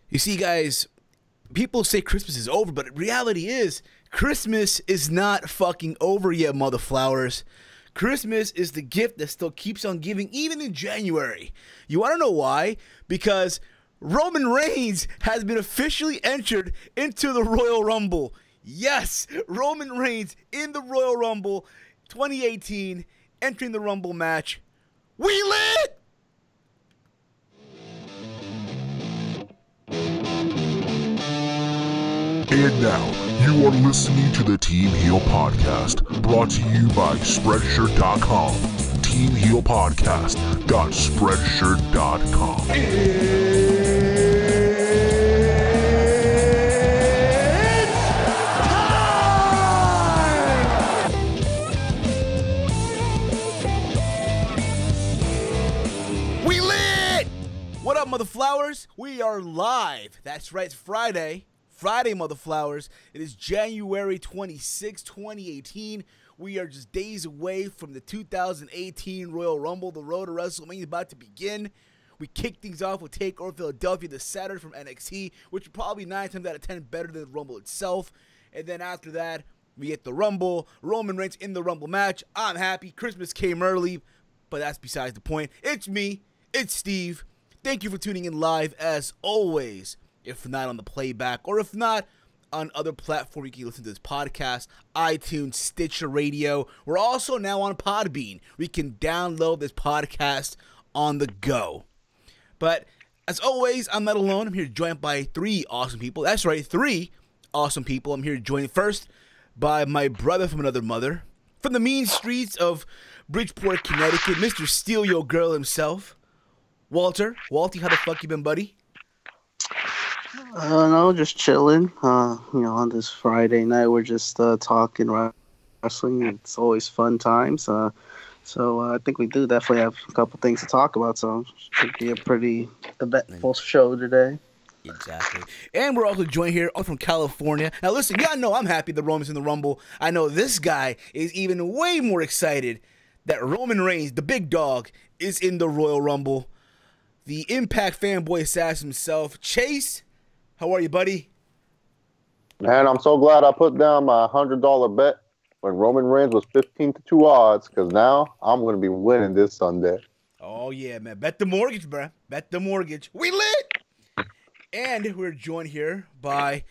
You see, guys, people say Christmas is over, but reality is Christmas is not fucking over yet, mother flowers. Christmas is the gift that still keeps on giving, even in January. You want to know why? Because Roman Reigns has been officially entered into the Royal Rumble. Yes, Roman Reigns in the Royal Rumble 2018, entering the Rumble match. We lit! And now, you are listening to the Team Heel Podcast, brought to you by Spreadshirt.com. Team Heel Podcast.spreadshirt.com. We lit! What up, mother flowers? We are live. That's right, it's Friday. Friday, mother flowers. It is January 26, 2018. We are just days away from the 2018 Royal Rumble. The road to WrestleMania is about to begin. We kick things off with TakeOver Philadelphia this Saturday from NXT, which is probably 9 times out of 10 better than the Rumble itself. And then after that, we get the Rumble. Roman Reigns in the Rumble match. I'm happy. Christmas came early, but that's besides the point. It's me. It's Steve. Thank you for tuning in live as always. If not on the playback, or if not on other platforms, you can listen to this podcast, iTunes, Stitcher Radio. We're also now on Podbean. We can download this podcast on the go. But as always, I'm not alone. I'm here joined by 3 awesome people. That's right, 3 awesome people. I'm here joined first by my brother from another mother, from the mean streets of Bridgeport, Connecticut, Mr. Steal Your Girl himself, Walter. Walty, how the fuck you been, buddy? No, just chilling. On this Friday night, we're just talking wrestling. It's always fun times. So I think we do definitely have a couple things to talk about. So it should be a pretty eventful show today. Exactly. And we're also joined here from California. Now, listen, y'all know I'm happy the Roman's in the Rumble. I know this guy is even way more excited that Roman Reigns, the big dog, is in the Royal Rumble. The Impact fanboy assassin himself, Chase. How are you, buddy? Man, I'm so glad I put down my $100 bet when Roman Reigns was 15-2 odds, because now I'm going to be winning this Sunday. Oh, yeah, man. Bet the mortgage, bruh. Bet the mortgage. We lit! And we're joined here by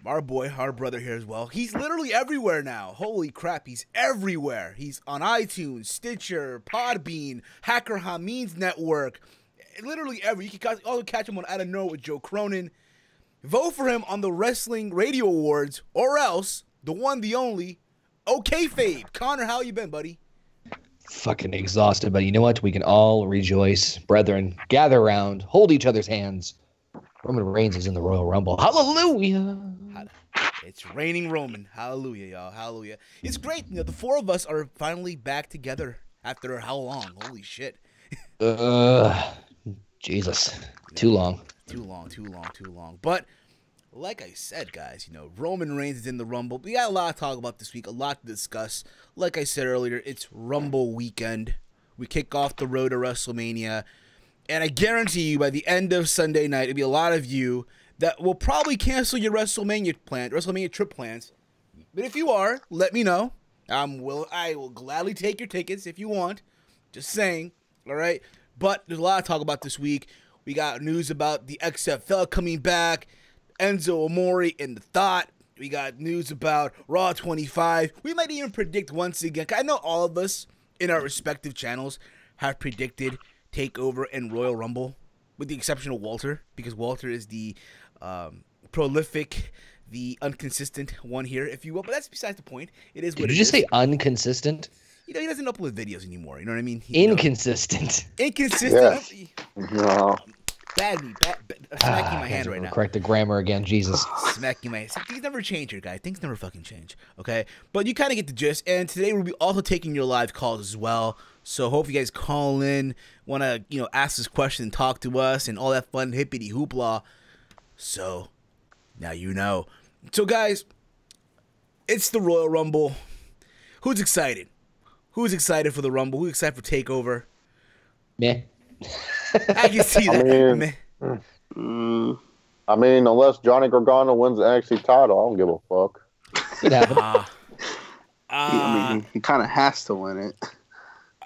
our boy, our brother here as well. He's literally everywhere now. Holy crap, he's everywhere. He's on iTunes, Stitcher, Podbean, Hacker Hameen's network. Literally every. You can also catch him on Out of Nowhere with Joe Cronin. Vote for him on the Wrestling Radio Awards, or else the one, the only, OK Fave. Connor, how you been, buddy? Fucking exhausted, but you know what? We can all rejoice, brethren. Gather around, hold each other's hands. Roman Reigns is in the Royal Rumble. Hallelujah! It's raining Roman. Hallelujah, y'all. Hallelujah. It's great. You know, the 4 of us are finally back together after how long? Holy shit. Jesus. Too long. Too long. But like I said, guys, you know, Roman Reigns is in the Rumble. We got a lot to talk about this week, a lot to discuss. Like I said earlier, it's Rumble weekend. We kick off the road to WrestleMania. And I guarantee you, by the end of Sunday night, there'll be a lot of you that will probably cancel your WrestleMania trip plans. But if you are, let me know. I will gladly take your tickets if you want. Just saying, all right? But there's a lot to talk about this week. We got news about the XFL coming back, Enzo, Amore, and the Thot. We got news about Raw 25. We might even predict once again. I know all of us in our respective channels have predicted TakeOver and Royal Rumble, with the exception of Walter, because Walter is the prolific, the inconsistent one here, if you will. But that's besides the point. It is what Did you just say inconsistent? You know, he doesn't upload videos anymore. You know what I mean? Inconsistent. Inconsistent. Yes. No. Smacking my hand right now. Correct the grammar again, Jesus. Smacking my hand. Things never change here, guys. Things never fucking change. Okay? But you kind of get the gist. And today we'll be also taking your live calls as well. So hope you guys call in, want to, ask us questions, talk to us, and all that fun hippity hoopla. So now you know. So guys, it's the Royal Rumble. Who's excited? Who's excited for the Rumble? Who's excited for TakeOver? Meh. I can see that. I mean, unless Johnny Gargano wins the NXT title, I don't give a fuck. Could happen. I mean, he kind of has to win it.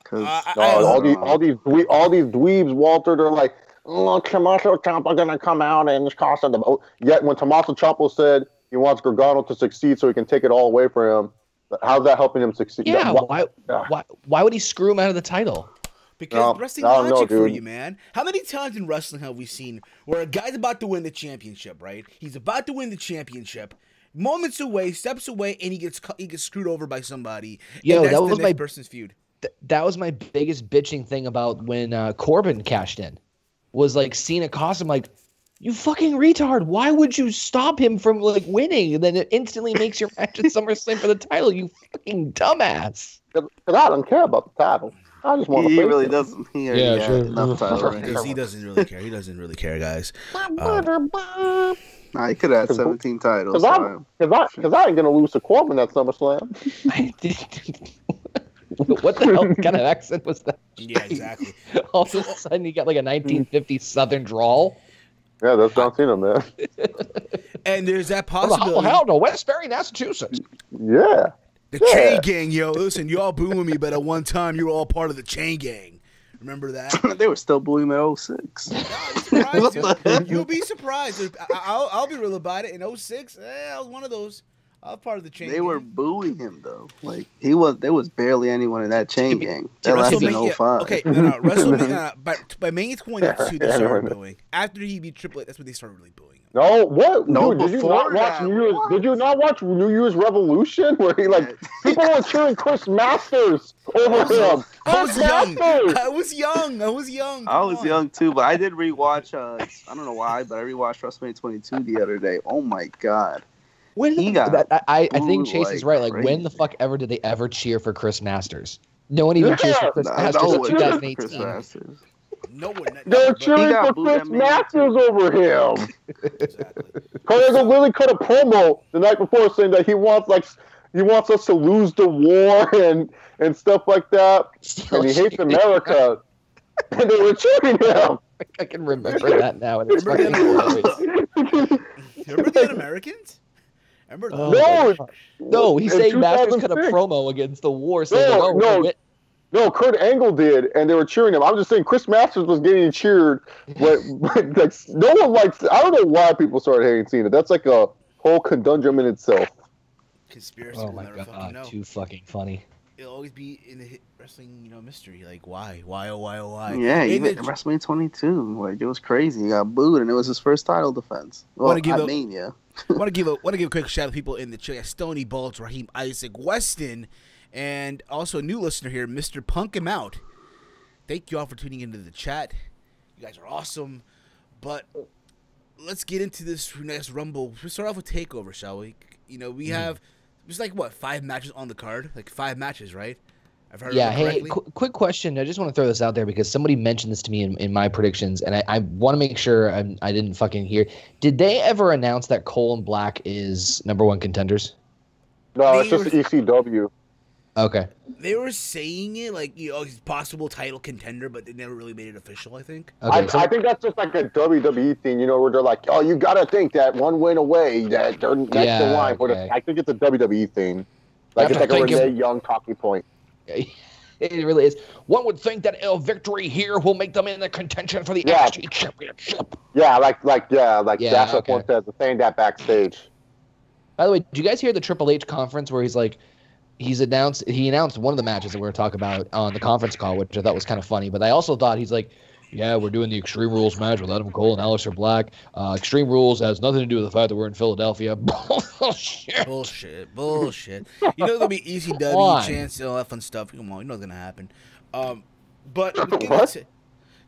Cause all these dweebs, Walter, they're like, oh, Tommaso Ciampa gonna come out and it's costing the vote. Yet when Tommaso Ciampa said he wants Gargano to succeed so he can take it all away from him, how's that helping him succeed? Yeah, why would he screw him out of the title? Because wrestling logic for you, man. How many times in wrestling have we seen where a guy's about to win the championship, right? He's about to win the championship. Moments away, steps away, and he gets screwed over by somebody. Yo, and that's that was the my next person's feud. That was my biggest bitching thing about when Corbin cashed in. Was like Cena cost him, like, you fucking retard. Why would you stop him from like winning? And then it instantly makes your match at SummerSlam for the title, you fucking dumbass. Because I don't care about the title. I just want to. He really doesn't. He already sure. enough title. Because he doesn't really care. He doesn't really care, guys. Nah, he could have had 17 titles. Because I ain't gonna lose to Corbin at SummerSlam. What the hell kind of accent was that? Yeah, exactly. All of a sudden, you got like a 1950s Southern drawl. Yeah, that's John Cena, man. And there's that possibility. Hell no, Westbury, Massachusetts. Yeah. The Chain Gang, yo. Listen, you all booing me, but at one time you were all part of the Chain Gang. Remember that? They were still booing him at 06. You'll be surprised. I'll be real about it. In 06, I was one of those. I was part of the Chain Gang. They were booing him though. Like there was barely anyone in that Chain Gang. That lasted in 05. Okay, no, WrestleMania by May 22, they started booing. After he beat Triple H, that's when they started really booing him. No, what? No, dude, did you not watch New Year's? Did you not watch New Year's Revolution, where he people were cheering Chris Masters over him? I was young. I was young too, but I did rewatch. I don't know why, but I rewatched WrestleMania 22 the other day. Oh my god! When he got I think Chase is right. Like, crazy. when the fuck ever did they ever cheer for Chris Masters? No one even cheers for Chris Masters in 2018. No one. They're cheering for Chris Masters over him. Exactly. Carlos literally cut a promo the night before saying that he wants us to lose the war and stuff like that, and he hates America. And they were cheering him. I can remember that now, and it's fucking hilarious. Remember the Un-Americans? Remember No, he's saying Masters cut a promo against the war, saying, No, Kurt Angle did, and they were cheering him. I'm just saying Chris Masters was getting cheered. But no one likes. I don't know why people started hating Cena. That's like a whole conundrum in itself. Conspiracy. Oh my god, too fucking funny. It'll always be in the wrestling, mystery. Like, why? Why? Yeah, even WrestleMania 22, like it was crazy. He got booed, and it was his first title defense. Well, Mania. want to give a quick shout out to people in the chat. Stony Balls, Raheem Isaac, Weston, and also a new listener here, Mr. Punk Him Out. Thank you all for tuning into the chat. You guys are awesome. But let's get into this next Rumble. We'll start off with TakeOver, shall we? We have there's 5 matches on the card, 5 matches, right? I've heard. Yeah. Hey, quick question. I just want to throw this out there because somebody mentioned this to me in my predictions, and I want to make sure I didn't fucking hear. Did they ever announce that Cole and Black is #1 contenders? No, it's just ECW. Okay. They were saying it he's possible title contender, but they never really made it official, I think. Okay, I think that's just like a WWE thing, where they're like, oh, you got to think that one win away, that they're next in line. Okay. I think it's a WWE thing. It's like a Renee Young talking point. It really is. One would think that a victory here will make them in the contention for the NXT Championship. Yeah, Dash Up once says, saying that backstage. By the way, did you guys hear the Triple H conference where he's like, he announced one of the matches that we're going to talk about on the conference call, which I thought was kind of funny. But I also thought he's like, yeah, we're doing the Extreme Rules match with Adam Cole and Aleister Black. Extreme Rules has nothing to do with the fact that we're in Philadelphia. Bullshit. There'll be ECW chance and all that fun stuff. Come on, it's going to happen. But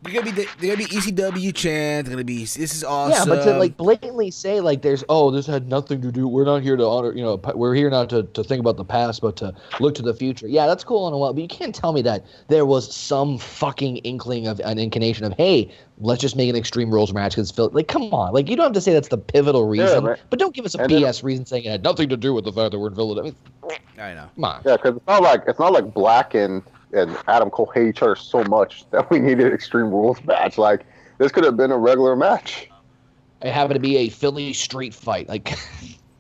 they're gonna be ECW chants. Gonna be this is awesome. Yeah, but to blatantly say this had nothing to do. We're not here to honor. We're here not to think about the past, but to look to the future. Yeah, that's cool and all. But you can't tell me that there was some fucking inkling of an inclination of, hey, let's just make an Extreme Rules match because come on, you don't have to say that's the pivotal reason, but don't give us a BS reason saying it had nothing to do with the fact that we're in Philadelphia. I know. Come on. Yeah, because it's not like Black and Adam Cole hate each other so much that we needed an Extreme Rules match. This could have been a regular match. it happened to be a Philly street fight. Like,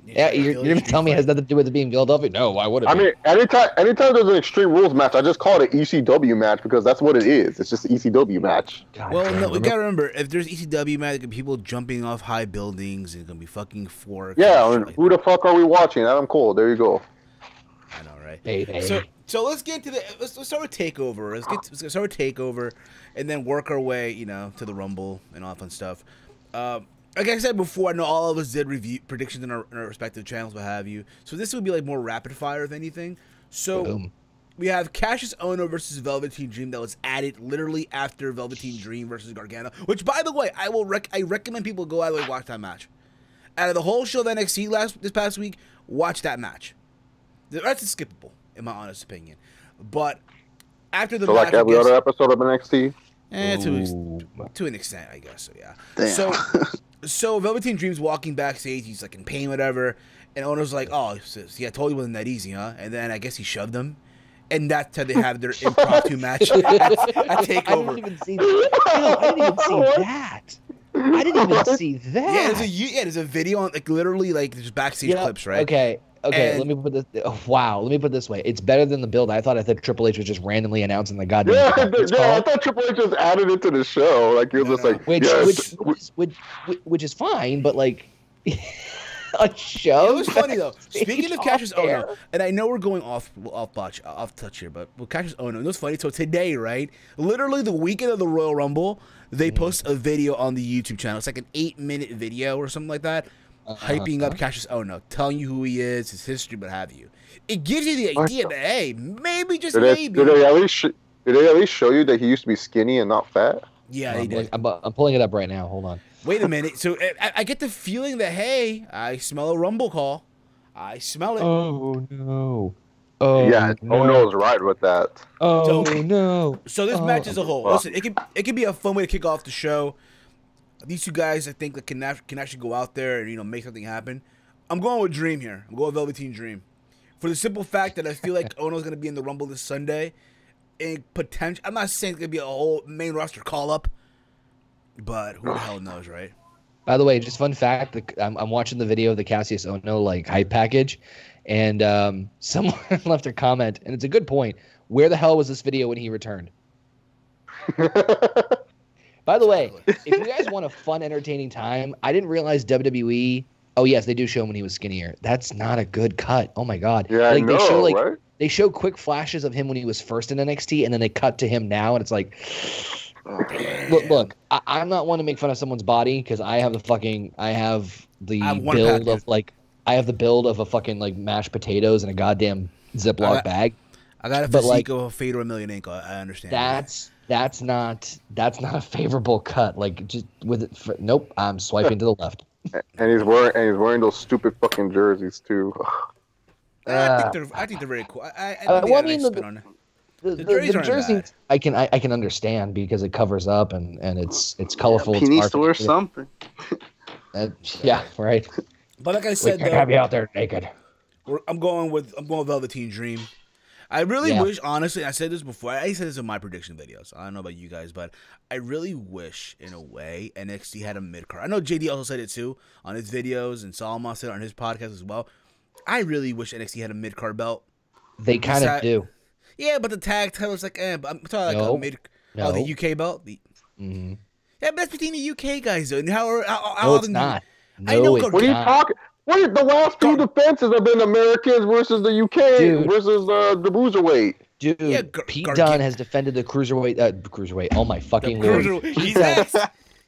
Yeah, you're gonna tell me it has nothing to do with it being Philadelphia? No, why would it? I mean, anytime there's an Extreme Rules match, I just call it an ECW match because that's what it is. It's just an ECW match. God Well, damn, no, we gotta remember, if there's ECW match, gonna be people jumping off high buildings and gonna be fucking forks. Yeah, and and shit who the fuck are we watching? Adam Cole. There you go. I know, right? Baby. So let's get to let's start with Takeover. Let's start with Takeover, and then work our way, to the Rumble and all that fun stuff. Like I said before, I know all of us did review predictions in our respective channels, what have you. So this would be like more rapid fire, if anything. So Boom. we have Cassius Ohno versus Velveteen Dream that was added literally after Velveteen Dream versus Gargano. Which, by the way, I recommend people go out of the way watch that match. Out of the whole show of NXT this past week, watch that match. The rest is skippable, in my honest opinion. But after the So match, like every other episode of NXT. to an extent, I guess. So yeah. Damn. So Velveteen Dream's walking backstage. He's like in pain, whatever. And Ono's like, "Oh, see, I told you it wasn't that easy, huh?" And then I guess he shoved him. And that's how they have their impromptu match at Takeover. I didn't even see that. I didn't even see that. Yeah, there's a video on literally there's backstage clips, right? Okay. And let me put this. Oh, wow. Let me put it this way. It's better than the build. I thought Triple H was just randomly announcing the goddamn. Yeah, I thought Triple H just added it to the show. Like he was just like, which is fine, but like a show. It was funny though. Speaking of Cassius Ohno, and I know we're going off touch here, but Cassius Ohno, it was funny. So today, right, literally the weekend of the Royal Rumble, they post a video on the YouTube channel. It's like an 8-minute video or something like that. Hyping up Cassius Ohno, telling you who he is, his history, what have you. It gives you the idea that, hey, maybe, just maybe. Did they at least show you that he used to be skinny and not fat? Yeah, they did. I'm pulling it up right now. Hold on. Wait a minute. So I get the feeling that, hey, I smell a Rumble call. I smell it. Oh, no. Oh, yeah, no. Ohno's right with that. Oh, no. So this match as a whole, listen, it can be a fun way to kick off the show. These two guys, I think, that can actually go out there and make something happen. I'm going with Dream here. I'm going with Velveteen Dream, for the simple fact that I feel like Ohno's going to be in the Rumble this Sunday, and potential. I'm not saying it's going to be a whole main roster call up, but who the hell knows, right? By the way, just fun fact: I'm watching the video of the Cassius Ohno hype package, and someone left a comment, and it's a good point. Where the hell was this video when he returned? By the way, if you guys want a fun, entertaining time, I didn't realize WWE. Oh yes, they do show him when he was skinnier. That's not a good cut. Oh my god. Yeah, I know, they show right? They show quick flashes of him when he was first in NXT, and then they cut to him now, and it's like, look. I'm not one to make fun of someone's body because I have the build of a fucking mashed potatoes in a goddamn Ziploc bag. I got a physique of a Fade or a Million Ankle. I understand. That's not a favorable cut. Just with it. Nope. I'm swiping to the left. And he's wearing those stupid fucking jerseys too. I think they're very cool. The jerseys I can understand because it covers up and it's colorful. He needs to wear something. Yeah, right. But like I said, we can't have you out there naked. I'm going with Velveteen Dream. I really wish, honestly, I said this before. I said this in my prediction videos. I don't know about you guys, but I really wish, in a way, NXT had a mid-card. I know JD also said it too on his videos, and Solomon said it on his podcast as well. I really wish NXT had a mid-card belt. They kind of do. Yeah, but the tag title's but I'm talking a mid. No. Oh, the UK belt. Mm-hmm. Yeah, but that's between the UK guys, though. And how it's not. I know. What are you talking? The last two defenses have been Americans versus the UK versus the Bruiserweight. Dude, yeah, Pete Dunne has defended the cruiserweight. Oh my fucking lord! He's next.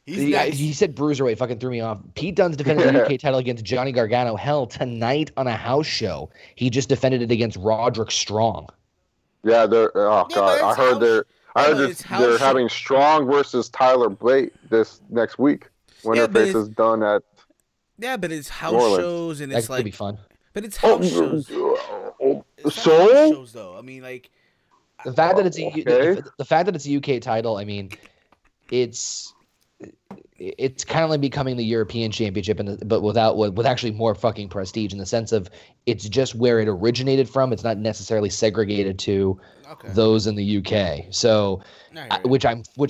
He said bruiserweight. Fucking threw me off. Pete Dunne's defended the UK title against Johnny Gargano. Hell, tonight on a house show, he just defended it against Roderick Strong. Yeah, I heard they're having Strong versus Tyler Bate this next week. Winner faces done at. Yeah, but it's house shows and it's that could be fun. But it's house shows. Shows though. I mean, the fact that it's the fact that it's a UK title. I mean, it's it's kind of like becoming the European Championship, but with actually more fucking prestige in the sense of it's just where it originated from. It's not necessarily segregated to those in the UK. So, which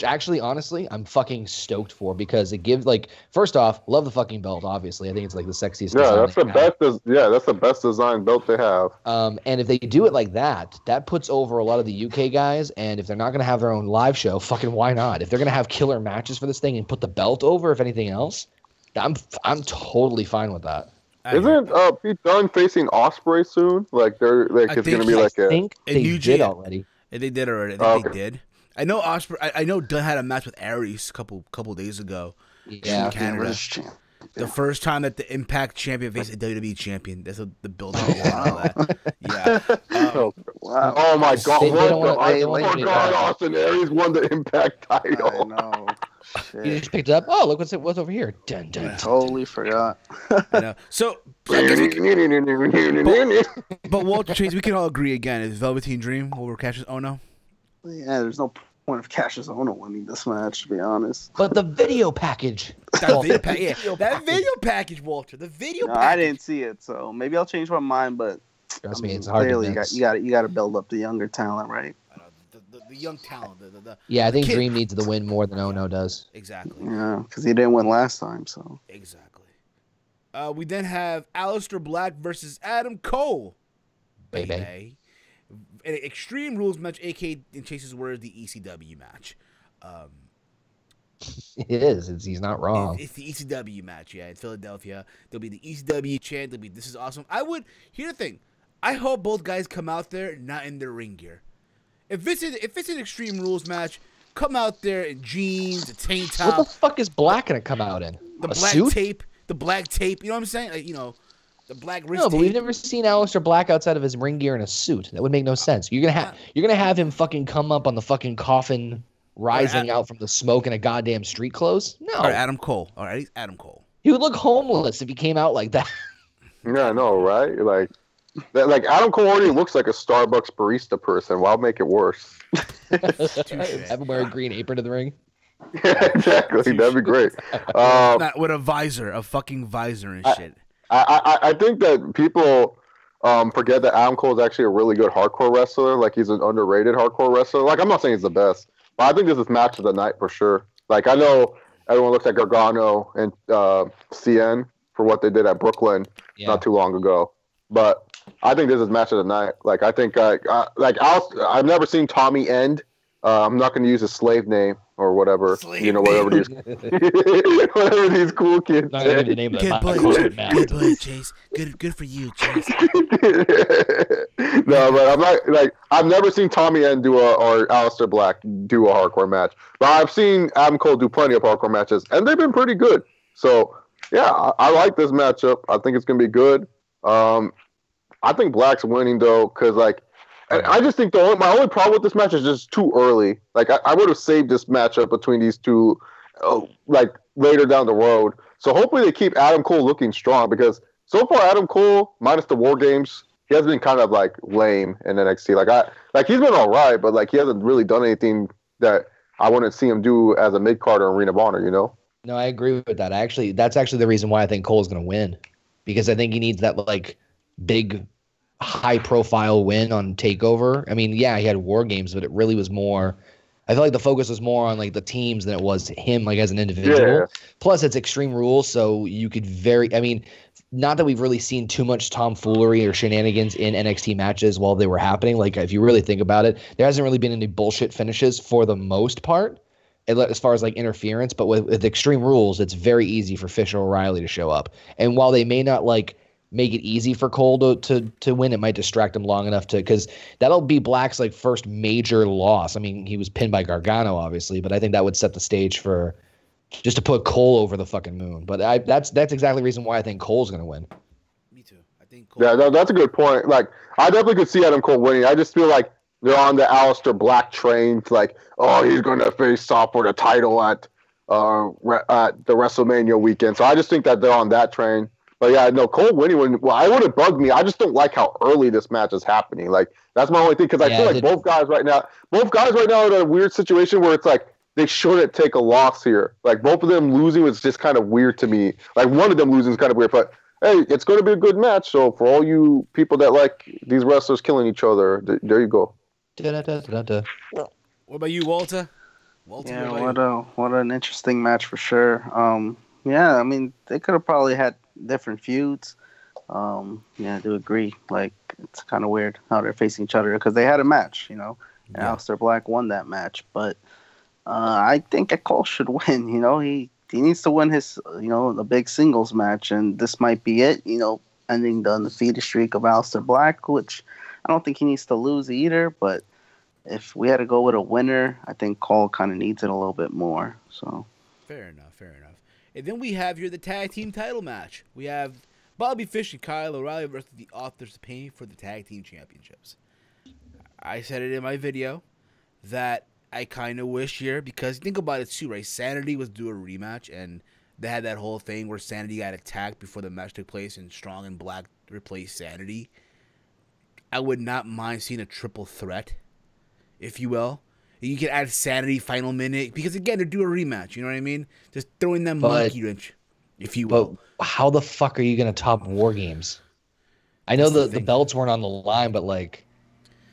actually, honestly, I'm fucking stoked for because it gives first off, love the fucking belt. Obviously, I think it's like the sexiest. Yeah, that's the best. That's the best design belt they have. And if they do it like that, that puts over a lot of the UK guys. And if they're not going to have their own live show, fucking why not? If they're going to have killer matches for this thing and put the belt over, if anything else, I'm totally fine with that. Isn't Pete Dunne facing Osprey soon? Like they're it's going to be like I think they did already. They did already. I think they did. I know Osprey. I know Dunn had a match with Aries a couple days ago. Yeah, in Canada. The first time that the Impact champion faced a WWE champion. That's the build-up and all that. Yeah. Wow. Oh my God! I forgot Austin Aries won the Impact title. I know. Shit. You just picked it up. Oh, look what's over here. Dun, dun, I totally forgot. I know. So, but Walter Chase, we can all agree again. Is Velveteen Dream over Cassius Ohno? Yeah, there's no point of Cassius Ohno winning this match, to be honest. But the video package. That video package, Walter. The video package. I didn't see it, so maybe I'll change my mind, but trust me, it's hard clearly to miss. you got to build up the younger talent, right? The young talent. I think kid. Dream needs the win more than Ono does. Exactly. Yeah, because he didn't win last time, so. Exactly. We then have Aleister Black versus Adam Cole. Baby. An Extreme Rules match, a.k.a. in Chase's words, the ECW match. It is. He's not wrong. It's the ECW match, yeah, in Philadelphia. There'll be the ECW chant. There'll be, this is awesome. Here's the thing. I hope both guys come out there not in their ring gear. If it's an Extreme Rules match, come out there in jeans, a tank top. What the fuck is Black gonna come out in? The black suit? tape. The black tape. You know what I'm saying? The black wrist No, but tape. we've never seen Aleister Black outside of his ring gear in a suit. That would make no sense. You're gonna have him fucking come up on the fucking coffin, rising out from the smoke in a goddamn street clothes. No. All right, Adam Cole. All right, he's Adam Cole. He would look homeless if he came out like that. Yeah, I know, right? Like Adam Cole already looks like a Starbucks barista person. Why make it worse? Have him wear a green apron to the ring. Yeah, exactly. That'd be great. With a fucking visor and shit. I think that people forget that Adam Cole is actually a really good hardcore wrestler. Like he's an underrated hardcore wrestler. Like I'm not saying he's the best, but I think this is match of the night for sure. Like I know everyone looks at Gargano and CN for what they did at Brooklyn not too long ago, but I think this is match of the night. Like I think I've never seen Tommy End. I'm not going to use his slave name or whatever. Whatever these cool kids. Not even the name of Good boy, Chase. Good for you, Chase. No, but I'm not I've never seen Tommy End or Aleister Black do a hardcore match, but I've seen Adam Cole do plenty of hardcore matches, and they've been pretty good. So yeah, I like this matchup. I think it's going to be good. I think Black's winning though, because I just think my only problem with this match is just too early. Like I would have saved this matchup between these two, later down the road. So hopefully they keep Adam Cole looking strong, because so far Adam Cole, minus the War Games, he has been kind of lame in NXT. He's been all right, but he hasn't really done anything that I wouldn't see him do as a mid card or Ring of Honor. No, I agree with that. That's actually the reason why I think Cole's going to win, because I think he needs that big high-profile win on TakeOver. I mean, yeah, he had War Games, but it really was more. I feel like the focus was more on the teams than it was him as an individual. Yeah. Plus, it's Extreme Rules, so you could not that we've really seen too much tomfoolery or shenanigans in NXT matches while they were happening. If you really think about it, there hasn't really been any bullshit finishes for the most part, as far as interference. But with Extreme Rules, it's very easy for Fisher O'Reilly to show up, and while they may not make it easy for Cole to win, it might distract him long enough because that'll be Black's first major loss. I mean, he was pinned by Gargano, obviously, but I think that would set the stage for just to put Cole over the fucking moon. But that's exactly the reason why I think Cole's going to win. Me too. I think Cole. Yeah, that's a good point. I definitely could see Adam Cole winning. I just feel like they're on the Aleister Black train. He's going to face off for the title at the WrestleMania weekend. So I just think that they're on that train. But yeah, no, Cole winning I wouldn't bug me. I just don't like how early this match is happening. That's my only thing, because I feel both guys right now are in a weird situation where it's they shouldn't take a loss here. Like, both of them losing was just kind of weird to me. Like, one of them losing is kind of weird, but hey, it's going to be a good match. So for all you people that like these wrestlers killing each other, there you go. What about you, Walter? Yeah, what an interesting match for sure. Yeah, I mean, they could have probably had different feuds. Yeah, I do agree. Like, it's kind of weird how they're facing each other because they had a match, and Aleister Black won that match. But I think Cole should win. He needs to win his, the big singles match, and this might be it. Ending the undefeated streak of Aleister Black, which I don't think he needs to lose either. But if we had to go with a winner, I think Cole kind of needs it a little bit more. So fair enough. And then we have here the tag team title match. We have Bobby Fish and Kyle O'Reilly versus the Authors of Pain for the tag team championships. I said it in my video that I kind of wish here, because think about it too, right? Sanity was due a rematch, and they had that whole thing where Sanity got attacked before the match took place, and Strong and Black replaced Sanity. I would not mind seeing a triple threat, if you will. You can add Sanity final minute, because again, they're due a rematch. You know what I mean? Just throwing them monkey wrench, if you will. But how the fuck are you going to top War Games? I know the belts weren't on the line, but like,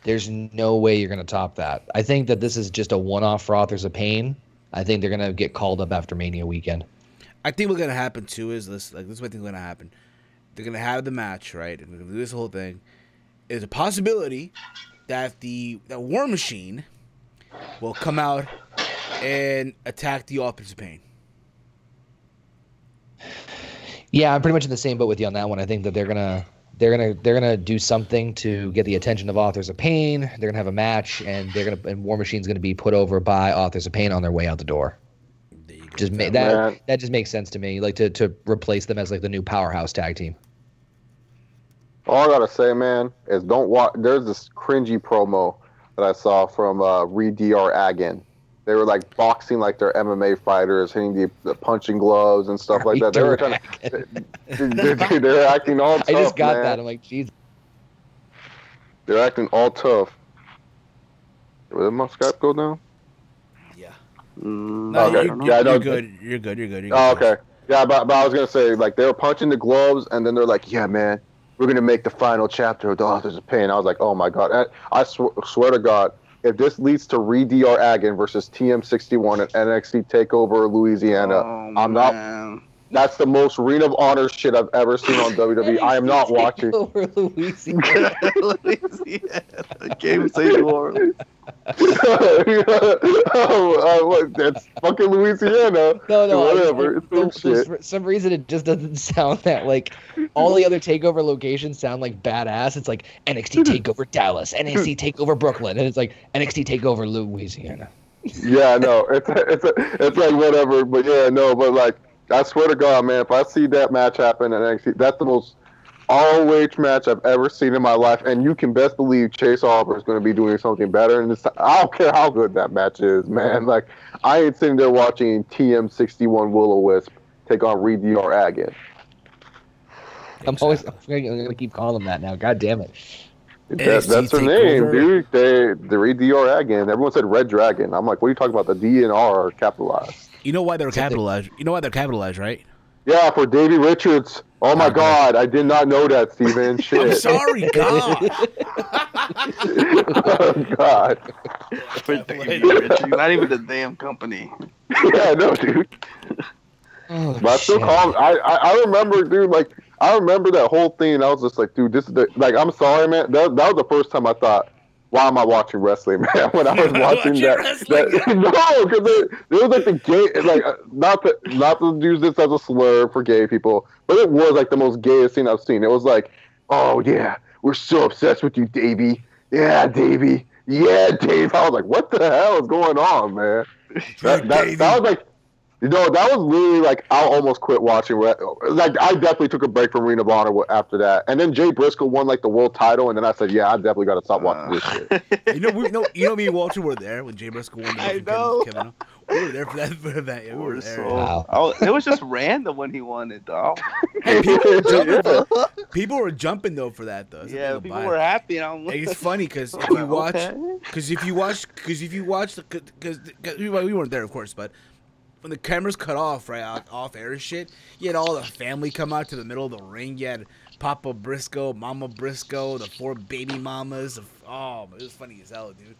there's no way you're going to top that. I think that this is just a one-off for Authors of Pain. I think they're going to get called up after Mania weekend. I think what's going to happen too is this. Like, this is what I think is going to happen. They're going to have the match, right? And they're going to do this whole thing. There's a possibility that the War Machine will come out and attack the Authors of Pain. Yeah, I'm pretty much in the same boat with you on that one. I think that they're gonna do something to get the attention of Authors of Pain. They're gonna have a match, and War Machine's gonna be put over by Authors of Pain on their way out the door. That just makes sense to me. Like to replace them as like the new powerhouse tag team. All I gotta say, man, is don't watch. There's this cringy promo that I saw from Reed Dr. Agan. They were like boxing like they're MMA fighters, hitting the punching gloves and stuff like that. They were trying to, they're acting all tough. I just got man. that. I'm like, jeez. They're acting all tough. Did my Skype go down? Yeah. No, okay. You're good. You're good. Oh, okay. Yeah, but I was gonna say, like, they were punching the gloves, and then they're like, "Yeah, man, we're gonna make the final chapter of the Authors of Pain." I was like, "Oh my god!" I swear to God, if this leads to Reed Dr. Agan versus TM61 at NXT Takeover Louisiana, I'm not. That's the most Ring of Honor shit I've ever seen on WWE. I am not watching. Over Louisiana. Game State War. That's fucking Louisiana. No. Whatever. For some reason, it just doesn't sound that like all the other takeover locations sound like badass. It's like NXT Takeover Dallas, NXT Takeover Brooklyn, and it's like NXT Takeover Louisiana. Yeah, no, it's like whatever, but yeah, no, but like I swear to God, man, if I see that match happen at NXT, that's the most ROH match I've ever seen in my life, and you can best believe Chase Oliver is going to be doing something better. And I don't care how good that match is, man. Like, I ain't sitting there watching TM61 Will-O-Wisp take on Reed Dr. Agan. I'm going to keep calling him that now. God damn it. That's her name, dude. The Reed Dr. Agan. Everyone said Red Dragon. I'm like, what are you talking about? The D and R are capitalized. You know why they're capitalized? You know why they're capitalized, right? Yeah, for Davey Richards. Oh my God, I did not know that, Steven. Shit. I'm sorry, God. Oh God. For Davey Richards, not even the damn company. Yeah, no, dude. Oh, but I still call him. I remember, dude. Like, I remember that whole thing. And I was just like, dude, this is the like. I'm sorry, man. That was the first time I thought, why am I watching wrestling, man? When I was watching that no, because it was like the gay, like not to use this as a slur for gay people, but it was like the most gayest thing I've seen. It was like, oh yeah, we're so obsessed with you, Davey. Yeah, Davey. Yeah, Dave. I was like, what the hell is going on, man? That was like, You know, that was literally like I almost quit watching. Like I definitely took a break from Ring of Honor after that, and then Jay Briscoe won like the world title, and then I said, "Yeah, I definitely got to stop watching this shit." Me and Walter were there when Jay Briscoe won. I know. Kevin, we were there for that. Yeah, we were there. Wow. It was just random when he won it, though. Hey, people were jumping though for that though. Yeah, people were happy. And it's funny because if you watch, because we weren't there, of course, but when the cameras cut off, right, off air shit, you had all the family come out to the middle of the ring. You had Papa Briscoe, Mama Briscoe, the 4 baby mamas. It was funny as hell, dude.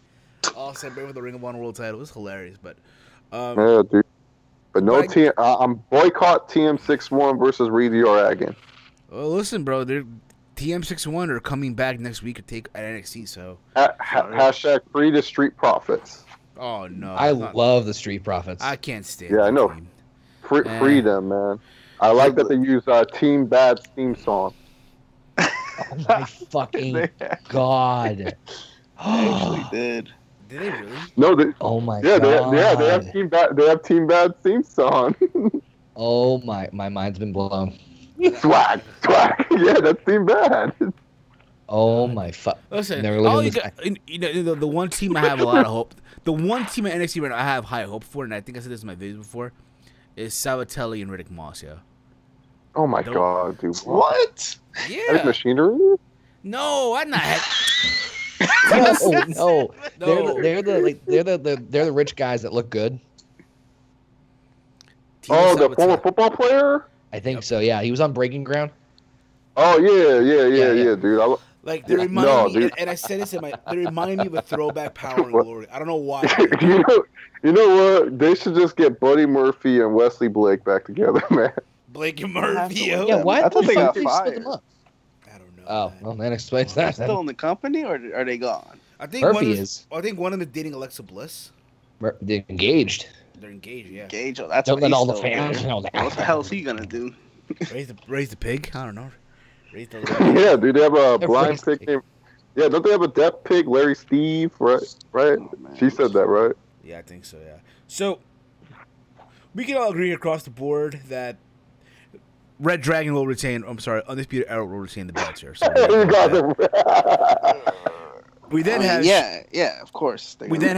All celebrating with the Ring of Honor world title. It was hilarious, but yeah, dude. But no team. I'm boycott TM61 versus Reedy Oragon. Well, listen, bro. TM61 are coming back next week to take at NXT. So hashtag free the Street Profits. Oh no! I love the Street Profits. I can't stand. Yeah, I know. Free them, man. I like that they use Team Bad's theme song. Oh my fucking god! They actually did. Did they really? No, oh my god! They have Team Bad. They have Team Bad's theme song. Oh my mind's been blown. Swag. Yeah, that's Team Bad. Oh my fuck! Listen, the one team I have a lot of hope. The one team at NXT right now I have high hope for, and I think I said this in my videos before, is Sabatelli and Riddick Moss. Yeah. Oh my god, dude! What? Yeah. That's machinery. No, I'm not. No. They're the rich guys that look good. The former football player. I think so. Yeah, he was on Breaking Ground. Oh yeah, dude. They remind me, and I said this they remind me of a throwback Power and Glory. I don't know why. you know what? They should just get Buddy Murphy and Wesley Blake back together, man. Blake and Murphy. Yeah, why? I thought they got split fired. them up? I don't know. Oh, well, that explains that. Still in the company, or are they gone? I think Murphy is. I think one of them is dating Alexa Bliss. They're engaged. They're engaged, yeah. Gage, that's Don't what let all the he's fans still know doing. that. What the hell is he gonna do? Raise the pig? I don't know. Raise the Yeah, dude, they have a They're blind crazy. pig named. Yeah, don't they have a deaf pig, Larry Steve? Right? Oh, man. She said that, right? Yeah, I think so, yeah. So, we can all agree across the board that Red Dragon will retain, Undisputed Era will retain the belts here. So You got it. we then have yeah, of course. we then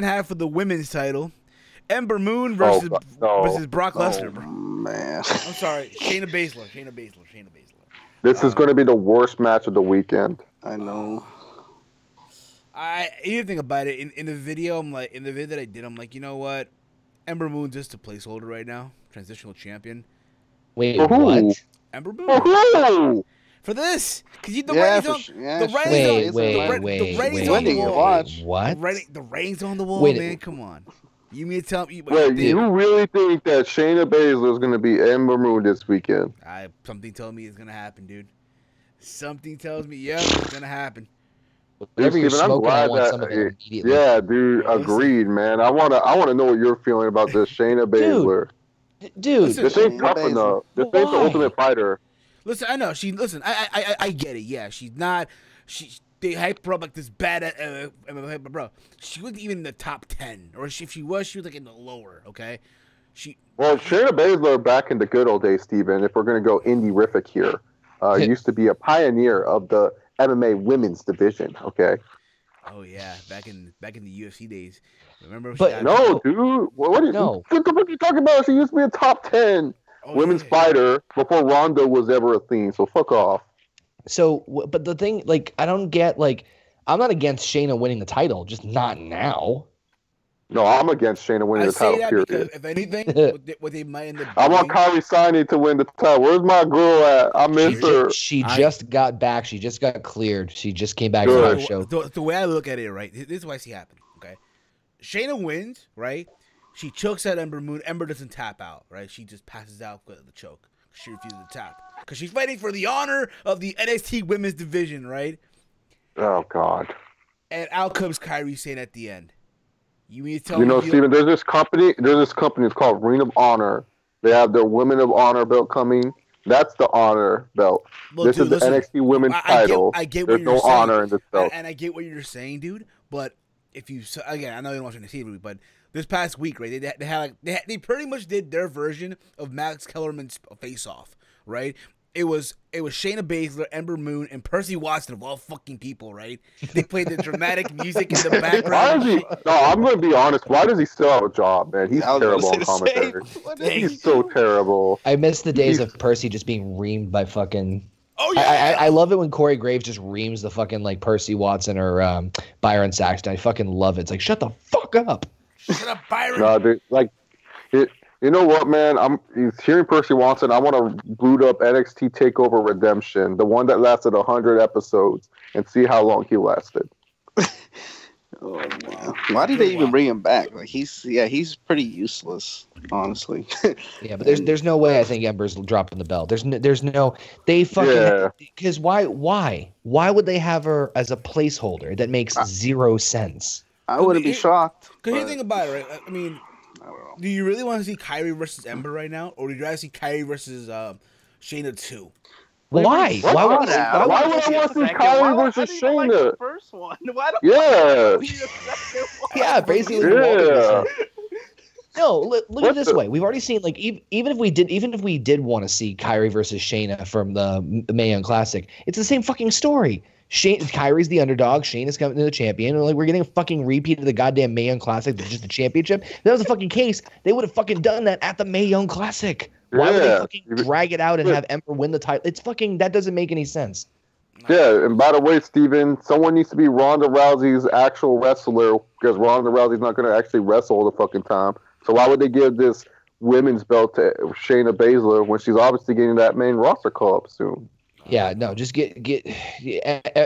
have for the women's title, Ember Moon versus Brock Lesnar. Oh, man. I'm sorry, Shayna Baszler. This is going to be the worst match of the weekend. I know. You think about it in the video. I'm like, in the video that I did, I'm like, you know what? Ember Moon's just a placeholder right now, transitional champion. Wait, For who? what? Ember Moon Oh, for this, because the Yeah, ratings for on sure. Yeah, the sure. ratings Wait, on the ratings on the Winning, wall. watch. What? The ratings on the wall, Wait, man. Come on, you mean to tell me? wait, you really think that Shayna Baszler is going to be Ember Moon this weekend? Something tells me it's gonna happen, dude. Something tells me, yeah, it's gonna happen. Whatever you're Steven, I'm smoking, I glad want that- some of it immediately. Yeah, dude, agreed, man. I want to know what you're feeling about this Shayna Baszler. Dude, Listen, This ain't Shayna tough Baszler. enough. This Why? ain't the Ultimate Fighter. Listen, I know I get it. Yeah, she's not. They hype her up like this bad. Bro, she wasn't even in the top 10, or if she was like in the lower. Okay, Well, Shayna Baszler back in the good old days, Steven, if we're going to go indie-rific here, used to be a pioneer of the MMA women's division, okay? Oh yeah, back in the UFC days. Remember? But- No, dude. What the fuck are you talking about? She used to be a top 10 women's fighter before Ronda was ever a thing, so fuck off. So, but the thing, like, I don't get, like, I'm not against Shayna winning the title, just not now. No, I'm against Shayna winning I the say title, that period. because if anything, what they might end up I want doing- Kairi Sane to win the title. Where's my girl at? I miss her. She just got back. She just got cleared. She just came back Good. from our show. The way I look at it, right? This is what I see happening. Okay, Shayna wins, right? She chokes out Ember Moon. Ember doesn't tap out, right? She just passes out with the choke. She refuses to tap because she's fighting for the honor of the NXT Women's Division, right? Oh, God. And out comes Kairi Sane at the end. You mean to tell You me? know, Steven, there's this company. It's called Ring of Honor. They have their Women of Honor belt coming. That's the honor belt. Look, This dude, is the listen, NXT Women's I title. get what There's you're no saying. honor in this belt. And I get what you're saying, dude. But again, I know you don't watch NXT, but this past week, right? They pretty much did their version of Max Kellerman's Face Off, right? It was Shayna Baszler, Ember Moon, and Percy Watson of all fucking people, right? They played the dramatic music in the background. No, I'm going to be honest. Why does he still have a job, man? He's terrible on commentary. He's so terrible. I miss the days of Percy just being reamed by fucking. Oh yeah. I love it when Corey Graves just reams the fucking like Percy Watson or Byron Saxton. I fucking love it. It's like shut the fuck up. Shut up, Byron. No, dude, like it. You know what, man? He's hearing Percy Watson. I want to boot up NXT TakeOver Redemption, the one that lasted 100 episodes, and see how long he lasted. Oh, wow. Why did they even bring him back? Like he's pretty useless, honestly. Yeah, but there's no way I think Ember's dropping the belt. There's no they fucking because why would they have her as a placeholder? That makes zero sense. I wouldn't be shocked. Because you think about it, right? I mean, I don't know. do you really want to see Kyrie versus Ember right now, or would you rather see Kyrie versus Shayna 2? Why? Why would I want to see Kyrie versus Shayna? Like the first one. Why don't Yeah, basically. Yeah. No, look at it this way. We've already seen like even if we did want to see Kyrie versus Shayna from the Mae Young Classic, it's the same fucking story. Kyrie's the underdog. Shayna's coming to the champion. And like we're getting a fucking repeat of the goddamn Mae Young Classic. That's just the championship. If that was the fucking case, they would have fucking done that at the Mae Young Classic. Why would they fucking drag it out and have Ember win the title? It's fucking that doesn't make any sense. Yeah, and by the way, Steven, someone needs to be Ronda Rousey's actual wrestler because Ronda Rousey's not going to actually wrestle all the fucking time. So why would they give this women's belt to Shayna Baszler when she's obviously getting that main roster call up soon? Yeah, no, just get.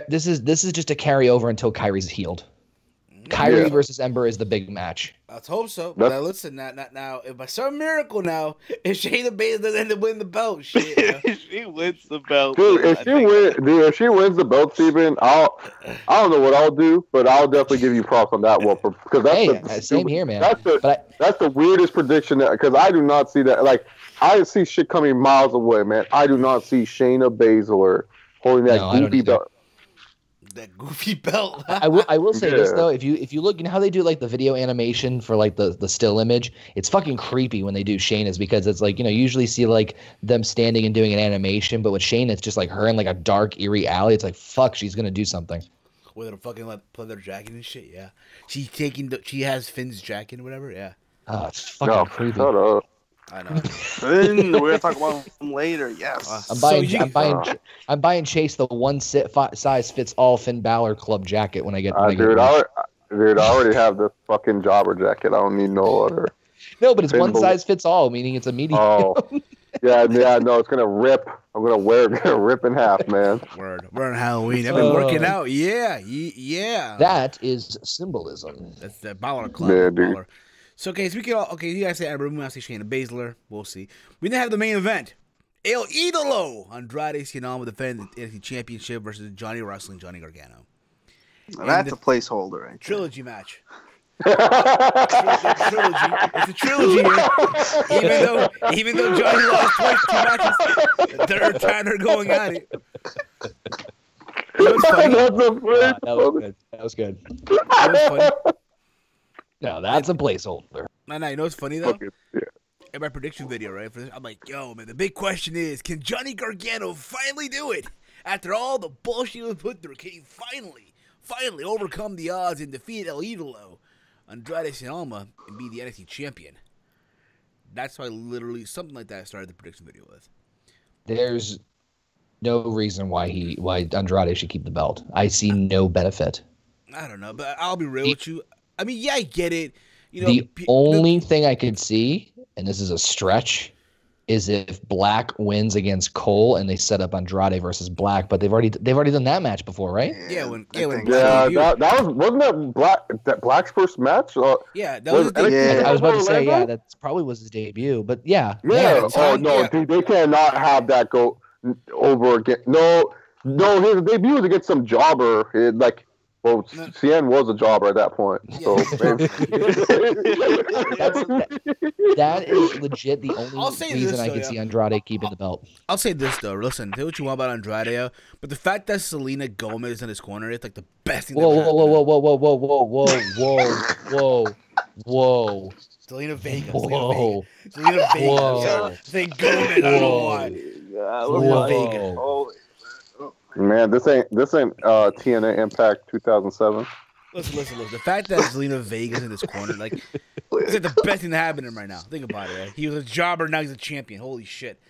This is just a carryover until Kyrie's healed. Kyrie versus Ember is the big match. Let's hope so. Now listen, now if by some miracle now, if Shayna Baszler ends up winning the belt, shit, she wins the belt. Dude, if she wins the belt, Steven, I don't know what I'll do, but I'll definitely give you props on that one because that's same here, man. That's the weirdest prediction because I do not see that. Like I see shit coming miles away, man. I do not see Shayna Baszler holding that goofy belt. That goofy belt. I will say this though, if you look, you know how they do like the video animation for like the still image, it's fucking creepy when they do Shayna's because it's like, you know, you usually see like them standing and doing an animation, but with Shayna it's just like her in like a dark eerie alley. It's like fuck, she's gonna do something. With her fucking like pleather jacket and shit, yeah. She has Finn's jacket or whatever, yeah. Oh, it's fucking creepy. Shut up. I know. We're gonna talk about him later. Yes. I'm buying Chase the one size fits all Finn Balor club jacket when I get. Dude, I already have this fucking jobber jacket. I don't need no other. No, but it's one size fits all, meaning it's a medium. Oh, yeah, no, it's gonna rip. I'm gonna wear it. It's gonna rip in half, man. Word. We're on Halloween. I've been working out. Yeah. That is symbolism. That's the Balor club. Yeah, dude. Balor. So, you guys say Ember, we want to say Shayna Baszler. We'll see. We then have the main event. El Idolo, Andrade Cien defending the NXT Championship versus Johnny Wrestling, Johnny Gargano. Well, that's a placeholder, right? Trilogy match. It's a trilogy here. Even though Johnny lost 22 matches, the third time they're going at it. That was good. That was funny. No, that's a placeholder. No, you know what's funny though? Yeah. In my prediction video, right? I'm like, yo, man, the big question is, can Johnny Gargano finally do it? After all the bullshit he was put through, can he finally overcome the odds and defeat El Idolo, Andrade Cien and be the NXT champion? That's why literally something like that I started the prediction video with. There's no reason why Andrade should keep the belt. I see no benefit. I don't know, but I'll be real with you. I mean, yeah, I get it. You know, the only thing I could see, and this is a stretch, is if Black wins against Cole and they set up Andrade versus Black, but they've already done that match before, right? When wasn't that Black's first match? Yeah, that was his debut. I was about to say, that probably was his debut, but yeah. Dude, they cannot have that go over again. No, his debut was against some jobber. Well, Cien was a jobber at that point. So that is legit the only reason I could see Andrade keeping the belt. I'll say this though. Listen, say what you want about Andrade, but the fact that Selena Gomez is in his corner, it's like the best thing. Whoa. Selena Vega. Whoa. Selena Vega. Whoa. Say Gomez. I don't know why. Selena Vega. Man, this ain't TNA Impact 2007. Listen. The fact that Zelina Vega's in this corner, like, it's like the best thing that happened to him right now. Think about it, right? He was a jobber, now he's a champion. Holy shit.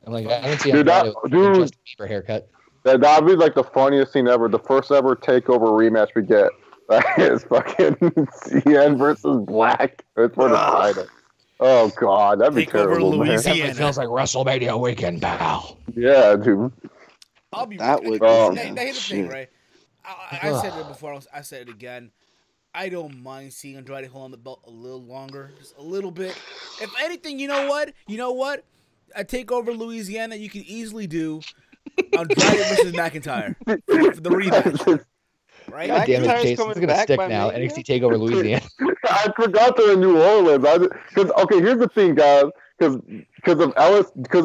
I'm like, I didn't see Andrade with a Justin Bieber haircut. That'd be like the funniest scene ever. The first ever takeover rematch we get. It's fucking CN versus Black. It's for the title. Oh god, that'd be terrible. Louisiana. It feels like WrestleMania weekend, pal. Yeah, dude. I'll be that right. would. Now, here's the thing, right? I said it before. I said it again. I don't mind seeing Andrade hold on the belt a little longer, just a little bit. If anything, you know what? A takeover Louisiana, you can easily do Andrade versus McIntyre for the rematch. Right? God damn it, Jason. It's going to stick now. NXT TakeOver Louisiana. I forgot they're in New Orleans. Okay, here's the thing, guys. Because of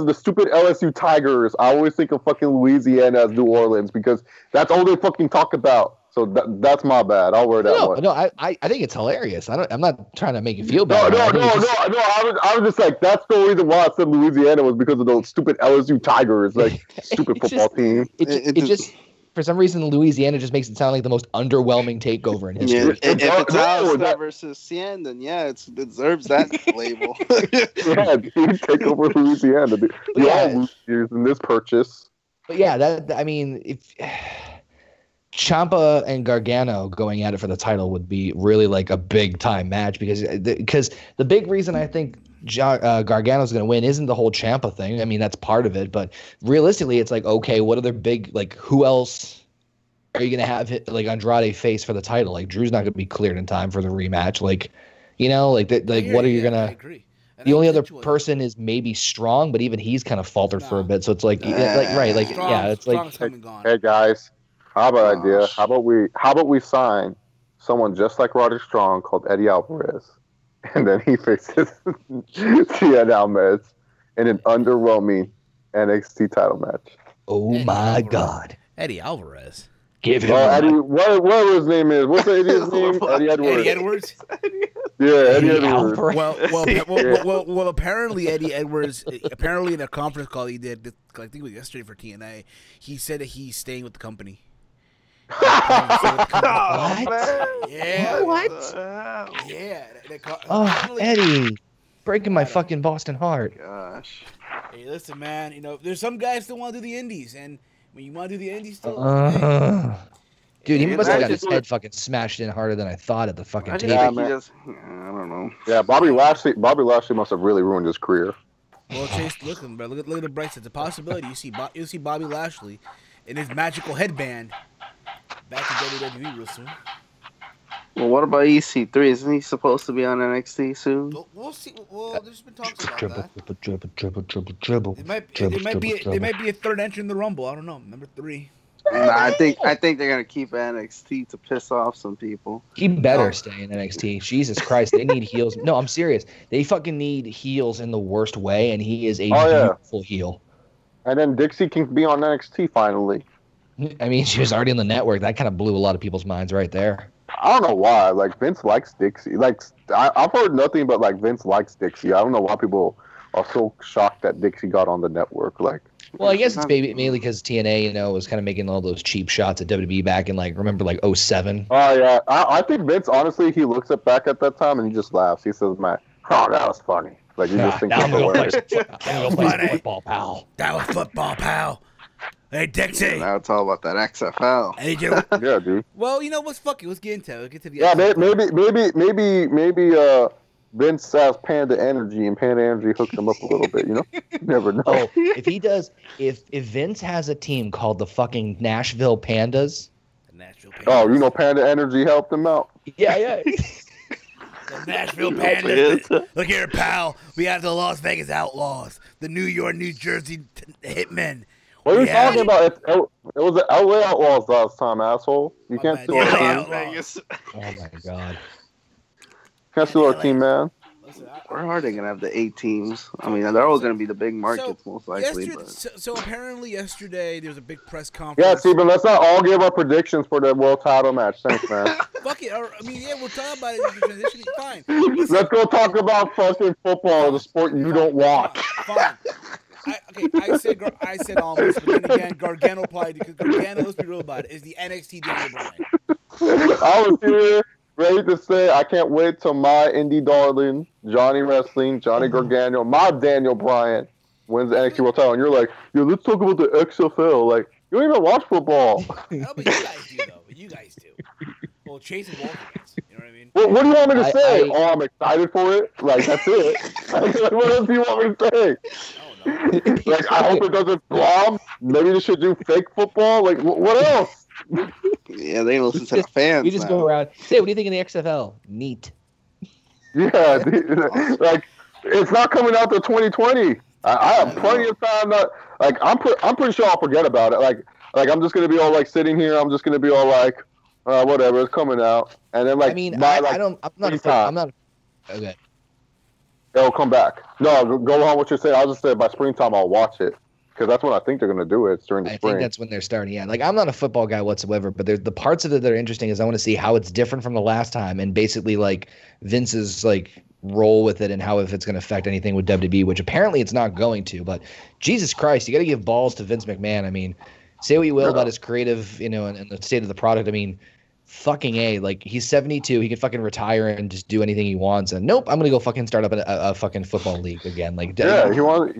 the stupid LSU Tigers, I always think of fucking Louisiana as New Orleans because that's all they fucking talk about. So that's my bad. I'll wear that one. No, I think it's hilarious. I'm not trying to make you feel bad. No. I was just like, that's the reason why I said Louisiana was because of those stupid LSU Tigers, like stupid football team. It just for some reason Louisiana just makes it sound like the most underwhelming takeover in history. Yeah, if it's Alistair versus Cien, then yeah, it deserves that label. Yeah, dude, take over Louisiana. We all lose years in this purchase. But yeah, if Ciampa and Gargano going at it for the title would be really like a big time match because the big reason I think Gargano's going to win isn't the whole Ciampa thing. I mean, that's part of it, but realistically, it's like, okay, what other big, like, who else are you going to have like Andrade face for the title? Like, Drew's not going to be cleared in time for the rematch. Like, what are you going to? I agree. The only other person is maybe Strong, but even he's kind of faltered for a bit. So it's like, it's like, hey guys, how about idea? How about we sign someone just like Roderick Strong called Eddie Alvarez, and then he faces Cien Alvarez in an underwhelming NXT title match. Oh my God, Eddie Alvarez. Give him Eddie, whatever his name is. What's Eddie's name? Eddie Edwards. Eddie Edwards? Yeah, Eddie Edwards. Well, apparently Eddie Edwards, in a conference call he did, I think it was yesterday for TNA, he said that he's staying with the company. What? Yeah. What? Yeah. Eddie, breaking my fucking Boston heart. Gosh. Hey, listen, man. There's some guys still want to do the indies, and when you want to do the indies, still. Dude, he must have got his head fucking smashed in harder than I thought at the fucking tape. I don't know. Yeah, Bobby Lashley must have really ruined his career. Well, Chase, look at the bright side. It's a possibility. You see Bobby Lashley in his magical headband back in WWE real soon. Well, what about EC3? Isn't he supposed to be on NXT soon? We'll see. Well, there's been talks about that. Dribble. It might be a third entry in the Rumble. I don't know. Number 3. Nah, I think they're gonna keep NXT to piss off some people. He better stay in NXT. Jesus Christ, they need heels. No, I'm serious. They fucking need heels in the worst way, and he is a beautiful heel. And then Dixie can be on NXT finally. I mean, she was already on the network. That kind of blew a lot of people's minds right there. I don't know why. Like, Vince likes Dixie. Like, I've heard nothing but, like, Vince likes Dixie. I don't know why people are so shocked that Dixie got on the network. Like, well, I guess it's mainly because TNA, was kind of making all those cheap shots at WWE back in, like, remember, like, 07? Oh, yeah. I think Vince, honestly, he looks back at that time and he just laughs. He says, man, oh, that was funny. Like, you just think I'm going to play football, pal. That was football, pal. Hey, Dixie. Yeah, now it's all about that XFL. Hey, Joe. Yeah, dude. Well, what's fucking? Let's get into it. Let's get to the XFL. Maybe Vince has Panda Energy and Panda Energy hooked him up a little bit, You never know. Oh, if he does, if Vince has a team called the fucking Nashville Pandas. The Nashville Pandas. Oh, Panda Energy helped him out. Yeah. The Nashville Pandas. Look here, pal. We have the Las Vegas Outlaws, the New York, New Jersey Hitmen. What are you Yeah. talking about? It was the LA Outlaws last time, asshole. You My can't bad. steal our Yeah, team. Outlaws. Oh my god. Can't steal our team, man. Listen, Where are they gonna have the 8 teams? I mean, they're all gonna be the big markets most likely. yesterday, But so apparently yesterday there was a big press conference. Yeah, Stephen, let's not all give our predictions for the world title match. Thanks, man. Fuck it. I mean, yeah, we'll talk about it in the transition. Fine. Let's go talk about fucking football, the sport you don't watch. Fine. I said almost, but then again, Gargano probably, because Gargano, let's be real about it, is the NXT Daniel Bryan. I was here ready to say I can't wait till my indie darling, Johnny Wrestling, Johnny Gargano, my Daniel Bryan wins the NXT World Title. And you're like, yo, let's talk about the XFL. Like, you don't even watch football. No, but you guys do, though. But you guys do. Well, Chase and Walker does. You know what I mean? What do you want me to say? I'm excited for it. Like, that's it. Like, what else do you want me to say? Like, I hope it doesn't bomb. Maybe they should do fake football. Like, what else? yeah, they listen to the fans. You just go around. Hey, what do you think of the XFL? Neat. Yeah, dude, like it's not coming out till 2020. I have plenty of time. I'm pretty sure I'll forget about it. Like I'm just gonna be all like sitting here. I'm just gonna be all like, whatever, it's coming out, and then like I mean, by, I'm not. Okay. It'll come back. No, go on what you're saying. I'll just say by springtime I'll watch it because that's when I think they're gonna do it. It's during the I spring. think that's when they're starting. Yeah, like I'm not a football guy whatsoever, but the parts of it that are interesting is I want to see how it's different from the last time, and basically like Vince's like role with it and how if it's going to affect anything with WWE, which apparently it's not going to. But Jesus Christ, you got to give balls to Vince McMahon. I mean, say what you will about his creative, and the state of the product. I mean, fucking A, like he's 72, he can fucking retire and just do anything he wants. And nope, I'm gonna go fucking start up a fucking football league again. Like, yeah, he wants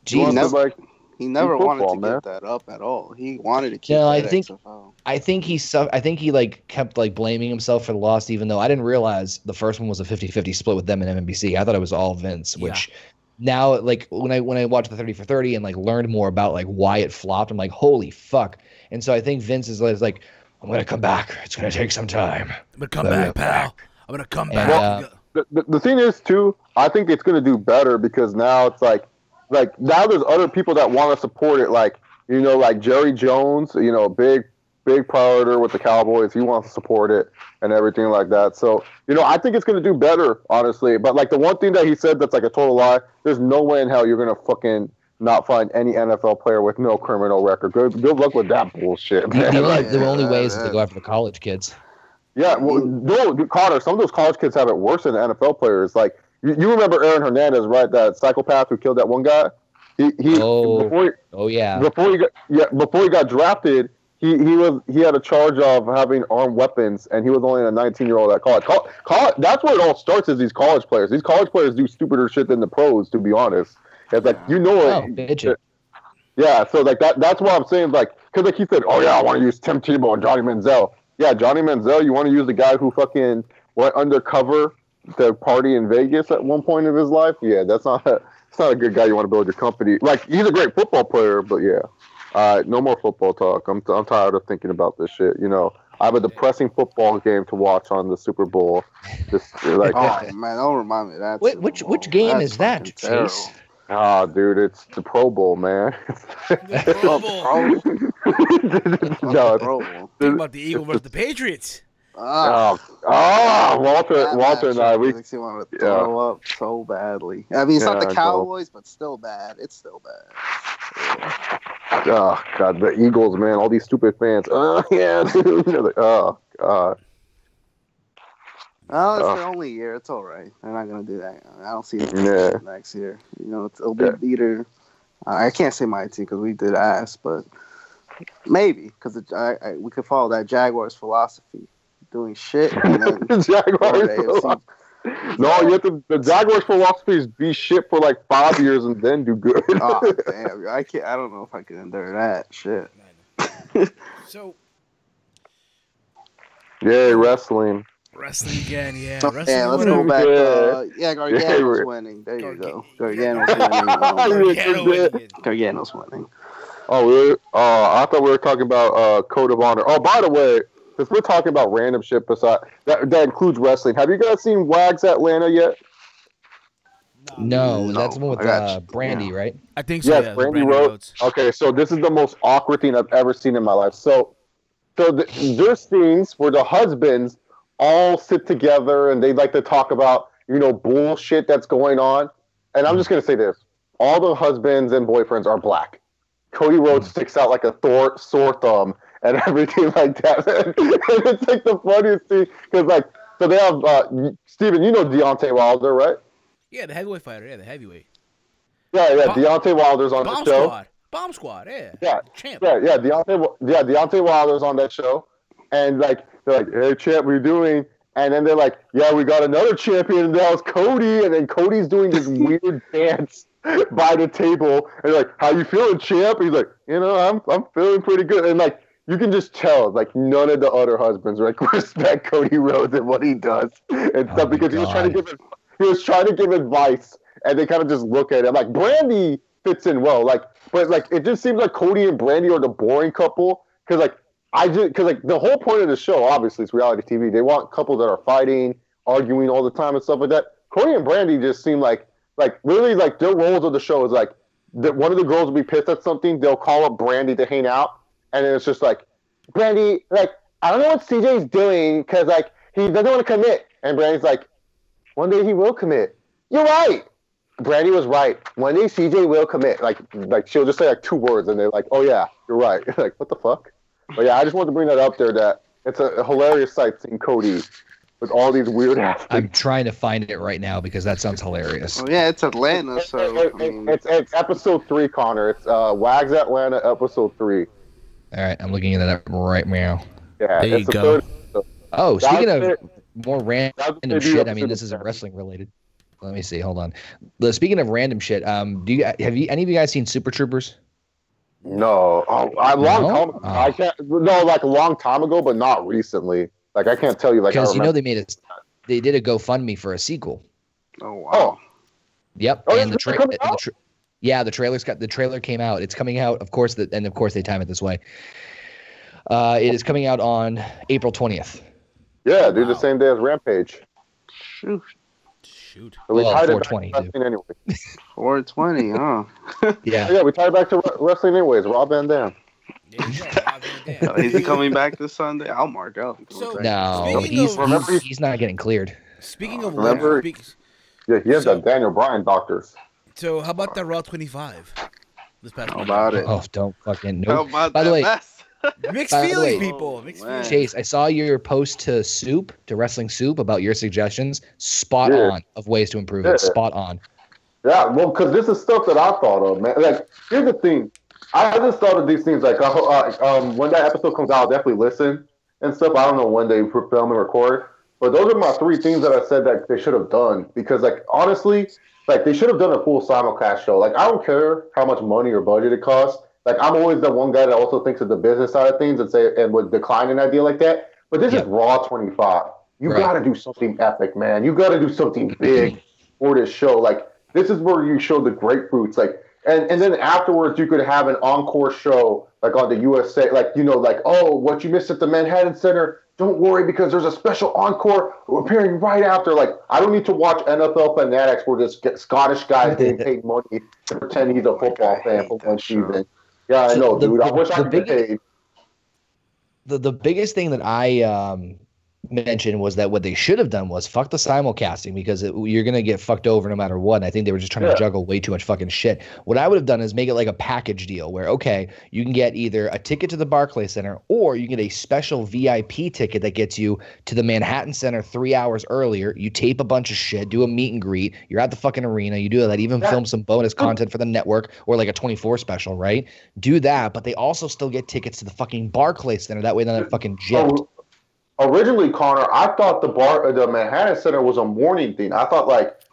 he never wanted to man. give that up at all. He wanted to keep No, that XFL. I think he like kept like blaming himself for the loss, even though I didn't realize the first one was a 50-50 split with them and MMBC. I thought it was all Vince, which now like when I watched the 30 for 30 and like learned more about like why it flopped, I'm like, holy fuck. And so I think Vince is like, I'm gonna come back. It's gonna take some time. I'm gonna come back, pal. I'm gonna come back. Well, the thing is too, I think it's gonna do better because now it's like now there's other people that want to support it, like like Jerry Jones, big priority with the Cowboys. He wants to support it and everything like that. So I think it's gonna do better, honestly. But like the one thing that he said that's like a total lie. There's no way in hell you're gonna fucking not find any NFL player with no criminal record. Good luck with that bullshit, man. The only way is to go after the college kids. Yeah, well, no, Connor, some of those college kids have it worse than the NFL players. Like, you remember Aaron Hernandez, right? That psychopath who killed that one guy. Before he got drafted, he had a charge of having armed weapons, and he was only a 19-year-old at college. That's where it all starts. Is these college players? These college players do stupider shit than the pros, to be honest. It's like yeah. So like that's what I'm saying. Like, because like he said, oh yeah, I want to use Tim Tebow and Johnny Manziel. Yeah, Johnny Manziel. You want to use the guy who fucking went undercover to party in Vegas at one point of his life? Yeah, that's not a good guy you want to build your company. Like, he's a great football player, but yeah. No more football talk. I'm tired of thinking about this shit. I have a depressing football game to watch on the Super Bowl. Oh man, don't remind me of that. Which game is that, Chase? Ah, dude, it's the Pro Bowl, man. The Pro Bowl. No, Pro Bowl. Think about the Eagles versus the Patriots. Walter and I, we want to throw up so badly. I mean, it's not the Cowboys, but still bad. It's still bad. Oh God, the Eagles, man! All these stupid fans. Oh yeah, dude. Oh God. Oh, it's their only year. It's all right. They're not gonna do that. I don't see it next year. It'll be either. I can't say my team because we did ass, but maybe because we could follow that Jaguars philosophy, doing shit. And then Jaguars. No, the Jaguars philosophy is be shit for like 5 years and then do good. Oh damn! I can't. I don't know if I can endure that shit. So. Yay, wrestling. Wrestling again, yeah. So, wrestling, let's go back. Gargano's winning. There you go. Gargano's winning. Oh, I thought we were talking about Code of Honor. Oh, by the way, since we're talking about random shit beside that includes wrestling, have you guys seen Wags Atlanta yet? No, that's the one with I got you. Brandy, Yeah. right? I think so. Yes, Yeah, Brandy Brandon Rhodes. Okay, so this is the most awkward thing I've ever seen in my life. So there's scenes where the husbands all sit together and they like to talk about, bullshit that's going on. And I'm just going to say this. All the husbands and boyfriends are black. Cody Rhodes sticks out like a sore thumb and everything like that. And it's like the funniest thing because so they have Steven, you know Deontay Wilder, right? Yeah, the heavyweight fighter. Yeah, the heavyweight. Yeah. Deontay Wilder's on the show. Bomb Squad. Yeah. Yeah. Champ. Yeah. Deontay Wilder's on that show, and they're like, "Hey, champ, what are you doing?" And then they're like, "Yeah, we got another champion, and that was Cody." And then Cody's doing this weird dance by the table, and they're like, "How you feeling, champ?" And he's like, I'm feeling pretty good." And you can just tell, none of the other husbands respect Cody Rhodes and what he does and stuff because he was trying to give advice, and they kind of just look at him like Brandy fits in well, but it just seems like Cody and Brandy are the boring couple because the whole point of the show, obviously, it's reality TV. They want couples that are fighting, arguing all the time and stuff like that. Cody and Brandy just seem like really their roles of the show is one of the girls will be pissed at something, they'll call up Brandy to hang out, and then it's just Brandy, I don't know what CJ's doing because he doesn't want to commit, and Brandy's like, one day he will commit. You're right. Brandy was right. One day CJ will commit. She'll just say 2 words, and they're like, "Oh yeah, you're right." What the fuck? But yeah, I just wanted to bring that up there. That it's a hilarious sight seeing Cody with all these weird ass. I'm trying to find it right now because that sounds hilarious. Oh yeah, it's Atlanta. So it's episode 3, Connor. It's Wags Atlanta episode 3. All right, I'm looking at that right now. Yeah, there you go. Oh, speaking of more random shit, I mean, this isn't wrestling related. Let me see. Hold on. Speaking of random shit, have any of you guys seen Super Troopers? No. A long time ago, but not recently. I can't tell you. Because they did a GoFundMe for a sequel. Oh wow. Oh. Yep. Oh, and the trailer came out. It's coming out, of course, and of course they time it this way. It is coming out on April 20th. Yeah, dude, the same day as Rampage. Shoot. So we tied 420. It back to wrestling anyway. 420, huh? Yeah, we tied it back to wrestling anyways. Rob Van Dam. Is he coming back this Sunday? I'll mark out. No, he's not getting cleared. Speaking of yeah, he has the Daniel Bryan doctors. So how about that Raw 25? This past How about it? Oh, don't fucking How know. about By the way, mixed By the feelings, way- people. Mixed feelings. Chase, I saw your post to Wrestling Soup about your suggestions. Spot Yeah. on of ways to improve Yeah. it. Spot on. Yeah, well, because this is stuff that I thought of, man. Here's the thing. I just thought of these things. When that episode comes out, I'll definitely listen and stuff. I don't know when they film and record. But those are my 3 things that I said that they should have done. Because, honestly, they should have done a full simulcast show. I don't care how much money or budget it costs. I'm always the one guy that also thinks of the business side of things and would decline an idea like that. But this is Raw 25. You got to do something epic, man. You got to do something big for this show. This is where you show the grapefruits. And then afterwards, you could have an encore show, on the USA. Oh, what you missed at the Manhattan Center, don't worry because there's a special encore appearing right after. I don't need to watch NFL Fanatics where this Scottish guy is getting paid money to pretend he's a football fan for one season. Yeah, I know, dude. I wish I could get paid. The biggest thing that I mentioned was that what they should have done was fuck the simulcasting because you're going to get fucked over no matter what. And I think they were just trying to juggle way too much fucking shit. What I would have done is make it like a package deal where, okay, you can get either a ticket to the Barclays Center or you get a special VIP ticket that gets you to the Manhattan Center 3 hours earlier. You tape a bunch of shit, do a meet and greet. You're at the fucking arena. You do that, even film some bonus content for the network or a 24 special, right? Do that, but they also still get tickets to the fucking Barclays Center. That way they're not fucking gypped. Originally, Connor, I thought the Manhattan Center was a morning thing. I thought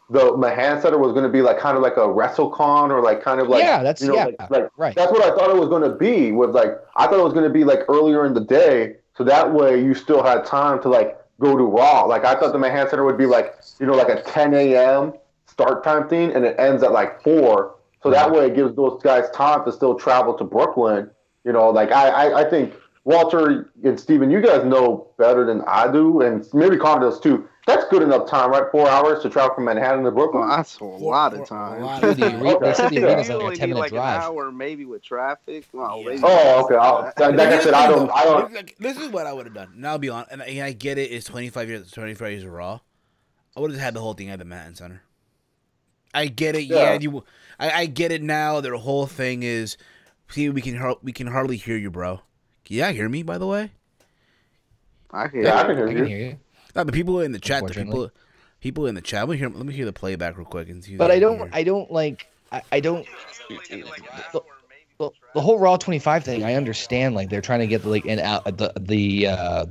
the Manhattan Center was going to be kind of like a WrestleCon or right. That's what I thought it was going to be. I thought it was going to be earlier in the day, so that way you still had time to go to Raw. I thought the Manhattan Center would be a 10 a.m. start time thing, and it ends at 4. So that way it gives those guys time to still travel to Brooklyn. I think Walter and Steven, you guys know better than I do, and maybe Connor does too. That's good enough time, right? 4 hours to travel from Manhattan to Brooklyn. Well, that's a lot of time. Dude, they said the You arena's like only a 10-minute need drive. an hour, maybe with traffic. Well, Yeah. maybe Oh, okay. Like I said, I don't. This is what I would have done. And I'll be honest, and I get it. It's 25 years of Raw. I would have had the whole thing at the Manhattan Center. I get it. Yeah, I get it now. Their whole thing is, see, we can hardly hear you, bro. Can you hear me? By the way, I can hear you. No, but people in the chat, people in the chat. Let me hear the playback real quick and see. But I don't. The whole Raw 25 thing, I understand. Like they're trying to get the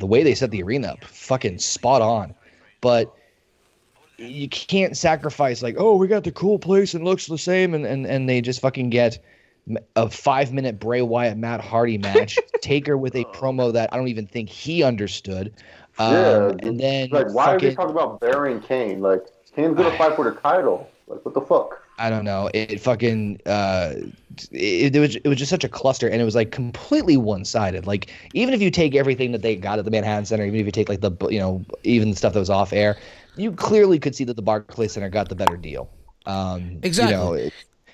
way they set the arena up, fucking spot on. But you can't sacrifice like, oh, we got the cool place and looks the same, and they just fucking get a 5-minute Bray Wyatt Matt Hardy match, Taker with a promo that I don't even think he understood. And then like, why are they talking about burying Kane? Like, Kane's gonna fight for the title. Like, what the fuck? I don't know. It fucking it was just such a cluster, and it was like completely one-sided. Like, even if you take everything that they got at the Manhattan Center, even if you take like the even the stuff that was off air, you clearly could see that the Barclays Center got the better deal. Exactly.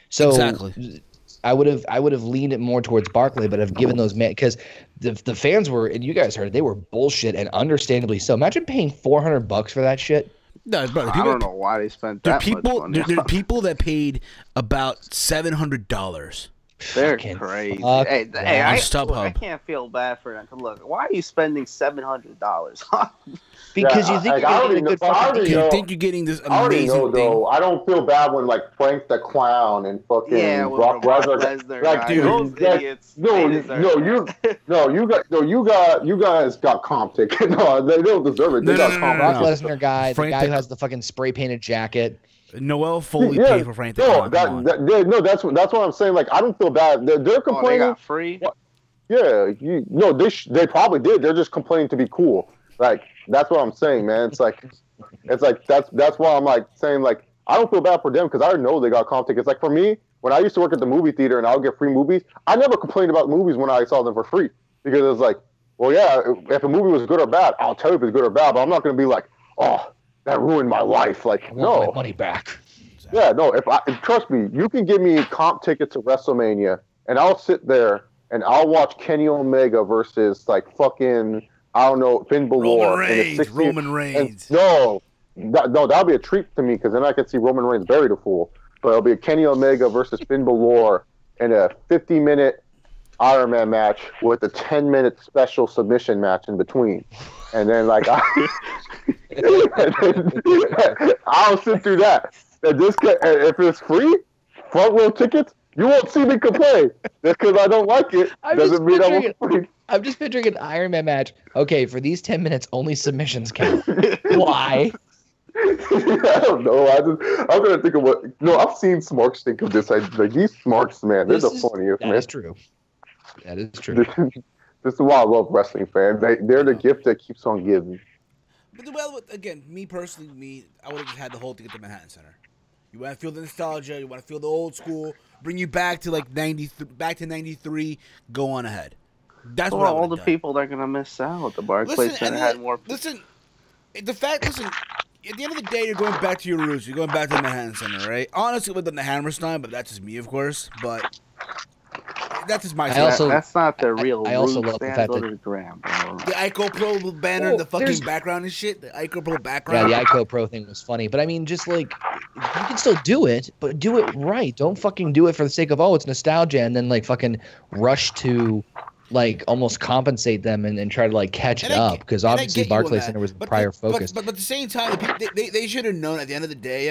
Exactly. I would have leaned it more towards Barclay, but have given those because the fans were, and you guys heard it, they were bullshit, and understandably so. Imagine paying $400 for that shit. No, brother, I don't know why they spent that much money. There are people that paid about $700. They're crazy. Hey, I can't feel bad for them. Look, why are you spending $700? Because you think you're getting a good fucking deal. You think you're getting this amazing I already know, thing. though. I don't feel bad when like Frank the Clown and fucking Brock Lesnar, like, dude, those idiots. You guys got comp ticket. No, they don't deserve it. They got comp. Brock Lesnar guy, the guy who has the fucking spray painted jacket. Noel Foley paid for Frank the Clown. That's what I'm saying. Like, I don't feel bad. They're complaining. They got free. Yeah, they probably did. They're just complaining to be cool. Like, that's what I'm saying, man. It's like that's why I'm like saying, like, I don't feel bad for them because I know they got comp tickets. Like, for me, when I used to work at the movie theater and I would get free movies, I never complained about movies when I saw them for free because it's like, well, yeah, if a movie was good or bad, I'll tell you if it's good or bad, but I'm not going to be like, oh, that ruined my life. Like, no, my money back. Yeah, no. Trust me, you can give me comp tickets to WrestleMania, and I'll sit there and I'll watch Kenny Omega versus like fucking, I don't know, Finn Balor. Roman Reigns. No, that'll be a treat to me because then I can see Roman Reigns bury the fool. But it'll be a Kenny Omega versus Finn Balor in a 50-minute Iron Man match with a 10-minute special submission match in between. And then, like, I'll sit through that. And if it's free, front row tickets, you won't see me complain. Just because I don't like it doesn't mean I won't free. I'm just picturing an Iron Man match. Okay, for these 10 minutes, only submissions count. Why? I don't know. I'm gonna think of what. No, I've seen Smarks think of this. Like, these Smarks, man, they're the funniest. Man. That is true. That is true. This is why I love wrestling fans. They're the gift that keeps on giving. But well, again, me personally, I would have just had the whole thing at the Manhattan Center. You want to feel the nostalgia. You want to feel the old school. Bring you back to like '93. Go on ahead. That's what all the people that are gonna miss out. The Barclays Center had more. Listen, at the end of the day, you're going back to your roots. You're going back to the Manhattan Center, right? Honestly, with the Hammerstein, but that's just me, of course. But that's just my. That's not the real. I also love the fact that the Gram, bro. The Ico Pro banner, the fucking background and shit. The Ico Pro background. Yeah, the Ico Pro thing was funny, but I mean, just like you can still do it, but do it right. Don't fucking do it for the sake of it's nostalgia, and then like fucking rush to. Like almost compensate them and try to like catch it up because obviously Barclays Center was prior focus. But at the same time, they should have known at the end of the day,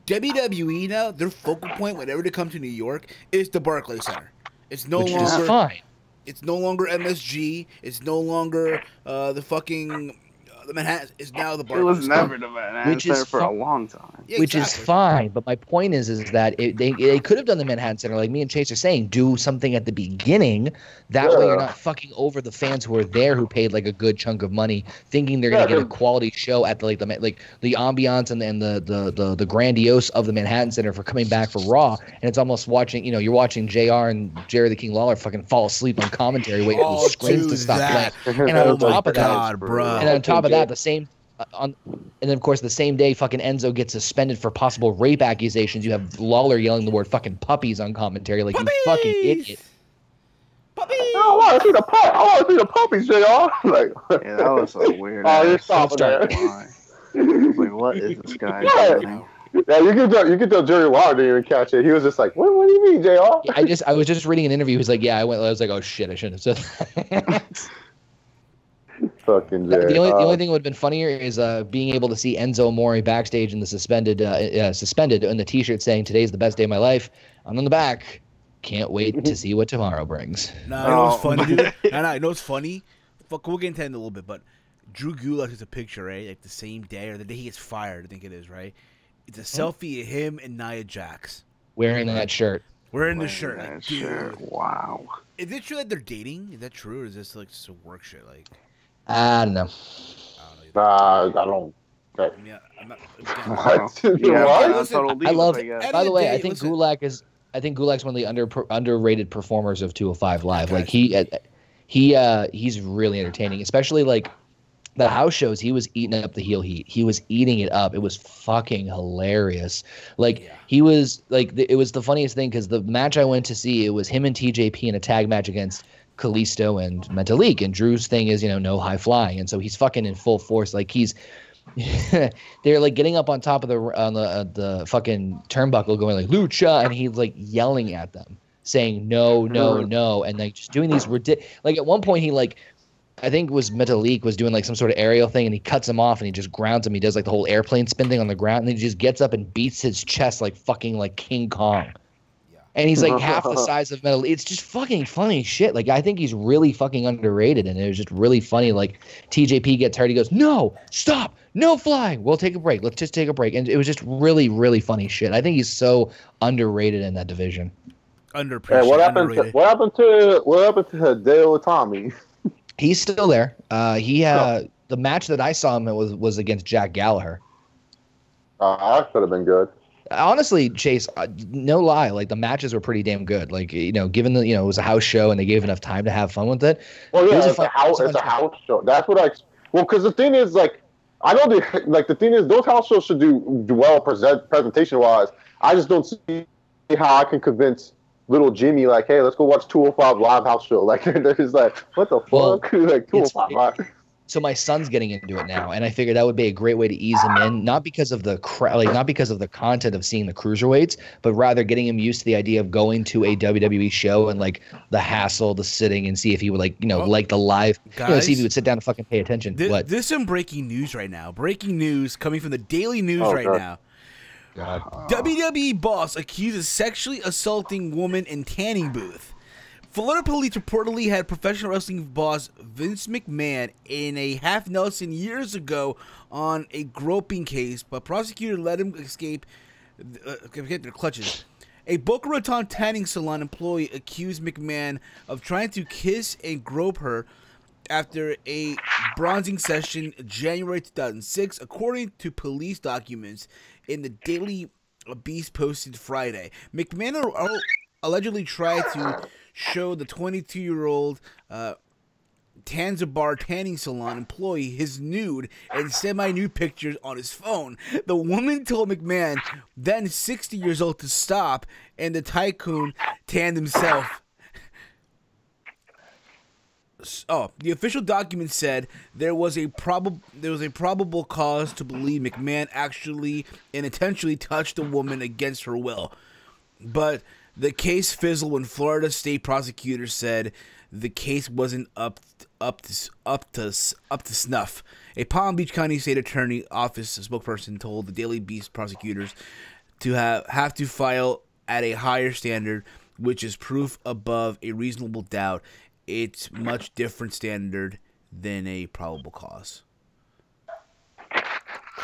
WWE now their focal point whenever they come to New York is the Barclays Center. It's no longer is fine. It's no longer MSG. It's no longer the fucking the Manhattan. It's now the Barclays. It was never the Manhattan Center for a long time. Yeah, which is fine, but my point is that they could have done the Manhattan Center like me and Chase are saying. Do something at the beginning. That way you're not fucking over the fans who are there who paid like a good chunk of money, thinking they're gonna get a quality show at the ambiance and the grandiose of the Manhattan Center for coming back for Raw, and it's almost watching you're watching JR and Jerry the King Lawler fucking fall asleep on commentary waiting for the screens to stop playing. And on top of that, the and then of course the same day fucking Enzo gets suspended for possible rape accusations. You have Lawler yelling the word fucking puppies on commentary, like Puppies! you fucking idiot. Puppies! I want to see the I want to see the puppies, Jr. Like, Yeah, that was a weird. oh, you're ass stopping there. line. I was like, what is this guy doing? Yeah, you can tell Jerry Lawler didn't even catch it. He was just like, what do you mean, Jr.? I was just reading an interview. He was like, I was like, oh shit, I shouldn't have said that. Fucking Jerry. The only thing that would have been funnier is being able to see Enzo Amore backstage in the suspended in the T-shirt saying "Today's the best day of my life." And on the back, can't wait to see what tomorrow brings. Nah, you know what's funny, dude? Nah, you know what's funny? Fuck, we'll get into that in a little bit, but Drew Gulak is a picture, right? Like the same day or the day he gets fired, I think it is, right? It's a selfie of him and Nia Jax Wearing that shirt. wearing the shirt. Like, That dude, shirt. Wow. is it true that they're dating? Is that true, or is this like just a work shit? Like, I don't know. I don't. I mean, I'm not. What? Yeah, What? that's total I love. divas, guess. By the way, I day, think listen. Gulak's one of the underrated performers of 205 Live. Like Gotcha. he's really entertaining, especially like the house shows. He was eating up the heel heat. He was eating it up. It was fucking hilarious. Like he was like it was the funniest thing because the match I went to see, it was him and TJP in a tag match against Kalisto and Metalik, and Drew's thing is no high flying, and so he's fucking in full force. Like he's they're like getting up on top of the fucking turnbuckle going like lucha, and he's like yelling at them saying no, and like just doing these like at one point he like I think it was Metalik was doing like some sort of aerial thing, and he cuts him off and he just grounds him. He does like the whole airplane spin thing on the ground, and then he just gets up and beats his chest like fucking like King Kong. And he's like half the size of Metal. It's just fucking funny shit. Like I think he's really fucking underrated, and it was just really funny. Like TJP gets hurt, he goes, "No, stop, no flying. We'll take a break. Let's just take a break." And it was just really, really funny shit. I think he's so underrated in that division. Underappreciated. Hey, what happened to Hideo Itami? He's still there. The match that I saw him in was against Jack Gallagher. That could have been good. Honestly, Chase, no lie, like the matches were pretty damn good. Like given the it was a house show and they gave enough time to have fun with it. Well, yeah, it's a house show. That's what because the thing is, like, I know the thing is those house shows should do well presentation wise. I just don't see how I can convince little Jimmy like, hey, let's go watch 205 Live house show. Like they're just like, what the fuck? Like 205 Live. So my son's getting into it now, and I figured that would be a great way to ease him in, not because of the not because of the content of seeing the cruiserweights, but rather getting him used to the idea of going to a WWE show and like the hassle, the sitting, and see if he would like the live, guys, see if he would sit down and fucking pay attention. This is some breaking news right now. Breaking news coming from the Daily News now. God. WWE boss accuses sexually assaulting woman in tanning booth. Florida police reportedly had professional wrestling boss Vince McMahon in a half Nelson years ago on a groping case, but prosecutor let him escape their clutches. A Boca Raton tanning salon employee accused McMahon of trying to kiss and grope her after a bronzing session in January 2006, according to police documents in the Daily Beast posted Friday. McMahon allegedly tried to show the 22-year-old Tanzabar tanning salon employee his nude and semi-nude pictures on his phone. The woman told McMahon, then 60 years old, to stop, and the tycoon tanned himself. The official document said there was a probable cause to believe McMahon actually and intentionally touched the woman against her will, but the case fizzled when Florida state prosecutors said the case wasn't up to snuff. A Palm Beach County State Attorney Office spokesperson told the Daily Beast prosecutors to have to file at a higher standard, which is proof above a reasonable doubt. It's much different standard than a probable cause.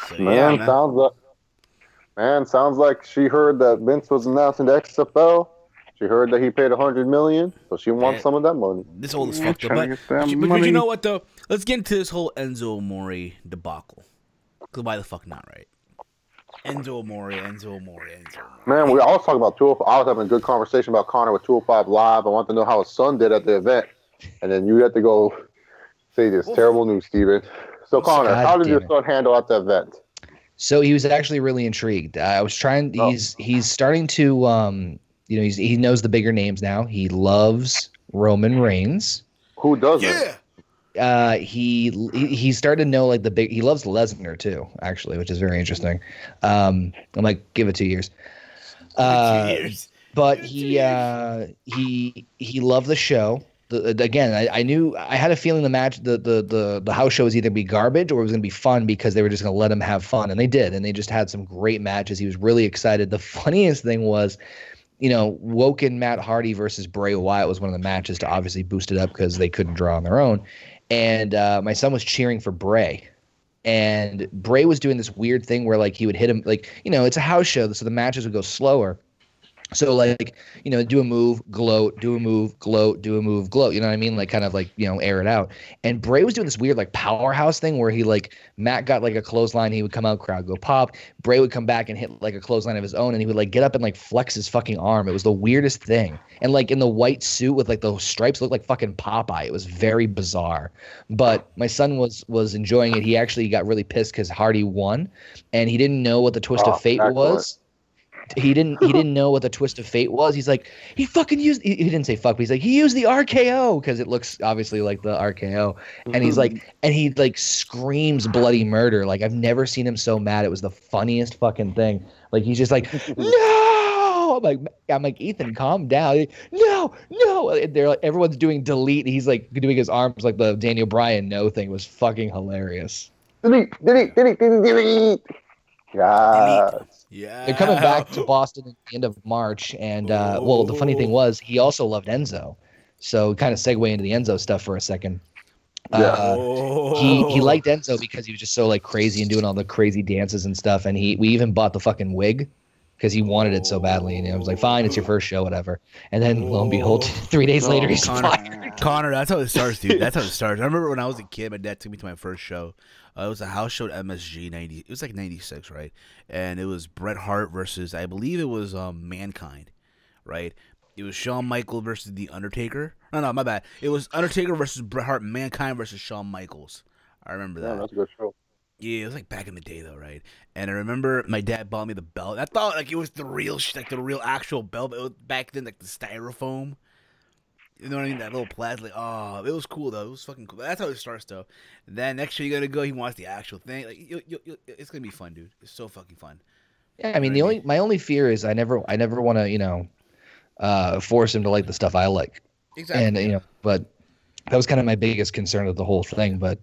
So, sounds like she heard that Vince was announcing the XFL. She heard that he paid $100 million, so she wants some of that money. This whole is fucked up. But you know what though? Let's get into this whole Enzo Amore debacle. Because why the fuck not, right? Enzo Amore. Man, I was talking about 205. I was having a good conversation about Connor with 205 Live. I want to know how his son did at the event, and then you had to go say this terrible news, Steven. So Connor, God how did your damn it. son handle at the event? So he was actually really intrigued. I was trying. He's starting to he knows the bigger names now. He loves Roman Reigns. Who doesn't? Yeah. He started to know like the big. He loves Lesnar too, actually, which is very interesting. I'm like, give it 2 years. 2 years. But he loved the show. Again, I knew I had a feeling the match, the house show was either be garbage or it was going to be fun because they were just going to let him have fun, and they did, and they just had some great matches. He was really excited. The funniest thing was, Woken Matt Hardy versus Bray Wyatt was one of the matches to obviously boost it up because they couldn't draw on their own, and my son was cheering for Bray. And Bray was doing this weird thing where like he would hit him it's a house show, so the matches would go slower. So do a move, gloat, do a move, gloat, do a move, gloat. You know what I mean? Like kind of air it out. And Bray was doing this weird like powerhouse thing where he Matt got like a clothesline, he would come out, crowd go pop. Bray would come back and hit like a clothesline of his own, and he would get up and flex his fucking arm. It was the weirdest thing. And in the white suit with the stripes looked like fucking Popeye. It was very bizarre. But my son was enjoying it. He actually got really pissed because Hardy won, and he didn't know what the twist of fate was. He didn't know what the twist of fate was. He's like, he fucking used, he didn't say fuck, but he's like, he used the RKO because it looks obviously like the RKO. And he's like, and he screams bloody murder. I've never seen him so mad. It was the funniest fucking thing. He's just like, no. I'm like, Ethan, calm down. No. They're everyone's doing delete. He's doing his arms like the Daniel Bryan no thing. It was fucking hilarious. Delete. Yeah. They're coming back to Boston at the end of March, and the funny thing was he also loved Enzo, so kind of segue into the Enzo stuff for a second. He liked Enzo because he was just so crazy and doing all the crazy dances and stuff, and we even bought the fucking wig because he wanted it so badly, and I was like, fine, it's your first show, whatever. And then lo and behold, 3 days later he's fired. Connor, that's how it starts, dude. That's how it starts. I remember when I was a kid, my dad took me to my first show. It was a house show at MSG 90. It was 96, right? And it was Bret Hart versus, I believe it was Mankind, right? It was Shawn Michaels versus The Undertaker. No, my bad. It was Undertaker versus Bret Hart, Mankind versus Shawn Michaels. I remember that. Yeah, that's a good show. Yeah, it was back in the day though, right? And I remember my dad bought me the belt. I thought it was the real, the real actual belt. But it was back then, the styrofoam. You know what I mean? That little plastic. Oh, it was cool though. It was fucking cool. That's how it starts though. And then next year you're gonna go. He wants the actual thing. It's gonna be fun, dude. It's so fucking fun. Yeah, I mean my only fear is I never want to force him to like the stuff I like. Exactly. And but that was kind of my biggest concern of the whole thing. But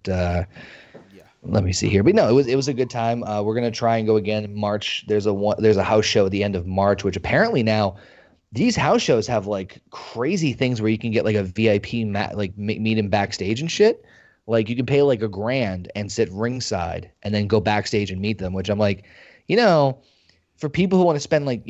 let me see here. But no, it was a good time. We're gonna try and go again in March. There's a house show at the end of March, which apparently now. These house shows have crazy things where you can get a VIP meet him backstage and shit. You can pay $1,000 and sit ringside and then go backstage and meet them, which I'm like, for people who want to spend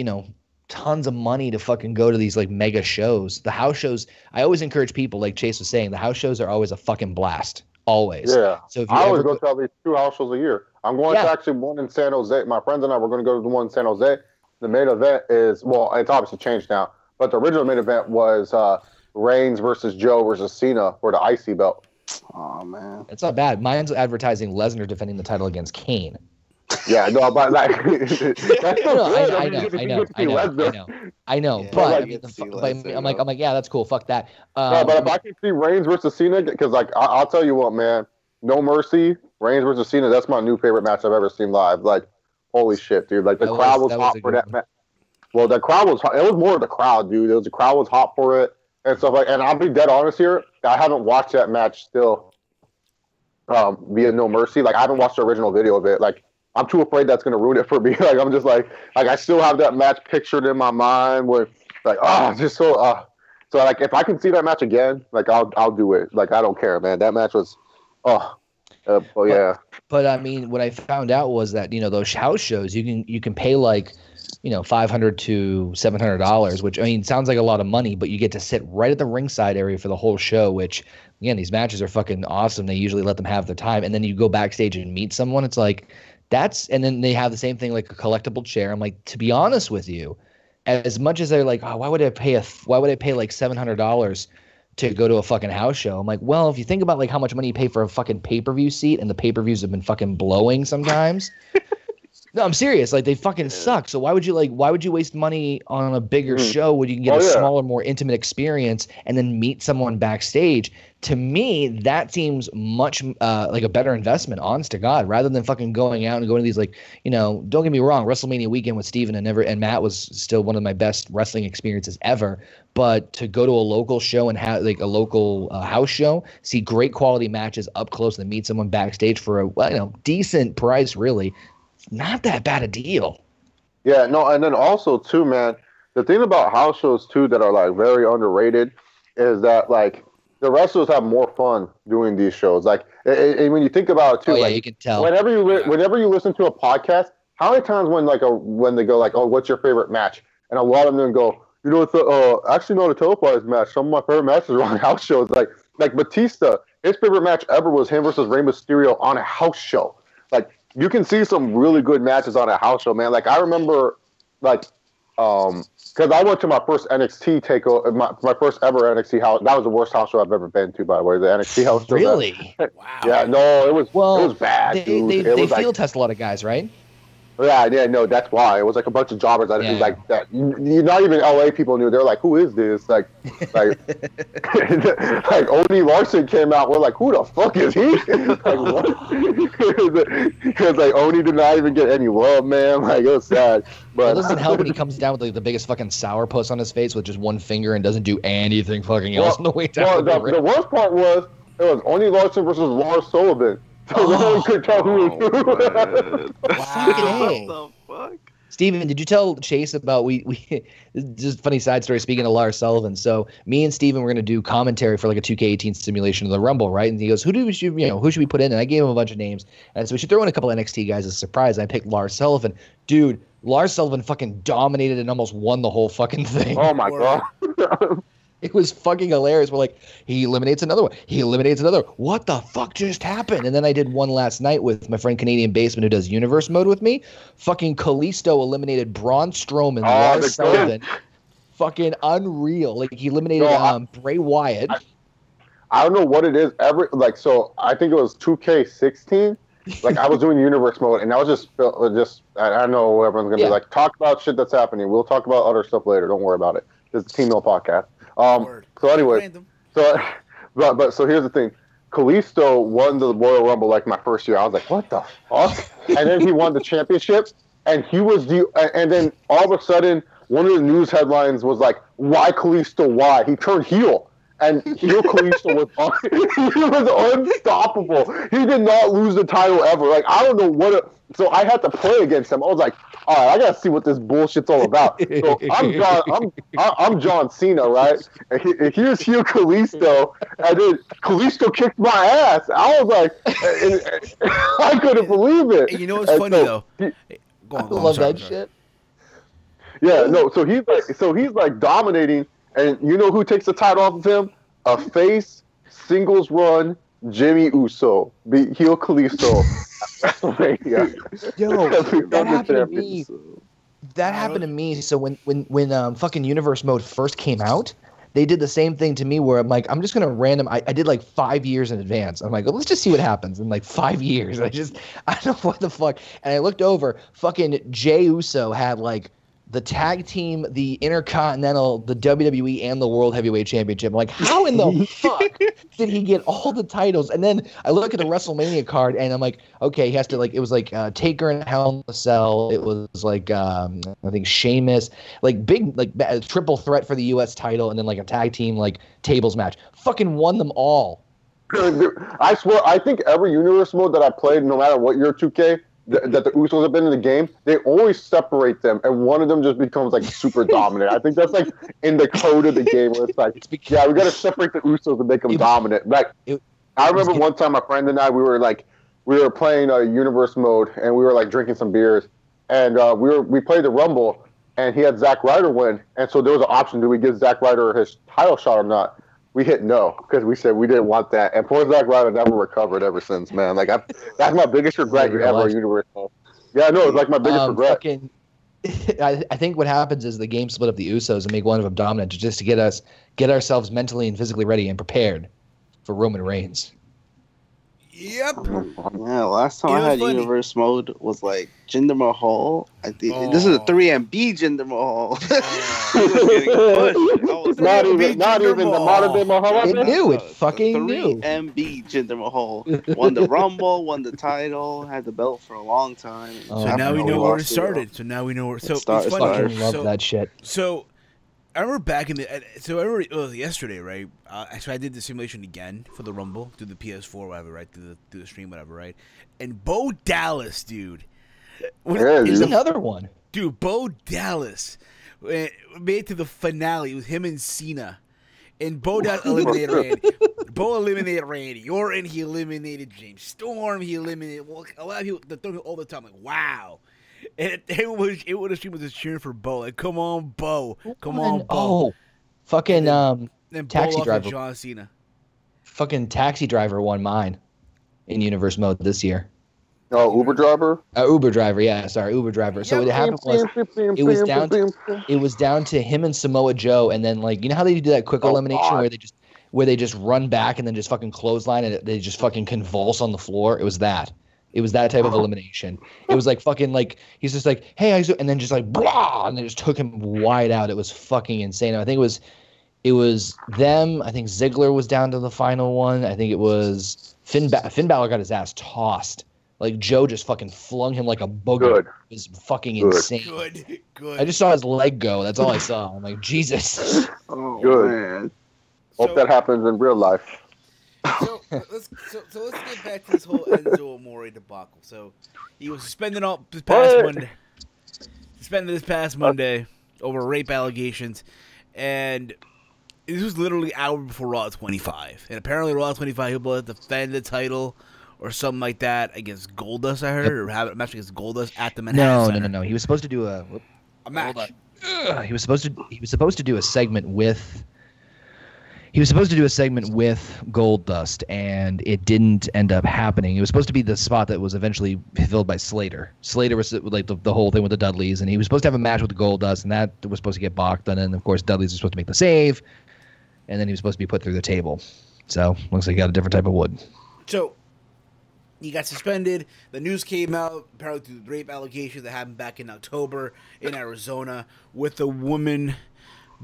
tons of money to fucking go to these mega shows, the house shows, I always encourage people, like Chase was saying, the house shows are always a fucking blast. Always. Yeah. So if I always go to at least 2 house shows a year. I'm going to actually one in San Jose. My friends and I were going to go to the one in San Jose. The main event is, it's obviously changed now, but the original main event was Reigns versus Joe versus Cena for the IC belt. Oh, man. It's not bad. Mine's advertising Lesnar defending the title against Kane. Yeah, no, but that's I know. Yeah, But I'm like, yeah, that's cool. Fuck that. No, but if I can see Reigns versus Cena, because I'll tell you what, man, No Mercy, Reigns versus Cena, that's my new favorite match I've ever seen live. Holy shit, dude! The crowd was hot for that match. Well, the crowd was hot. It was more of the crowd, dude. The crowd was hot for it and stuff and I'll be dead honest here. I haven't watched that match still via No Mercy. I haven't watched the original video of it. I'm too afraid that's gonna ruin it for me. I'm just I still have that match pictured in my mind where just so if I can see that match again, I'll do it. I don't care, man. That match was yeah. But I mean, what I found out was that those house shows you can pay $500 to $700, which I mean sounds like a lot of money, but you get to sit right at the ringside area for the whole show. Which again, these matches are fucking awesome. They usually let them have their time, and then you go backstage and meet someone. It's and then they have the same thing, a collectible chair. I'm like, to be honest with you, as much as they're why would I pay $700 to go to a fucking house show. I'm like, well, if you think about like how much money you pay for a fucking pay-per-view seat, and the pay-per-views have been fucking blowing sometimes. No, I'm serious. Like, they fucking suck. So why would you waste money on a bigger show when you can get a smaller, more intimate experience and then meet someone backstage? To me, that seems much like a better investment, honest to God, rather than fucking going out and going to these, like, don't get me wrong, WrestleMania weekend with Steven and Matt was still one of my best wrestling experiences ever. But to go to a local show and have like a local house show, see great quality matches up close, and meet someone backstage for a decent price, really. Not that bad a deal. Yeah, no, and then also too, man, the thing about house shows too that are like very underrated is that like the wrestlers have more fun doing these shows. Like, and when you think about it too, like, you can tell. Whenever you listen to a podcast, how many times when they go like, oh, what's your favorite match? And a lot of them go, it's actually not a televised match. Some of my favorite matches are on house shows. Like Batista, his favorite match ever was him versus Rey Mysterio on a house show. Like, you can see some really good matches on a house show, man. Like, I remember, like, because I went to my first NXT takeover, my first ever NXT house. That was the worst house show I've ever been to, by the way. The NXT house show. Really? Wow. Yeah, no, it was bad. They field test a lot of guys, right? Yeah, no, that's why. It was like a bunch of jobbers that like that. Not even LA people knew. They're like, who is this? Like like Oni Larson came out. We're like, who the fuck is he? Like, what? Because like Oni did not even get any love, man. Like, it was sad. But it doesn't help when he comes down with like the biggest fucking sourpuss on his face with just one finger and doesn't do anything fucking else on the way down. The worst part was it was Oni Larson versus Lars Sullivan. So no one could tell who was who. What the fuck? Steven, did you tell Chase about we just a funny side story, speaking of Lars Sullivan. So me and Steven were gonna do commentary for like a 2K18 simulation of the Rumble, right? And he goes, who should we put in? And I gave him a bunch of names. And so we should throw in a couple of NXT guys as a surprise. I picked Lars Sullivan. Dude, Lars Sullivan fucking dominated and almost won the whole fucking thing. Oh my god. It was fucking hilarious. We're like, he eliminates another one. He eliminates another. What the fuck just happened? And then I did one last night with my friend Canadian Baseman who does Universe Mode with me. Fucking Kalisto eliminated Braun Strowman, Lars Sullivan. Fucking unreal. Like, he eliminated Bray Wyatt. I don't know what it is. So I think it was 2K16. Like, I was doing Universe Mode, and I was just I don't know, everyone's going to be like, talk about shit that's happening. We'll talk about other stuff later. Don't worry about it. It's a Team Mill podcast. So anyway, so here's the thing. Kalisto won the Royal Rumble like my first year. I was like, what the fuck? And then he won the championship, and he was and then all of a sudden, one of the news headlines was like, why Kalisto? Why? He turned heel. And heel Kalisto was unstoppable. He did not lose the title ever. Like, I don't know so I had to play against him. I was like, all right, I gotta see what this bullshit's all about. So I'm John Cena, right? And here's heel Kalisto, and then Kalisto kicked my ass. I was like, I couldn't believe it. And you know what's funny though? I love that shit. Yeah, no. So he's like dominating. And you know who takes the title off of him? A face singles run Jimmy Uso beat heel Kalisto. Yo, that happened to me. That happened to me. So when fucking Universe Mode first came out, they did the same thing to me where I'm like, I'm just gonna I did like 5 years in advance. I'm like, let's just see what happens in like 5 years. I don't know what the fuck. And I looked over, fucking Jey Uso had like the tag team, the Intercontinental, the WWE, and the World Heavyweight Championship. I'm like, how in the fuck did he get all the titles? And then I look at the WrestleMania card, and I'm like, okay, he has to, like, it was like Taker and Hell in a Cell. It was like, I think Sheamus, like big, like triple threat for the U.S. title, and then like a tag team, like tables match. Fucking won them all. I swear, I think every Universe Mode that I played, no matter what year 2K, that the Usos have been in the game, they always separate them, and one of them just becomes like super dominant. I think that's like in the code of the game where it's like, yeah, we got to separate the Usos and make them dominant. Like, I remember one time my friend and I, we were playing Universe Mode, and we were like drinking some beers, and we played the Rumble, and he had Zack Ryder win, and so there was an option: do we give Zack Ryder his title shot or not? We hit no, because we said we didn't want that. And poor Zack Ryder never recovered ever since, man. Like, that's my biggest regret ever in Universe. Yeah, no, it's like my biggest regret. I think what happens is the game split up the Usos and make one of them dominant just to get ourselves mentally and physically ready and prepared for Roman Reigns. Yep. Yeah, last time I had funny. Universe mode was like Jinder Mahal. I think this is a 3MB Jinder Mahal. He was getting pushed. I was Not like, even the modern day Muhammad. It knew. It fucking knew. 3MB Jinder Mahal won the Rumble, won the title, had the belt for a long time. Oh, So now we know where it lost it, started. So now we know where. So it's started. funny. Fucking love So- that shit. So, I remember back in the. So I remember it was yesterday, right? So I did the simulation again for the Rumble through the PS4, whatever, right? Through the stream, whatever, right? And Bo Dallas, dude. Yeah, Here's dude. another one. Dude, Bo Dallas made it to the finale with him and Cena. And Bo Dallas eliminated Randy. Bo eliminated Randy Orton. He eliminated James Storm. He eliminated a lot of people that throw him all the time. Like, wow. And it was just cheering for Bo. Like, come on, Bo. Come on, Bo. Oh, fucking Then taxi Bo off driver. with John Cena. fucking Taxi Driver won mine in Universe mode this year. Oh, Uber driver. Uber Driver, yeah, sorry, Uber Driver. So what happened was it was down to him and Samoa Joe, and then like you know how they do that quick elimination God. where they just run back and then just fucking clothesline and they just fucking convulse on the floor. It was that. It was that type of elimination. It was like fucking like he's just like, hey, and then just like blah, and they just took him wide out. It was fucking insane. I think it was them. I think Ziggler was down to the final one. I think it was Finn Balor got his ass tossed. Like Joe just fucking flung him like a booger. Good. It was fucking Good. insane. Good. I just saw his leg go. That's all I saw. I'm like, Jesus. Oh, Good. man. Hope that happens in real life. So let's get back to this whole Enzo Amore debacle. So he was suspended this past Monday over rape allegations, and this was literally hour before Raw 25. And apparently Raw 25 he'll be able to defend the title or something like that against Goldust. I heard, or have a match against Goldust at the Manhattan Center. No. He was supposed to do a match. He was supposed to do a segment with. He was supposed to do a segment with Goldust, and it didn't end up happening. It was supposed to be the spot that was eventually filled by Slater. Slater was like the whole thing with the Dudleys, and he was supposed to have a match with Goldust, and that was supposed to get balked. And then, of course, Dudleys are supposed to make the save, and then he was supposed to be put through the table. So, looks like he got a different type of wood. So he got suspended. The news came out apparently through the rape allegations that happened back in October in Arizona with a woman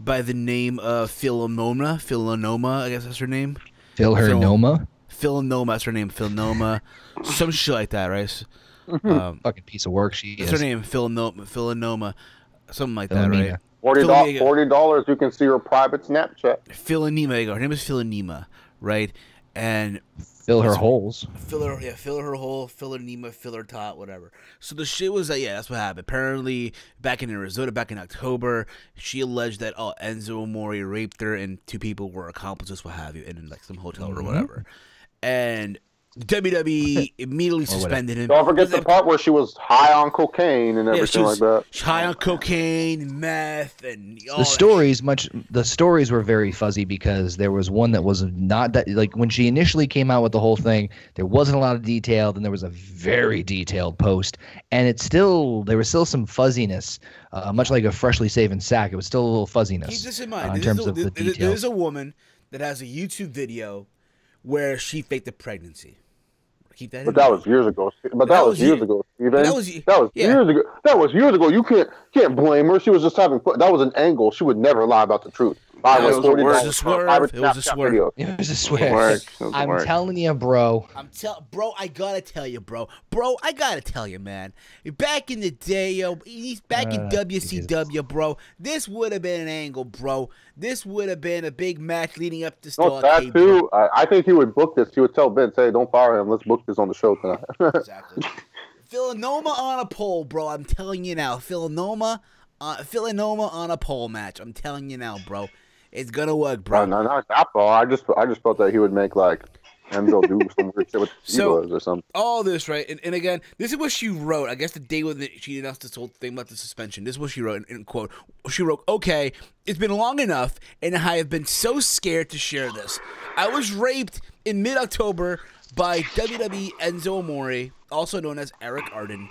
by the name of Philanoma, I guess that's her name. Philanoma? Philanoma, that's her name. Philanoma. Some shit like that, right? Fucking piece of work she That's is. her name, Philanoma. Something like that, Philomena. right? $40, you can see her private Snapchat. Philanema, there you go. Her name is Philanema, right? And Fill her holes. fill her hole, fill her Nema, fill her tot, whatever. So the shit was that, that's what happened. Apparently, back in Arizona, back in October, she alleged that Enzo Amore raped her and two people were accomplices, what have you, in like some hotel or whatever. And WWE immediately suspended him. Don't forget the part where she was high on cocaine and everything like that. High on cocaine, meth, and all The that stories were very fuzzy because there was one that was not that like when she initially came out with the whole thing, there wasn't a lot of detail, then there was a very detailed post, and there was still some fuzziness, much like a freshly shaven sack. It was still a little fuzziness. Keep this in mind. In terms of the details. There's a woman that has a YouTube video where she faked a pregnancy. Keep that in But that mind. was years ago. That was years ago, Steven. That was years yeah. ago. That was years ago. You can't blame her. She was just having fun. That was an angle. She would never lie about the truth. It was a $40 swerve. for It was a Snapchat swerve. video. It was a It swear. worked. It I'm worked. telling you, bro. Bro, I gotta tell you, bro. Bro, I gotta tell you, man. Back in the day, yo, back in WCW, bro, this would have been an angle, bro. This would have been a big match leading up to No, that Starcade, bro. too. I think he would book this. He would tell Vince, "Hey, don't fire him. Let's book this on the show tonight." Exactly. Philanoma on a pole, bro. I'm telling you now. Philanoma on a pole match. I'm telling you now, bro. It's gonna work, bro. No, not that far. I just felt that he would make like Enzo do some weird shit with So- Divas or something. All this, right? And again, this is what she wrote. I guess the day when she announced this whole thing about the suspension. This is what she wrote, in quote. She wrote, "Okay, it's been long enough, and I have been so scared to share this. I was raped in mid-October by WWE Enzo Amore, also known as Eric Arden,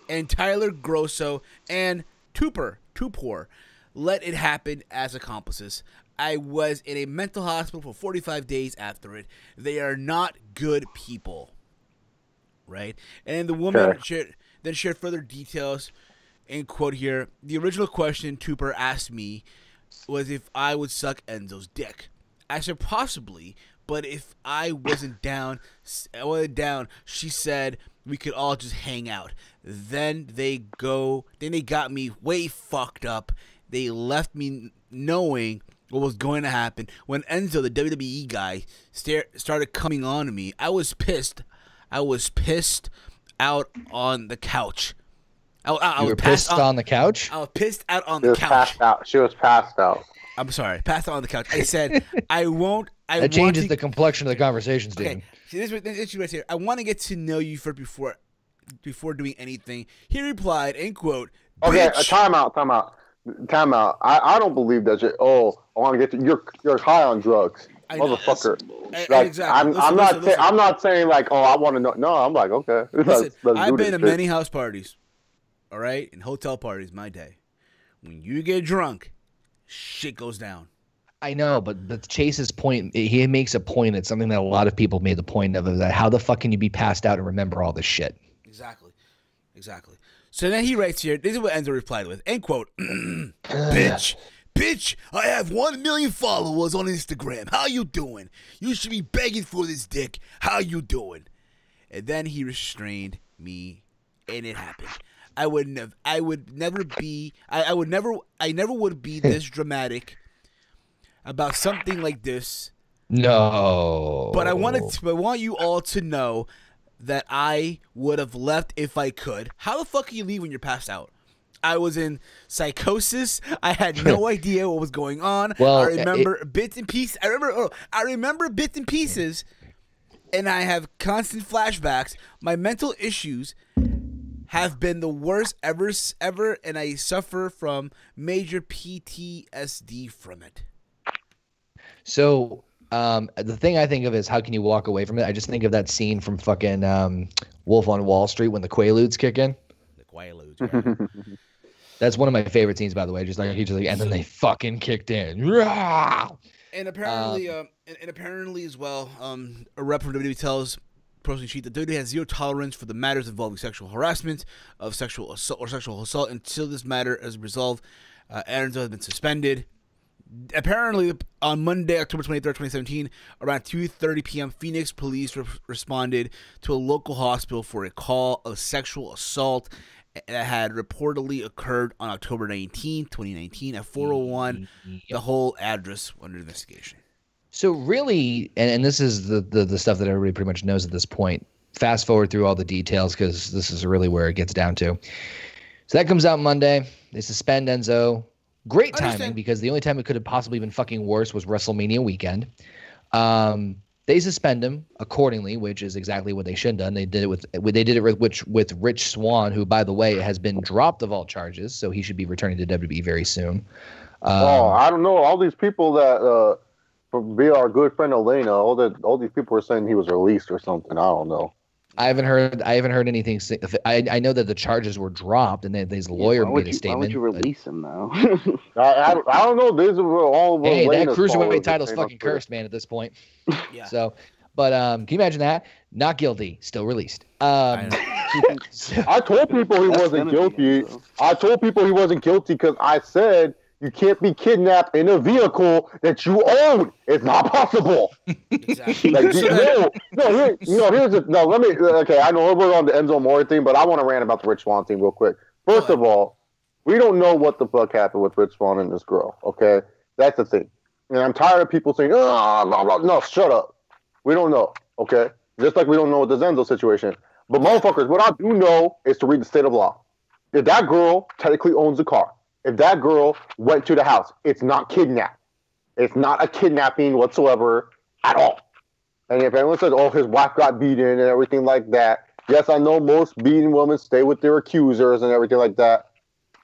and Tyler Grosso, and too poor, let it happen as accomplices. I was in a mental hospital for 45 days after it. They are not good people. Right? And the woman shared further details and quote here, the original question Tupper asked me was if I would suck Enzo's dick. I said possibly, but if I wasn't down, she said we could all just hang out. Then they got me way fucked up. They left me knowing what was going to happen. When Enzo, the WWE guy, started coming on to me, I was pissed. I was pissed out on the couch. You were pissed on the couch? I was pissed out on the couch. She was passed out. I'm sorry, passed out on the couch. I said, I won't. That changes the complexion of the conversation, Steven. Okay, see, this is right here. I want to get to know you first before doing anything. He replied, end quote, okay, bitch. Time out. I don't believe that shit. Oh, I want to get to you're high on drugs. Motherfucker. Like, exactly. I'm not saying like, oh, I want to know. No, I'm like, okay. Listen, I've been to many house parties, all right, and hotel parties. My day, when you get drunk, shit goes down. I know, but Chase's point, he makes a point. It's something that a lot of people made the point of, is that how the fuck can you be passed out and remember all this shit? Exactly. So then he writes here, this is what Enzo replied with, end quote, Bitch, I have 1 million followers on Instagram. How you doing? You should be begging for this dick. How you doing? And then he restrained me, and it happened. I never would be this dramatic about something like this. No. But I want you all to know that I would have left if I could. How the fuck can you leave when you're passed out? I was in psychosis. I had no idea what was going on. Well, I remember bits and pieces. I remember bits and pieces, and I have constant flashbacks. My mental issues have been the worst ever, and I suffer from major PTSD from it. So, the thing I think of is, how can you walk away from it? I just think of that scene from fucking Wolf on Wall Street when the Quaaludes kick in. The Quaaludes, right? That's one of my favorite scenes, by the way. Just like and then they fucking kicked in. And apparently, as well, a rep from WWE tells Pro Wrestling Sheet that WWE has zero tolerance for the matters involving sexual harassment, of sexual assault until this matter is resolved. Enzo has been suspended. Apparently, on Monday, October 23rd, 2017, around 2:30 p.m., Phoenix police responded to a local hospital for a call of sexual assault that had reportedly occurred on October 19, 2019, at 401. The whole address under investigation. So really, and this is the stuff that everybody pretty much knows at this point. Fast forward through all the details because this is really where it gets down to. So that comes out Monday. They suspend Enzo. Great timing, because the only time it could have possibly been fucking worse was WrestleMania weekend. They suspend him accordingly, which is exactly what they should have done. They did it with Rich Swann, who, by the way, has been dropped of all charges, so he should be returning to WWE very soon. I don't know. All these people that via our good friend Elena, all these people were saying he was released or something. I don't know. I haven't heard anything. I know that the charges were dropped, and his lawyer made a statement. Why would you release him now? I don't know. These are all. Hey, that cruiserweight title's fucking cursed, man. At this point. Yeah. So, but can you imagine that? Not guilty, still released. I told people he wasn't guilty. I told people he wasn't guilty because I said you can't be kidnapped in a vehicle that you own. It's not possible. Exactly. Let me. Okay, I know we're on the Enzo Amore thing, but I want to rant about the Rich Swann thing real quick. First of all, we don't know what the fuck happened with Rich Swann and this girl. Okay, that's the thing. And I'm tired of people saying, "Oh, blah, blah." No, shut up. We don't know. Okay, just like we don't know what the Enzo situation. But motherfuckers, what I do know is to read the state of law. If that girl technically owns the car, if that girl went to the house, it's not kidnapped. It's not a kidnapping whatsoever at all. And if anyone says, oh, his wife got beaten and everything like that, yes, I know most beaten women stay with their accusers and everything like that.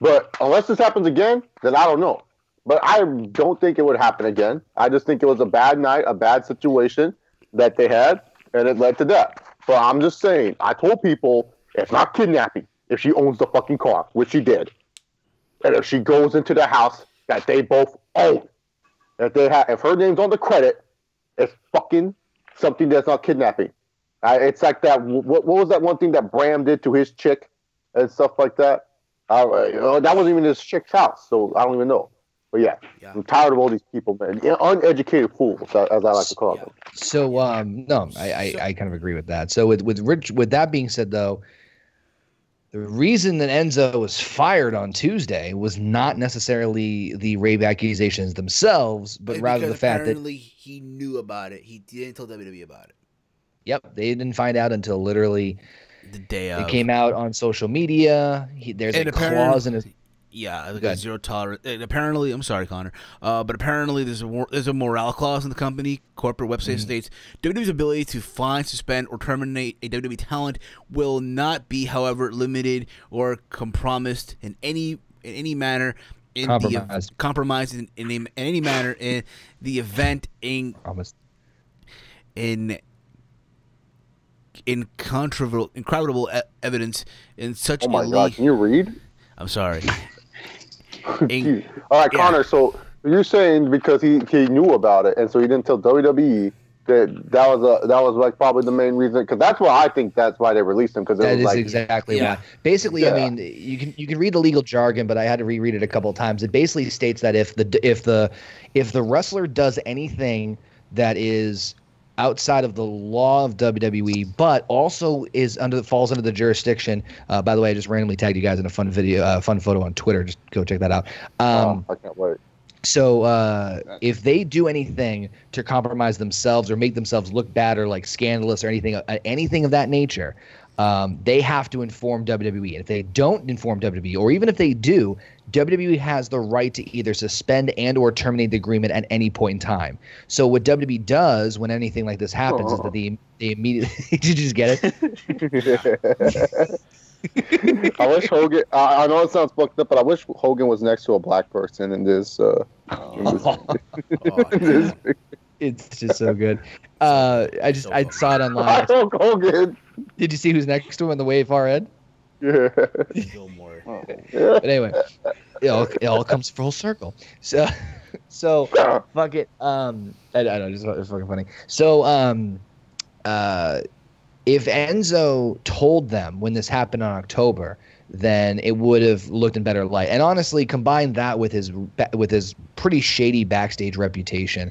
But unless this happens again, then I don't know. But I don't think it would happen again. I just think it was a bad night, a bad situation that they had, and it led to that. But I'm just saying, I told people it's not kidnapping if she owns the fucking car, which she did. And if she goes into the house that they both own, if her name's on the credit, it's fucking something that's not kidnapping. It's like that. What was that one thing that Bram did to his chick and stuff like that? That wasn't even his chick's house, so I don't even know. But yeah, I'm tired of all these people, man. Uneducated fools, as I like to call them. So, no, I kind of agree with that. So with that being said, though, the reason that Enzo was fired on Tuesday was not necessarily the rape accusations themselves, but rather the fact that he knew about it. He didn't tell WWE about it. Yep, they didn't find out until literally the day of. It came out on social media. There's a clause in his. Yeah, like a zero tolerance. And apparently, I'm sorry, Connor, but apparently there's a morale clause in the company. Corporate website states WWE's ability to find, suspend, or terminate a WWE talent will not be, however, limited or compromised in any manner. Compromised in any manner in the event incredible evidence in such. Oh my God! Can you read? I'm sorry. All right, Connor. So you're saying because he knew about it, and so he didn't tell WWE that was like probably the main reason, because that's why I think that's why they released him, because that is exactly why. Basically, I mean, you can read the legal jargon, but I had to reread it a couple of times. It basically states that if the wrestler does anything that is outside of the law of WWE, but also falls under the jurisdiction. By the way, I just randomly tagged you guys in a fun photo on Twitter. Just go check that out. I can't wait. So if they do anything to compromise themselves or make themselves look bad or like scandalous or anything of that nature, they have to inform WWE. And if they don't inform WWE, or even if they do, WWE has the right to either suspend and or terminate the agreement at any point in time. So what WWE does when anything like this happens is that they immediately – did you just get it? I wish Hogan – I know it sounds fucked up, but I wish Hogan was next to a black person in this It's just so good. I saw it online. Hogan. Did you see who's next to him in the way far ahead? Yeah. But anyway, it all comes full circle. So fuck it. I don't know, just it's fucking funny. So if Enzo told them when this happened in October, then it would have looked in better light. And honestly, combine that with his pretty shady backstage reputation,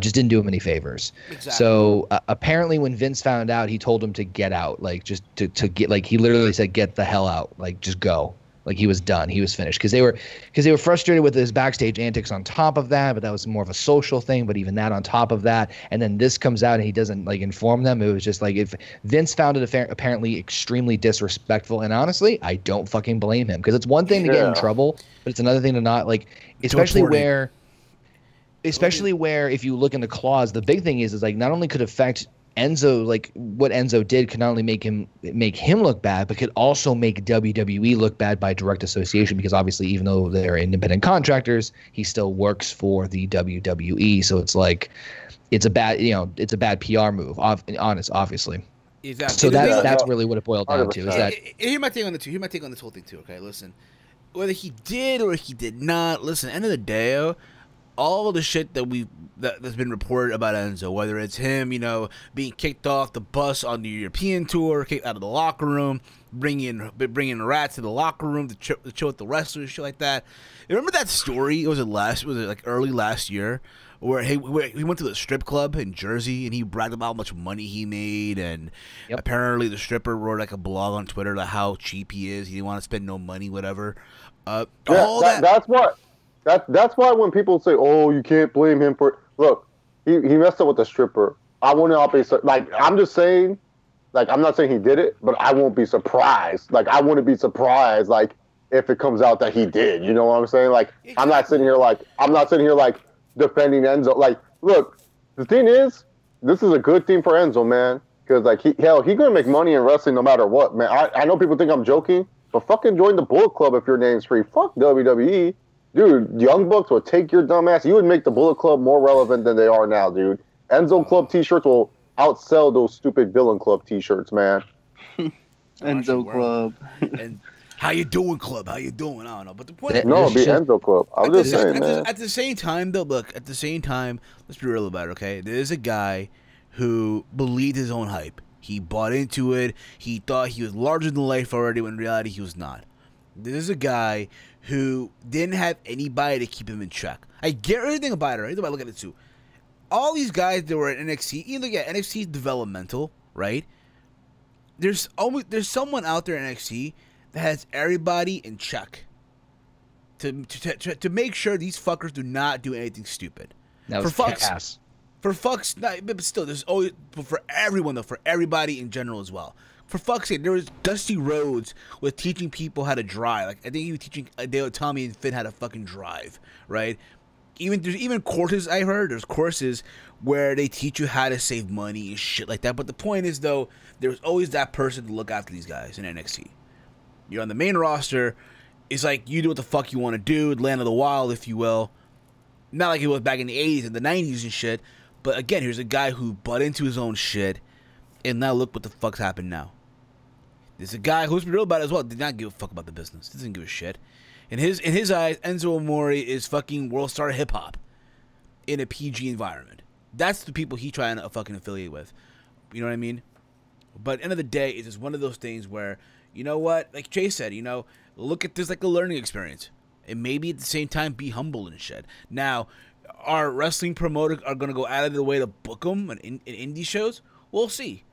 just didn't do him any favors. Exactly. So apparently, when Vince found out, he told him to get out, like just to get, like he literally said, "Get the hell out, like just go." Like he was done, he was finished, because they were frustrated with his backstage antics on top of that, but that was more of a social thing. But even that on top of that, and then this comes out and he doesn't like inform them. It was just like, if Vince found it apparently extremely disrespectful, and honestly, I don't fucking blame him, because it's one thing to get in trouble, but it's another thing to not like, especially where if you look in the clause, the big thing is like not only could affect Enzo, like what Enzo did could not only make him look bad, but could also make WWE look bad by direct association, because obviously, even though they're independent contractors, he still works for the WWE. So it's like, it's a bad PR move, obviously. Exactly. So that's really what it boiled down to. Is that here's my take on this whole thing too. Okay, listen, whether he did or he did not, listen. End of the day, all the shit that's been reported about Enzo, whether it's him, being kicked off the bus on the European tour, kicked out of the locker room, bringing rats to the locker room to chill with the wrestlers, shit like that. Remember that story? Was it like early last year, where he went to the strip club in Jersey and he bragged about how much money he made, and apparently the stripper wrote like a blog on Twitter about how cheap he is. He didn't want to spend no money, whatever. That's what. That's why when people say, "Oh, you can't blame him for," look, he messed up with the stripper. I wouldn't be like, I'm just saying, like, I'm not saying he did it, but I won't be surprised. Like, I wouldn't be surprised, like, if it comes out that he did. You know what I'm saying? Like, I'm not sitting here like defending Enzo. Like, look, the thing is, this is a good thing for Enzo, man, because like he's gonna make money in wrestling no matter what, man. I know people think I'm joking, but fucking join the Bullet Club if your name's free. Fuck WWE. Dude, Young Bucks would take your dumb ass. You would make the Bullet Club more relevant than they are now, dude. Enzo Club t-shirts will outsell those stupid Villain Club t-shirts, man. Enzo Club. And How you doing, club? How you doing? I don't know. But the point. No, it'd be Enzo Club. I was just saying, man. At the same time, though, look. At the same time, let's be real about it, okay? There's a guy who believed his own hype. He bought into it. He thought he was larger than life already, when in reality he was not. There's a guy who didn't have anybody to keep him in check. I get everything about it, right? Look at it too. All these guys that were at NXT, you look at NXT is developmental, right? There's someone out there in NXT that has everybody in check to make sure these fuckers do not do anything stupid. That was Cass. For fuck's, but still, there's always for everyone though, for everybody in general as well. For fuck's sake, there was Dusty Rhodes was teaching people how to drive. Like I think he was teaching Tommy and Finn how to fucking drive, right? There's even courses I heard. There's courses where they teach you how to save money and shit like that. But the point is though, there's always that person to look after these guys in NXT. You're on the main roster. It's like you do what the fuck you want to do, Land of the Wild, if you will. Not like it was back in the 80s and the 90s and shit. But again, here's a guy who butt into his own shit, and now look what the fuck's happened now. There's a guy who's real about it as well. Did not give a fuck about the business. Doesn't give a shit. In his eyes, Enzo Amore is fucking world star hip hop in a PG environment. That's the people he's trying to fucking affiliate with. You know what I mean? But at the end of the day, it's just one of those things where, you know what? Like Jay said, you know, look at this like a learning experience. And maybe at the same time be humble and shit. Now, our wrestling promoters are going to go out of their way to book them in indie shows? We'll see.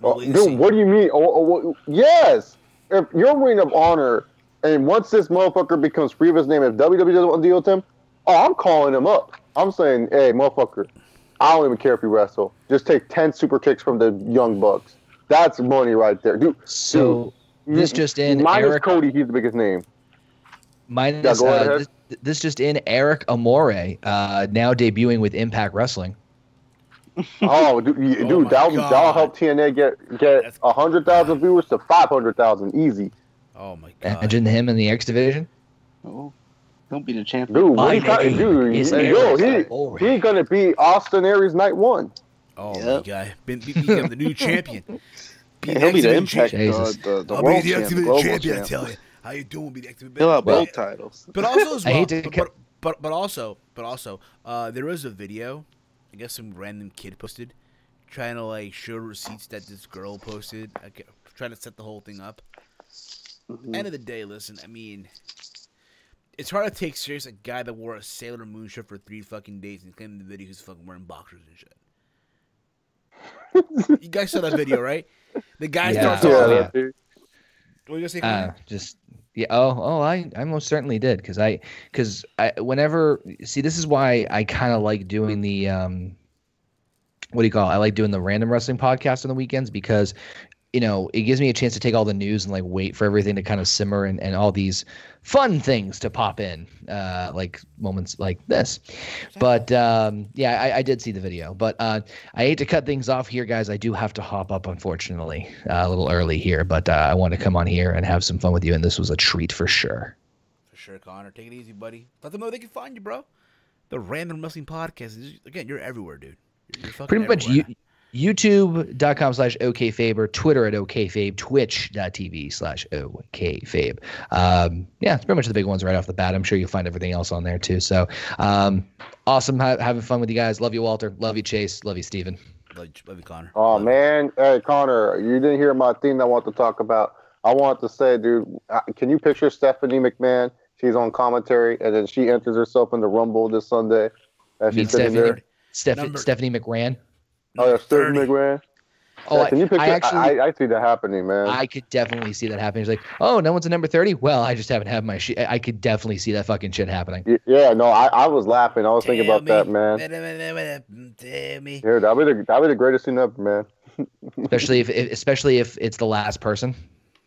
Dude, what do you mean? Yes! If you're Ring of Honor, and once this motherfucker becomes free of his name, if WWE doesn't want to deal with him, I'm calling him up. I'm saying, hey, motherfucker, I don't even care if you wrestle. Just take 10 super kicks from the Young Bucks. That's money right there. Dude, this just in. Minus Eric, Cody, he's the biggest name. This just in. Eric Amore now debuting with Impact Wrestling. Oh, dude, that'll help TNA get 100,000 viewers to 500,000 easy. Oh my god! Imagine him in the X division. Oh, don't be the champion. Dude, he's gonna be Austin Aries night one. Oh my god, become the new champion. He'll be the Impact, the world champion. I tell you, how you doing? Be the active. He'll have both titles. But also, as well, but also, there was a video. I guess some random kid posted, trying to like show receipts that this girl posted, trying to set the whole thing up. End of the day, listen, I mean, it's hard to take serious a guy that wore a Sailor Moon shirt for 3 fucking days and claimed in the video he's fucking wearing boxers and shit. You guys saw that video, right? The guy starts off. Yeah. What are you gonna say? I most certainly did because I whenever see this is why I kind of like doing the what do you call it? I like doing the random wrestling podcast on the weekends because you know it gives me a chance to take all the news and like wait for everything to kind of simmer and all these fun things to pop in like moments like this. But I did see the video, but I hate to cut things off here, guys. I do have to hop up, unfortunately, a little early here, but I want to come on here and have some fun with you, and this was a treat for sure. For sure, Connor. Take it easy, buddy. Let them know they can find you, bro. The Random Wrestling Podcast. Again, you're everywhere, dude. You're fucking pretty much everywhere. YouTube.com/OKFabe or Twitter at OKFabe, Twitch.tv/OKFabe. It's pretty much the big ones right off the bat. I'm sure you'll find everything else on there too. So awesome having fun with you guys. Love you, Walter. Love you, Chase. Love you, Steven. Love you, Connor. Oh, man. Hey, Connor, you didn't hear my theme that I want to talk about. I want to say, dude, can you picture Stephanie McMahon? She's on commentary, and then she enters herself in the Rumble this Sunday. And she's sitting there. Stephanie McMahon. Oh, yeah, Stephanie McMahon. Oh, can you picture? I see that happening, man. I could definitely see that happening. It's like, oh, no one's at number 30. Well, I just haven't had my shit. I could definitely see that fucking shit happening. Yeah, no, I was laughing. I was thinking about that, man. Yeah, that'd be the greatest thing ever, man. especially if it's the last person.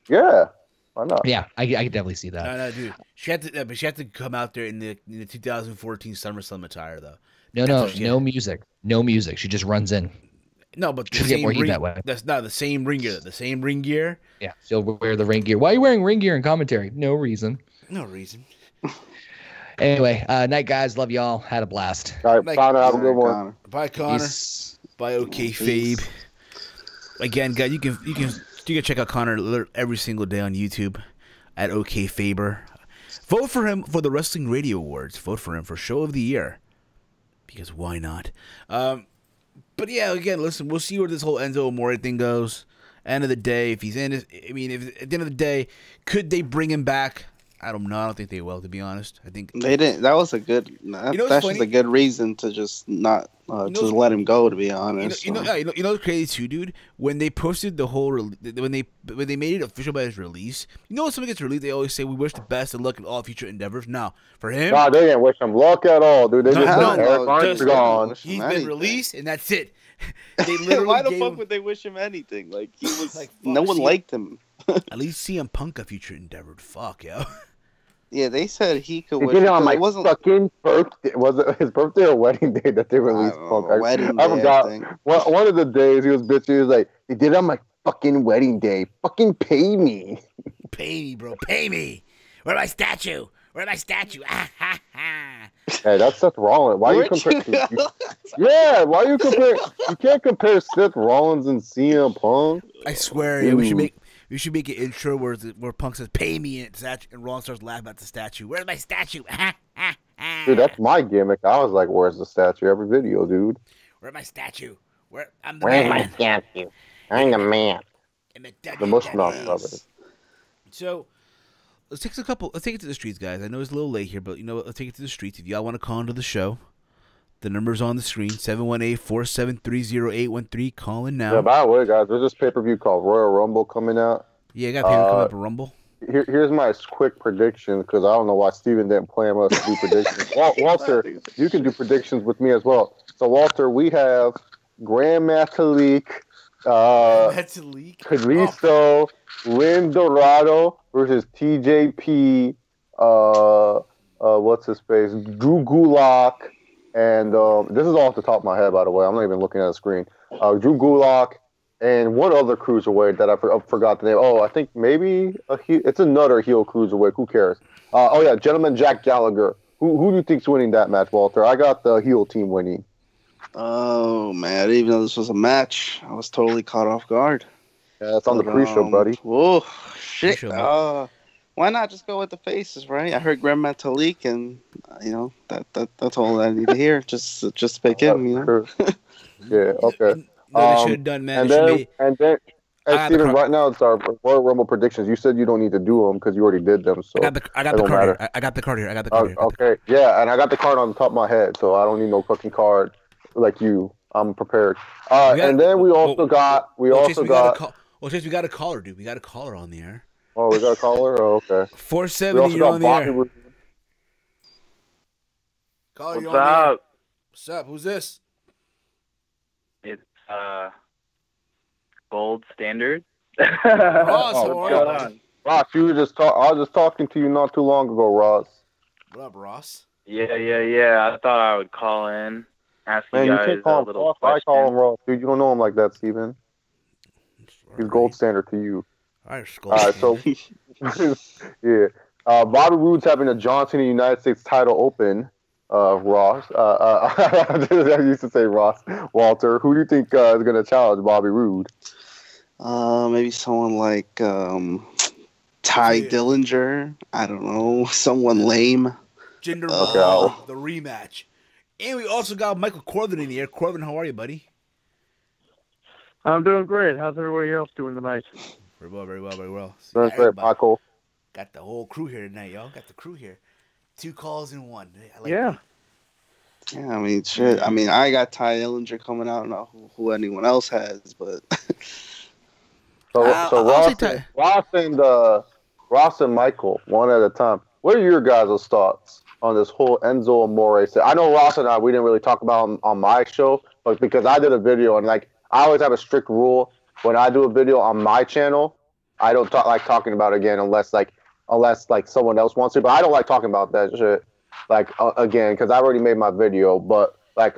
Yeah, why not? Yeah, I could definitely see that. No, dude. She had to come out there in the 2014 SummerSlam attire though. No music. No music. She just runs in. No, but the she'll get more heat that way. That's not the same ring gear. The same ring gear. Yeah, she'll wear the ring gear. Why are you wearing ring gear in commentary? No reason. No reason. Anyway, night, guys. Love y'all. Had a blast. All right, Connor, have a good one. Bye, Connor. Bye, OKFabe. Again, guys, you can check out Connor every single day on YouTube. at OK Faber. Vote for him for the Wrestling Radio Awards. Vote for him for Show of the Year. Because why not? But yeah, again, listen, we'll see where this whole Enzo Amore thing goes. End of the day, if he's in it, I mean, if at the end of the day, could they bring him back? I don't know. I don't think they will, to be honest. I think they didn't. That was a good. That's just a good reason to just not just let him go. To be honest, you know what's crazy too, dude. When they posted the whole, when they made it official by his release, you know when something gets released, they always say we wish the best of luck in all future endeavors. Now for him, nah, they didn't wish him luck at all, dude. They just said Eric Barnes gone. He's been released, and that's it. They literally why the fuck would they wish him anything? Like he was, like, no one liked him. At least CM Punk a future endeavor. Fuck, yo. Yeah, they said he could. He did it on my fucking birthday. Was it his birthday or wedding day that they released Punk? I forgot. One of the days he was bitching. He was like, "They did it on my fucking wedding day. Fucking pay me. Pay me, bro. Pay me. Where's my statue? Where's my statue? Hey, that's Seth Rollins. Why are you comparing? Yeah, why are you comparing? You can't compare Seth Rollins and CM Punk. I swear, yeah, we should make an intro where Punk says "pay me" and Rollins starts laughing at the statue. Where's my statue? Dude, that's my gimmick. I was like, "Where's the statue?" Every video, dude. Where's my statue? Where's my statue? I'm the man. The most of it. So. Let's take it to the streets, guys. I know it's a little late here, but let's take it to the streets. If y'all want to call into the show, the number's on the screen: 718-473-0813. Call in now. Yeah, by the way, guys, there's this pay-per-view called Royal Rumble coming out. Yeah, I got pay-per-view coming up for Rumble. Here's my quick prediction, because I don't know why Steven didn't plan us to do predictions. Walter, you can do predictions with me as well. So, Walter, we have Grand Metalik, Kalisto, Lynn Dorado versus TJP, what's his face, Drew Gulak, and this is all off the top of my head, by the way. I'm not even looking at the screen. Drew Gulak and one other cruiserweight that I forgot the name. Oh, I think maybe it's another heel cruiserweight. Who cares? Oh yeah, Gentleman Jack Gallagher. Who do you think's winning that match, Walter? I got the heel team winning. Oh man, I didn't even know this was a match. I was totally caught off guard. Yeah, it's on the pre-show, buddy. Whoa, shit. Why not just go with the faces, right? I heard Grand Metalik, and that's all I need to hear. Just pick him, Yeah, okay. No, they should have done, man. And then, Steven, right now it's our Royal Rumble predictions. You said you don't need to do them because you already did them. So I got the card here. I got the card here. Okay, yeah, and I got the card on the top of my head, so I don't need no fucking card like you. I'm prepared. And then we also got. Chase, we got a caller, dude. We got a caller on the air. Oh, we got a caller? Oh, okay. 470, you're on the air. Caller, you're on the air. What's up? Who's this? It's Gold Standard. Ross, how are you? Ross, I was just talking to you not too long ago, Ross. What up, Ross? Yeah. I thought I would call in, ask you guys can't call a little Ross. question. I call him Ross, dude. You don't know him like that, Steven. He's Gold Standard to you. All right, so yeah, Bobby Roode's having a Johnson United States title open. Ross, I used to say Ross. Walter, who do you think is going to challenge Bobby Roode? Maybe someone like Ty Dillinger. I don't know, someone lame. Jinder the rematch, and we also got Michael Corbin in the air. Corbin, how are you, buddy? I'm doing great. How's everybody else doing tonight? Very well. Doing great, Michael. Got the whole crew here tonight, y'all. Got the crew here. 2 calls in 1. I like yeah. That. Yeah, I mean, shit. I mean, I got Ty Dillinger coming out. I don't know who anyone else has, but. So Ross and Michael, one at a time. What are your guys' thoughts on this whole Enzo Amore? I know Ross and we didn't really talk about him on my show, but because I did a video and I always have a strict rule when I do a video on my channel, I don't like talking about it again unless someone else wants to. But I don't like talking about that shit again because I already made my video. But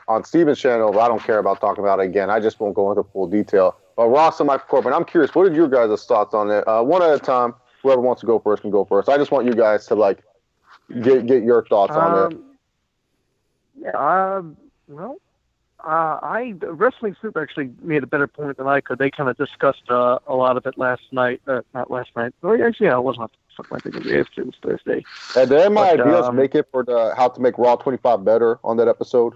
on Steven's channel, I don't care about talking about it again. I just won't go into full detail. But Ross and Michael Corbin, I'm curious, what are your guys' thoughts on it? One at a time. Whoever wants to go first can go first. I just want you guys to get your thoughts on it. Yeah. Wrestling Soup actually made a better point than I could. They kind of discussed a lot of it last night. Not last night. Oh, actually, yeah, it was on fuck am I thinking? It was Thursday. And then my But, ideas make it for the how to make Raw 25 better on that episode.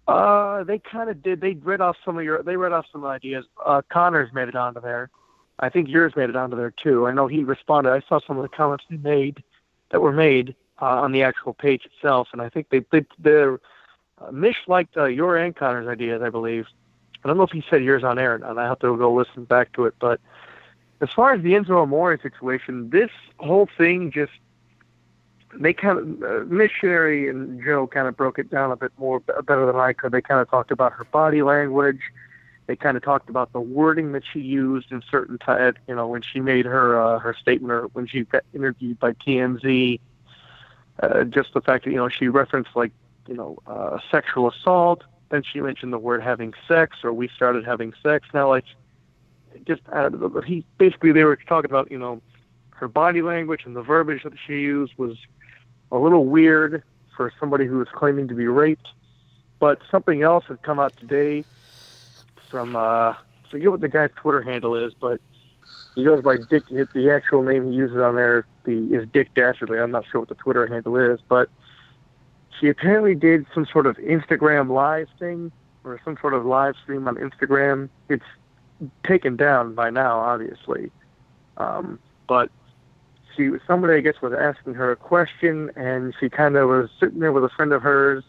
They kind of did. They read off some ideas. Connor's made it onto there. I think yours made it onto there too. I know he responded. I saw some of the comments that were made on the actual page itself, and I think they're Mish liked your and Connor's ideas, I believe. I don't know if he said yours on air, and I have to go listen back to it. But as far as the Enzo Amore situation, this whole thing just, they kind of, Missionary and Joe kind of broke it down a bit more, better than I could. They kind of talked about her body language. They kind of talked about the wording that she used in certain time, when she made her statement or when she got interviewed by TMZ. Just the fact that, she referenced sexual assault. Then she mentioned the word having sex, or we started having sex. Now, they were talking about, her body language and the verbiage that she used was a little weird for somebody who was claiming to be raped. But something else had come out today from, I forget what the guy's Twitter handle is, but he goes by Dick. The actual name he uses on there is Dick Dastardly. I'm not sure what the Twitter handle is, but she apparently did some sort of Instagram live thing or some sort of live stream on Instagram. It's taken down by now, obviously. But somebody, I guess, was asking her a question, and she kind of was sitting there with a friend of hers.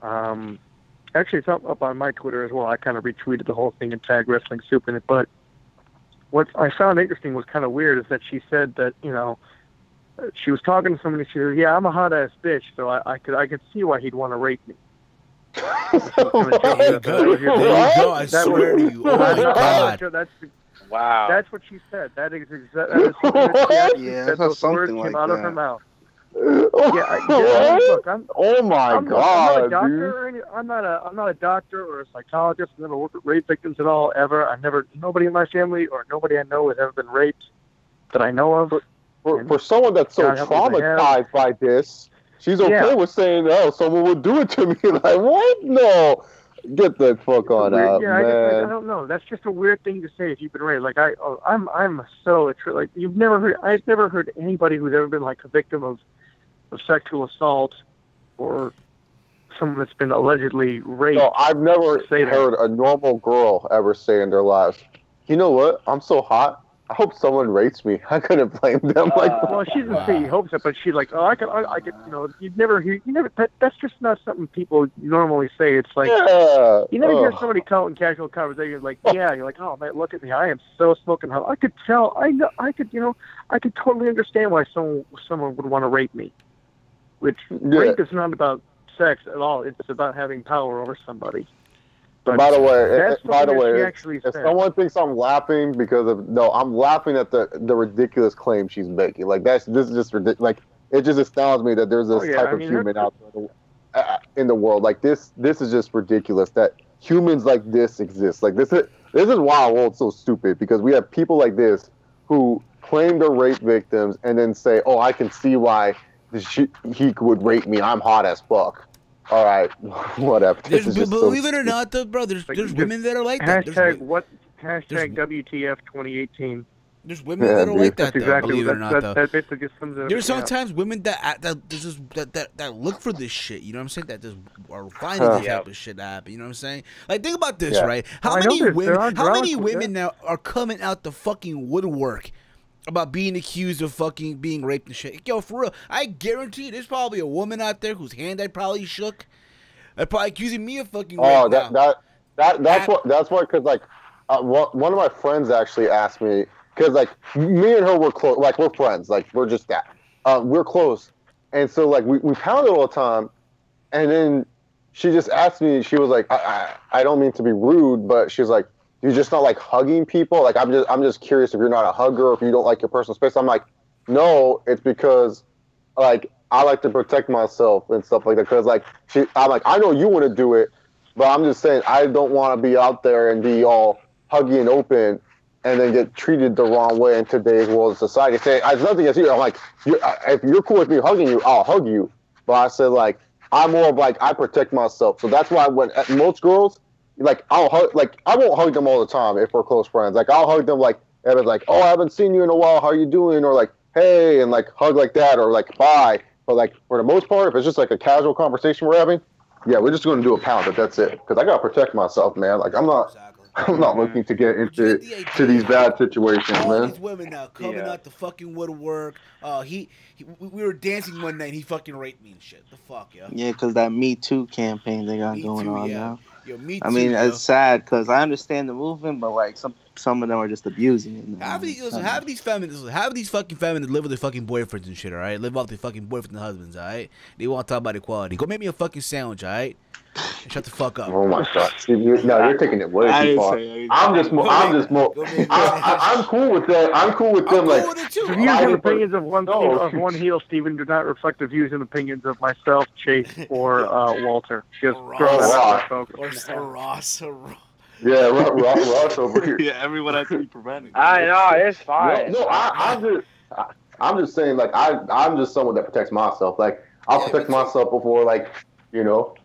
Actually, it's up on my Twitter as well. I kind of retweeted the whole thing and tagged Wrestling Soup in it. But what I found interesting was kind of weird is that she said that, she was talking to somebody. She said, "Yeah, I'm a hot ass bitch, so I could see why he'd want to rape me." There you go. I swear to you. Oh my God. Wow. That's what she said. That is exactly what she Yeah, said. Those words something came like out of that. her mouth. Look, oh my God, I'm not a doctor. I'm not a doctor or a psychologist. I've never worked with rape victims at all, ever. Nobody in my family or nobody I know has ever been raped that I know of. For someone that's so traumatized by this, she's okay with saying, "Oh, someone would do it to me." Like, what? No, get the fuck on out, man. I don't know. That's just a weird thing to say if you've been raped. I've never heard anybody who's ever been a victim of sexual assault or someone that's been allegedly raped. No, I've never heard a normal girl ever say in their lives, "You know what? I'm so hot. I hope someone rapes me." I couldn't blame them. Well, she didn't say he hopes it, but she's like, "Oh, I could, that's just not something people normally say." It's like, you never hear somebody call in casual conversation like, "Yeah," you're like, "Oh man, look at me, I am so smoking hot." I could tell, I could totally understand why someone would want to rape me. Which rape is not about sex at all. It's about having power over somebody. But by the way, if said. someone thinks I'm laughing I'm laughing at the ridiculous claim she's making. This is just ridiculous. It just astounds me that there's this type of human out there in the world. This is just ridiculous that humans like this exist. This is why our world's so stupid, because we have people like this who claim they're rape victims and then say, "Oh, I can see why he would rape me. I'm hot as fuck." All right, whatever. Believe it or not, though, bro, there's women that are like that. Hashtag WTF 2018. There's women that are like that, though, believe it or not, though. That basically just sums it up. There's sometimes women that look for this shit, you know what I'm saying? That just are finding this type of shit to happen, you know what I'm saying? Think about this, right? How many women now are coming out the fucking woodwork about being accused of fucking being raped and shit? Yo, for real, I guarantee you there's probably a woman out there whose hand I probably shook. They're probably accusing me of fucking rape. That's what, because one of my friends actually asked me, because me and her were close, we're friends, we're just that, we're close, and so we pounded all the time, and then she just asked me, she was like, I don't mean to be rude, but she's like, "You're just not hugging people? I'm just curious if you're not a hugger or if you don't like your personal space." I'm like, "No, it's because I like to protect myself and stuff like that." Because I'm like, "I know you want to do it, but I'm just saying I don't want to be out there and be all huggy and open and then get treated the wrong way in today's world of society." Say, "I have nothing against you." I'm like, "If you're cool with me hugging you, I'll hug you." But I said I'm more of I protect myself. So that's why when most girls, I'll hug, I won't hug them all the time if we're close friends. I'll hug them And it's like, oh, I haven't seen you in a while. How are you doing? Or like, hey, and like hug like that, or like bye. But like for the most part, if it's just like a casual conversation we're having, yeah, we're just going to do a pound. But that's it. Because I gotta protect myself, man. Like I'm not. Exactly. I'm not looking to get But you into get the to these idea. bad situations, All man. these women now coming Yeah. out the fucking woodwork. We were dancing one night and he fucking raped me and shit. The fuck, yo. Yeah, because that Me Too campaign they got Me going too, on yeah. now. Yo, me too. I mean, yo. it's sad because I understand the movement, but like some of them are just abusing it. Now. Half of these fucking feminists live with their fucking boyfriends and shit, alright? Live off their fucking boyfriends and husbands, alright? They want to talk about equality. Go make me a fucking sandwich, alright? And shut the fuck up. Oh my god! See, you're taking it way I too didn't far. say anything. I'm cool with that. I'm cool with them. I'm Like, cool with it too. The views and opinions of No. one heel, Steven, do not reflect the views and opinions of myself, Chase, or Walter. Just throw that out there, folks. Or Ross. yeah, Ross over here. Yeah, everyone has to be prevented. I know it's fine. No, I'm just saying. Like, I'm just someone that protects myself. Like, I'll protect myself before, like, you know.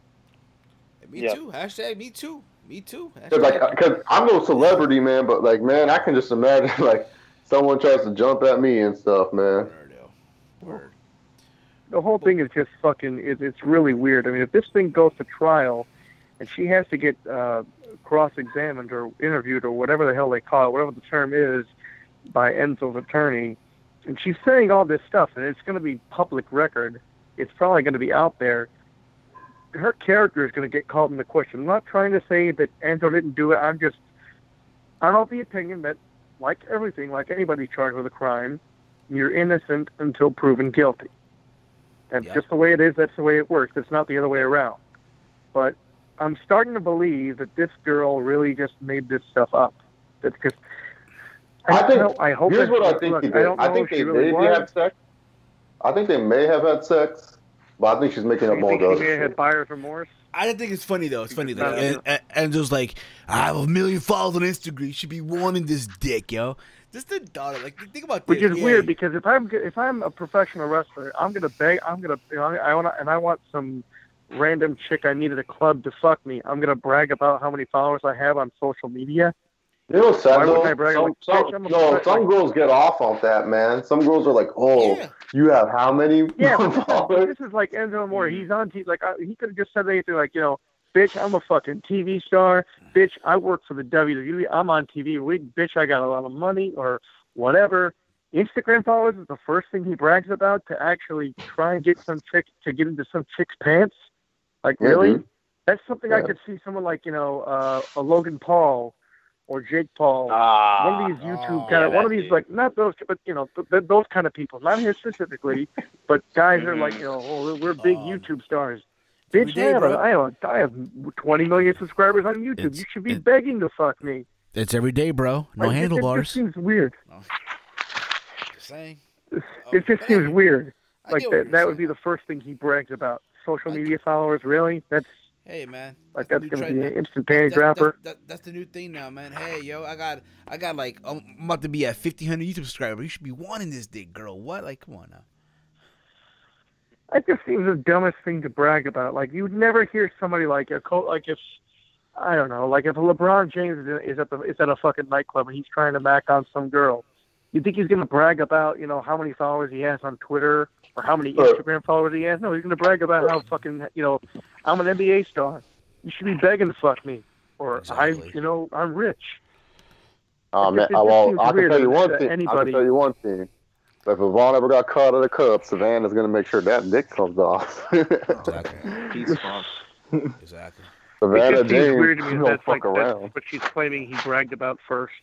Me Yeah. too. Hashtag me too. Me too. Because I'm no celebrity, man, but like, man, I can just imagine like someone tries to jump at me and stuff, man. Word. The whole thing is just fucking. It's really weird. I mean, if this thing goes to trial, and she has to get cross-examined or interviewed or whatever the hell they call it, whatever the term is, by Enzo's attorney, and she's saying all this stuff, and it's going to be public record. It's probably going to be out there. Her character is going to get called into question. I'm not trying to say that Enzo didn't do it. I'm of the opinion that, like everything, like anybody charged with a crime, you're innocent until proven guilty. That's just the way it is. That's the way it works. It's not the other way around. But I'm starting to believe that this girl really just made this stuff up. That's just. I hope. Here's what I think he did. I think they maybe had sex. I think they may have had sex. But I think she's making up all You the think other she may have shit. had buyer's remorse? I think it's funny though. It's funny though. Yeah. And just like, I have 1 million followers on Instagram. You should be wanting this dick, yo. Just the daughter. Like, think about this. Which is weird because if I'm a professional wrestler, I'm gonna beg. I want some random chick I need at a club to fuck me. I'm gonna brag about how many followers I have on social media. You know what's sad Why though? wouldn't I brag? Some girls get off on that, man. Some girls are like, "Oh, you have how many followers?" This is like Enzo Amore. He's on TV. Like he could have just said anything like, bitch, I'm a fucking TV star. Bitch, I work for the WWE. I'm on TV. Bitch, I got a lot of money or whatever. Instagram followers is the first thing he brags about to actually try and get some chick to get into some chick's pants. Like really? Dude. That's something I could see someone like a Logan Paul. Or Jake Paul, one of these YouTube kind of, one of these like not those, but those kind of people, not him specifically, but guys are like we're big YouTube stars. Bitch, I have 20 million subscribers on YouTube. You should be begging to fuck me. It's every day, bro. No handlebars. It just seems weird. Just saying. It just seems weird. I Like get what that you're would be the first thing he brags about. Social media followers, really? That's. Hey man, like that's gonna be an instant panty dropper. That's the new thing now, man. Hey yo, I got like I'm about to be at 1,500 YouTube subscribers. You should be wanting this dick, girl. What? Like, come on now. It just seems the dumbest thing to brag about. Like you'd never hear somebody like if I don't know, like if LeBron James is at a fucking nightclub and he's trying to mac on some girl, you think he's gonna brag about how many followers he has on Twitter or how many Instagram followers he has? No, he's gonna brag about how fucking I'm an NBA star. You should be begging to fuck me, or exactly. I'm rich. Oh man, well, I can tell you one thing. I can tell you one thing. If Vaughn ever got caught at a cup, Savannah's gonna make sure that dick comes off. Exactly. Exactly. Savannah It just seems James weird to me don't that's fuck around. That's what she's claiming he bragged about first.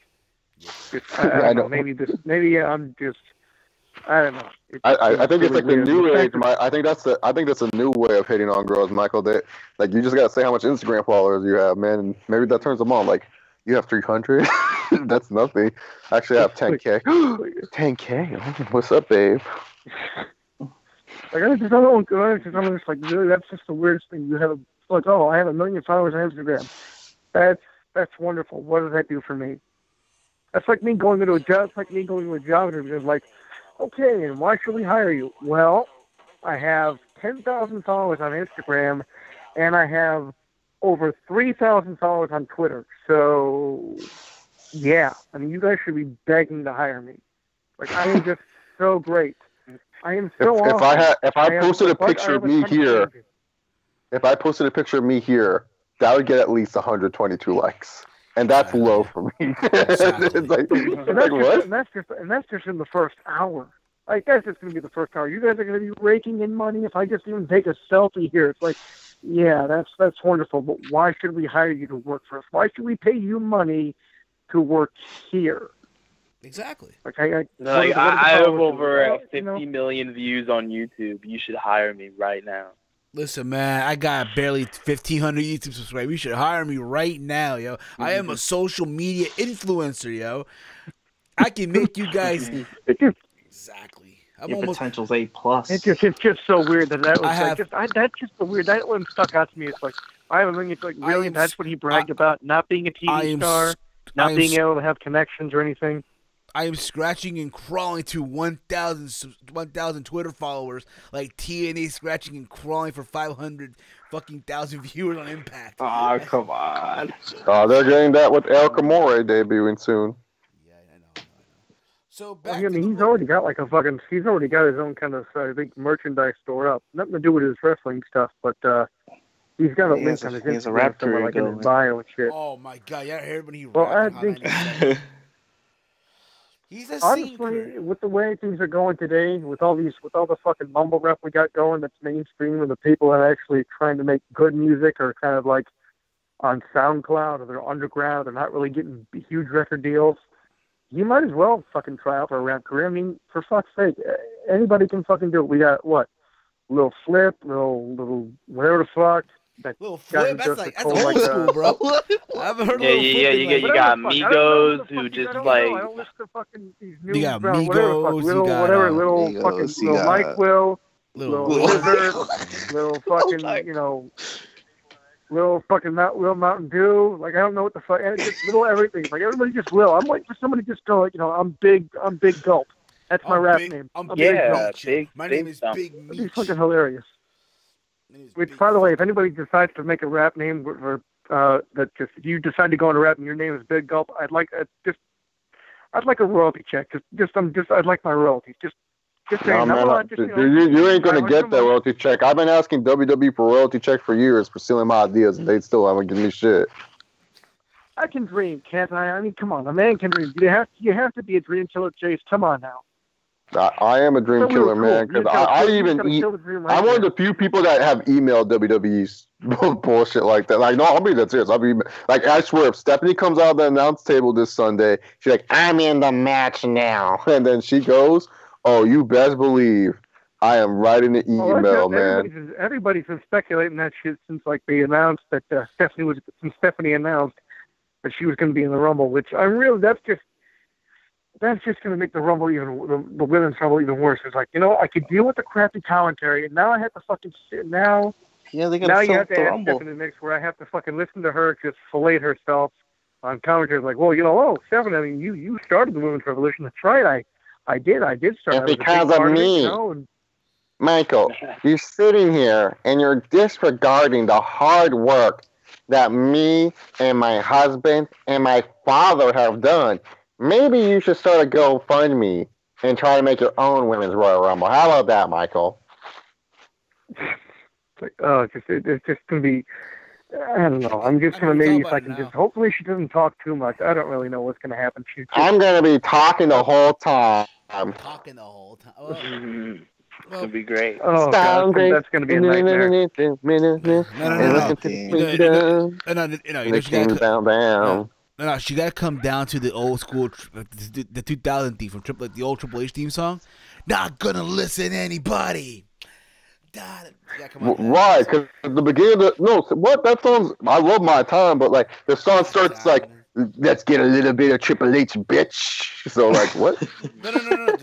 I don't know. Maybe I'm just. I don't know. I think it's like the weird. new age. I think that's a new way of hitting on girls, Michael. That like you just gotta say how much Instagram followers you have, man. And maybe that turns them on. Like you have 300. That's nothing. Actually, I have 10K. 10K. Oh, what's up, babe? Like I'm just like really, that's just the weirdest thing. You have like I have 1 million followers on Instagram. That's wonderful. What does that do for me? That's like me going into a job. It's like me going to a job interview. It's like, okay, and why should we hire you? Well, I have 10,000 followers on Instagram, and I have over 3,000 followers on Twitter. So yeah. I mean, you guys should be begging to hire me. Like, I am just so great. I am so awesome. If I posted a picture of me here, if I posted a picture of me here, that would get at least 122 likes, and that's low for me. It's like, and that's just in the first hour. Like, that's just going to be the first hour. You guys are going to be raking in money if I just even take a selfie here. It's like, yeah, that's wonderful, but why should we hire you to work for us? Why should we pay you money to work here? Exactly. Like, I have over 50 million views on YouTube. You should hire me right now. Listen, man, I got barely 1,500 YouTube subscribers. You should hire me right now, yo. I am a social media influencer, yo. I can make you guys... Exactly. Your potential's A+. It's just so weird that was that's just the weird. That one stuck out to me. It's like, I mean, it's like, really, that's what he bragged about, not being a TV star, not being able to have connections or anything. I am scratching and crawling to 1,000 Twitter followers, like TNA scratching and crawling for 500 fucking thousand viewers on Impact. Oh, come on. They're getting that with Amore debuting soon. Yeah, I know. So back he's already got he's already got his own kind of, I think, merchandise store up. Nothing to do with his wrestling stuff, but he's got a link on his Instagram somewhere, like in his bio and shit. Oh my god, yeah, I heard when he. Well, I think. He's a honestly, with the way things are going today, with all the fucking mumble rap we got going that's mainstream, and the people that are actually trying to make good music are kind of like on SoundCloud or they're underground, they're not really getting huge record deals. You might as well fucking try out for a rap career. I mean, for fuck's sake, anybody can fucking do it. We got what? Little Flip, little whatever the fuck. Little Flip, that's old school, bro. I haven't heard of Little Flip. You got Migos who just like. I don't listen to fucking these new. You got Migos, little Mike Will, little Lizard, little fucking little fucking Will Mountain Dew. Like, I don't know what the fuck. It's just little everything. Like, everybody just will. I'm waiting for somebody to just go like, I'm Big Gulp. That's my rap name. Big Gulp. My name is Big Meech. It's fucking hilarious. Which, by the way, if anybody decides to make a rap name, that just if you decide to go on a rap and your name is Big Gulp, I'd like a royalty check. I'd like my royalties. Just saying. You ain't gonna get that royalty check. I've been asking WWE for royalty check for years for stealing my ideas, and they still haven't given me shit. I can dream, can't I? I mean, come on, a man can dream. You have to be a dream killer, Chase. Come on now. I am a dream killer, man. Because I'm one of the few people that have emailed WWE's bullshit like that. Like, no, I'll be that serious. Like, I swear, if Stephanie comes out of the announce table this Sunday, she's like, I'm in the match now. And then she goes, oh, you best believe I am writing the email, man. Everybody's been speculating that shit since, like, they announced that Stephanie announced that she was going to be in the Rumble, which that's just going to make the Rumble the women's Rumble even worse. It's like, I could deal with the crappy commentary, and now I have to fucking sit now. Yeah, they got to you have to add Rumble. Stephanie in the mix where I have to fucking listen to her just fillet herself on commentary. Like, well, Stephanie, I mean, you started the women's revolution. That's right. I did start. And because of me, Michael, you're sitting here and you're disregarding the hard work that me and my husband and my father have done. Maybe you should start a GoFundMe and try to make your own women's Royal Rumble. How about that, Michael? It's just going to be, I don't know. I'm just going to maybe if I can just, hopefully she doesn't talk too much. I don't really know what's going to happen. I'm going to be talking the whole time. Talking the whole time. It's going to be great. Oh, God, that's going to be a nightmare. No, she got to come down to the old school, the 2000 theme from the old Triple H theme song. Not gonna listen to anybody. Right, because the beginning of that song, I love My Time, but like the song starts like, let's get a little bit of Triple H, bitch. So like, what? No.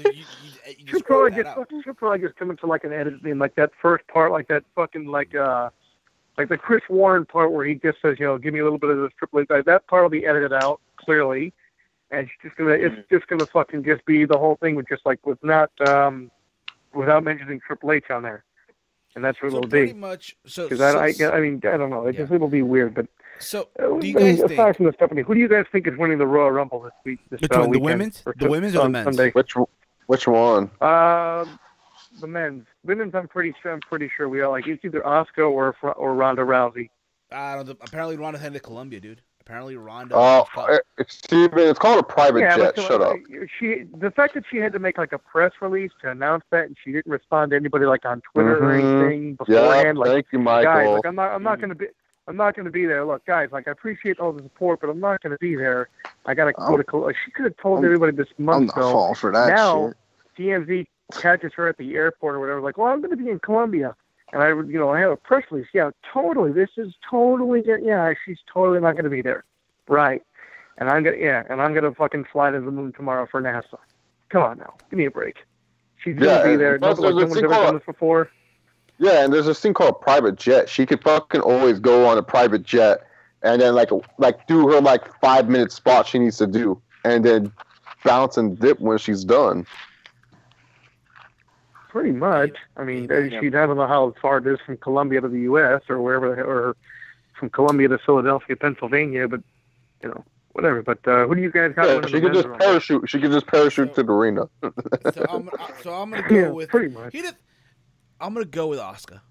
She'll probably just come into like an edit theme, like that first part, like that fucking like the Chris Warren part where he just says, give me a little bit of this Triple H. That part will be edited out clearly, and it's just gonna fucking just be the whole thing with just like without mentioning Triple H on there, and that's what it'll be. Pretty much. So I mean, I don't know. It'll be weird, but So, do you guys think? Aside from the Stephanie, who do you guys think is winning the Royal Rumble this week? Which one? The women's? The women's or the men's? Sunday? Which one? The men's. Women's, I'm pretty sure we all like. It's either Asuka or Ronda Rousey. Apparently Ronda headed to Colombia, dude. Apparently Ronda. Steven, it's called a private jet. Shut up. The fact that she had to make like a press release to announce that, and she didn't respond to anybody like on Twitter or anything beforehand. Yeah, like, thank you, Michael. Guys, like I'm not gonna be there. Look, guys, like I appreciate all the support, but I'm not gonna be there. I gotta go to Colombia. She could have told everybody this month ago. I'm not falling for that now, shit. TMZ catches her at the airport or whatever. Like, well, I'm gonna be in Colombia. And I have a press release. Yeah, totally. This is totally. Yeah, she's totally not going to be there, right? And I'm gonna fucking fly to the moon tomorrow for NASA. Come on now, give me a break. She's gonna be there. No one's ever done this before. Yeah, and there's this thing called a private jet. She could fucking always go on a private jet and then like do her 5-minute spot she needs to do, and then bounce and dip when she's done. Pretty much. I mean, I don't know how far it is from Colombia to the U.S. or wherever, or from Colombia to Philadelphia, Pennsylvania, but whatever. But who do you guys got? Yeah, she could just parachute. She could just parachute to the arena. so I'm gonna go with pretty much. I'm gonna go with Asuka.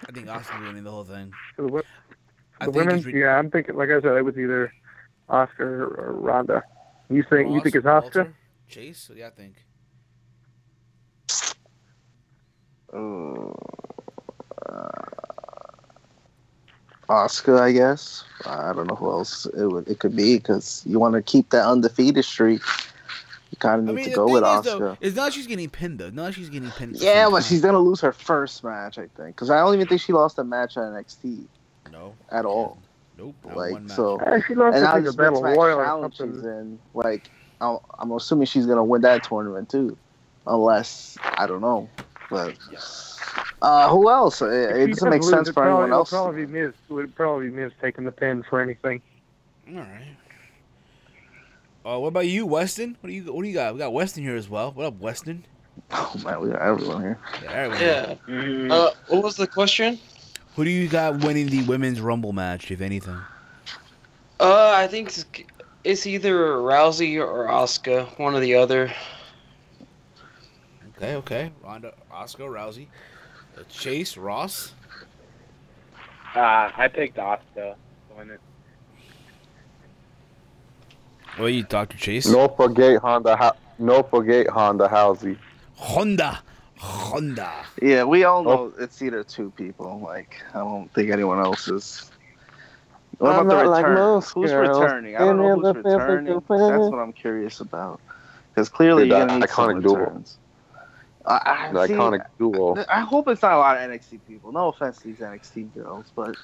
I think Asuka's winning the whole thing. The women, I'm thinking. Like I said, it was either Asuka or Ronda. You think it's Asuka? Chase? What do you think? Asuka, I guess. I don't know who else it could be, because you want to keep that undefeated streak. You kind of need to go with Asuka. It's not she's getting pinned though. Yeah, but she's gonna lose her first match, I think, because I don't even think she lost a match at NXT. No. At all. Nope. She lost and a Battle Royal or something. And I'm assuming she's gonna win that tournament too, unless I don't know. But who else? It doesn't make sense for anyone else. It would probably be Miz taking the pin for anything. All right. What about you, Weston? What do you got? We got Weston here as well. What up, Weston? Oh man, we got everyone here. Yeah. What was the question? Who do you got winning the women's Rumble match, if anything? I think it's either Rousey or Asuka, one or the other. Okay. Ronda, Asuka, Rousey, Chase, Ross. I picked Asuka. What you, Dr. Chase? No forget Honda Housey. Honda. Yeah, we all know it's either two people. Like, I don't think anyone else is. What about the return? Who's returning? I don't know who's returning. That's what I'm curious about. Because clearly you're gonna need some returns. The iconic duo. I hope it's not a lot of NXT people. No offense to these NXT girls, but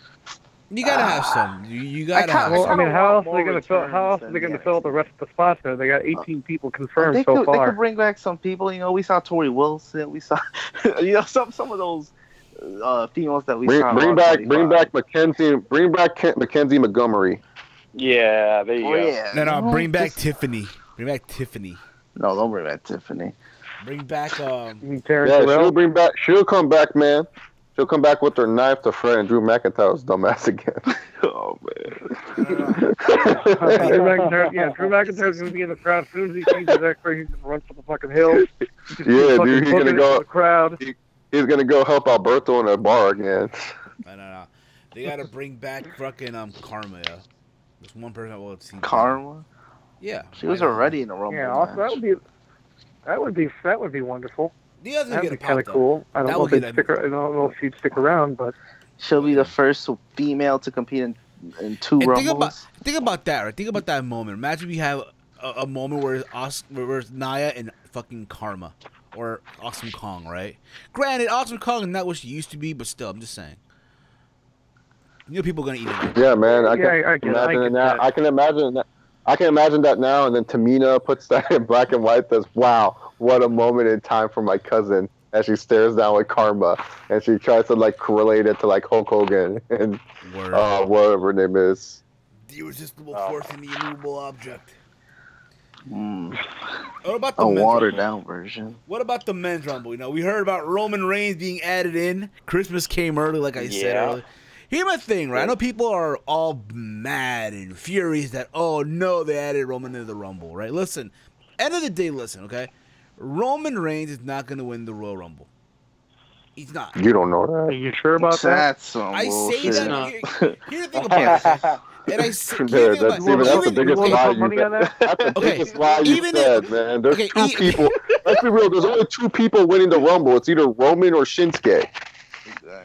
you gotta have some. You gotta have some. I mean, how else are they gonna fill? How else are they gonna fill the rest of the spots there? They got 18 people confirmed so far. They could bring back some people. We saw Tori Wilson. We saw, some of those females that we saw. Bring back Mackenzie Montgomery. Yeah, there you go. Yeah. No, bring back Tiffany. Bring back Tiffany. No, don't bring back Tiffany. Bring back she'll come back, man. She'll come back with her knife to Fred Drew McIntyre's dumbass again. Oh man. Drew McIntyre's gonna be in the crowd as soon as he sees his X-ray. He's gonna run for the fucking hills. Yeah, dude, he's gonna go. The crowd. He's gonna go help Alberto in a bar again. No. They gotta bring back fucking Karma. Yeah, there's one person that will see Karma. Yeah, she was already in a Rumble match. That would be wonderful. That would be kind of cool. I don't know if she'd stick around, but she'll be the first female to compete in two Rumbles. Think about that, right? Think about that moment. Imagine we have a moment where it's Nia and fucking Karma, or Awesome Kong, right? Granted, Awesome Kong is not what she used to be, but still, I'm just saying. People are gonna eat it. Yeah, man. I can imagine that. I can imagine that now, and then Tamina puts that in black and white. Says, "Wow, what a moment in time for my cousin." As she stares down with Karma, and she tries to correlate it to Hulk Hogan and whatever her name is. The irresistible force in the immovable object. What about the watered down version? What about the men's Rumble? We heard about Roman Reigns being added in. Christmas came early, like I said earlier. Here's my thing, right? I know people are all mad and furious that, oh, no, they added Roman into the Rumble, right? Listen, end of the day, okay? Roman Reigns is not going to win the Royal Rumble. He's not. You don't know that. Are you sure about that? That's some I bullshit. say that. Here's the thing about it. And I say, Dude, that's the biggest lie you said. That's the Okay, biggest lie you even said, man. There's okay, two people. Let's be real. There's only two people winning the Rumble. It's either Roman or Shinsuke.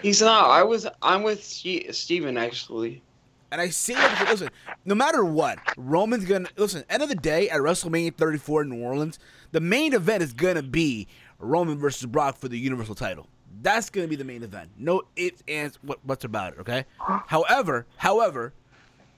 He's not. I'm with Steven, actually. And I say that because, listen, no matter what, Roman's going to, listen, end of the day, at WrestleMania 34 in New Orleans, the main event is going to be Roman versus Brock for the Universal title. That's going to be the main event. No ifs, ands, what's about it, okay? However,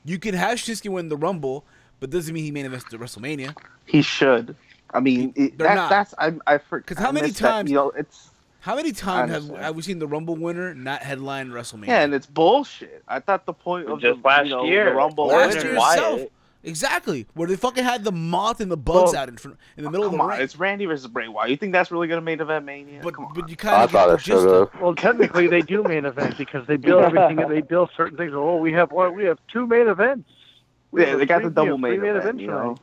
you can have Shinsuke win the Rumble, but doesn't mean he main events to WrestleMania. He should. I mean, that's I forgot. Because how many times? It's How many times have we seen the Rumble winner not headline WrestleMania? Yeah, and it's bullshit. I thought the point of just the, last you know, year, the Rumble last winner. year itself. Exactly, where they fucking had the moth and the bugs out in the middle of the ring. It's Randy versus Bray Wyatt. You think that's really gonna main event Mania? But you kind of get the gist of. Well, technically they do main event because they build everything and they build certain things. Oh, we have two main events. Yeah, they got the double main event. You know.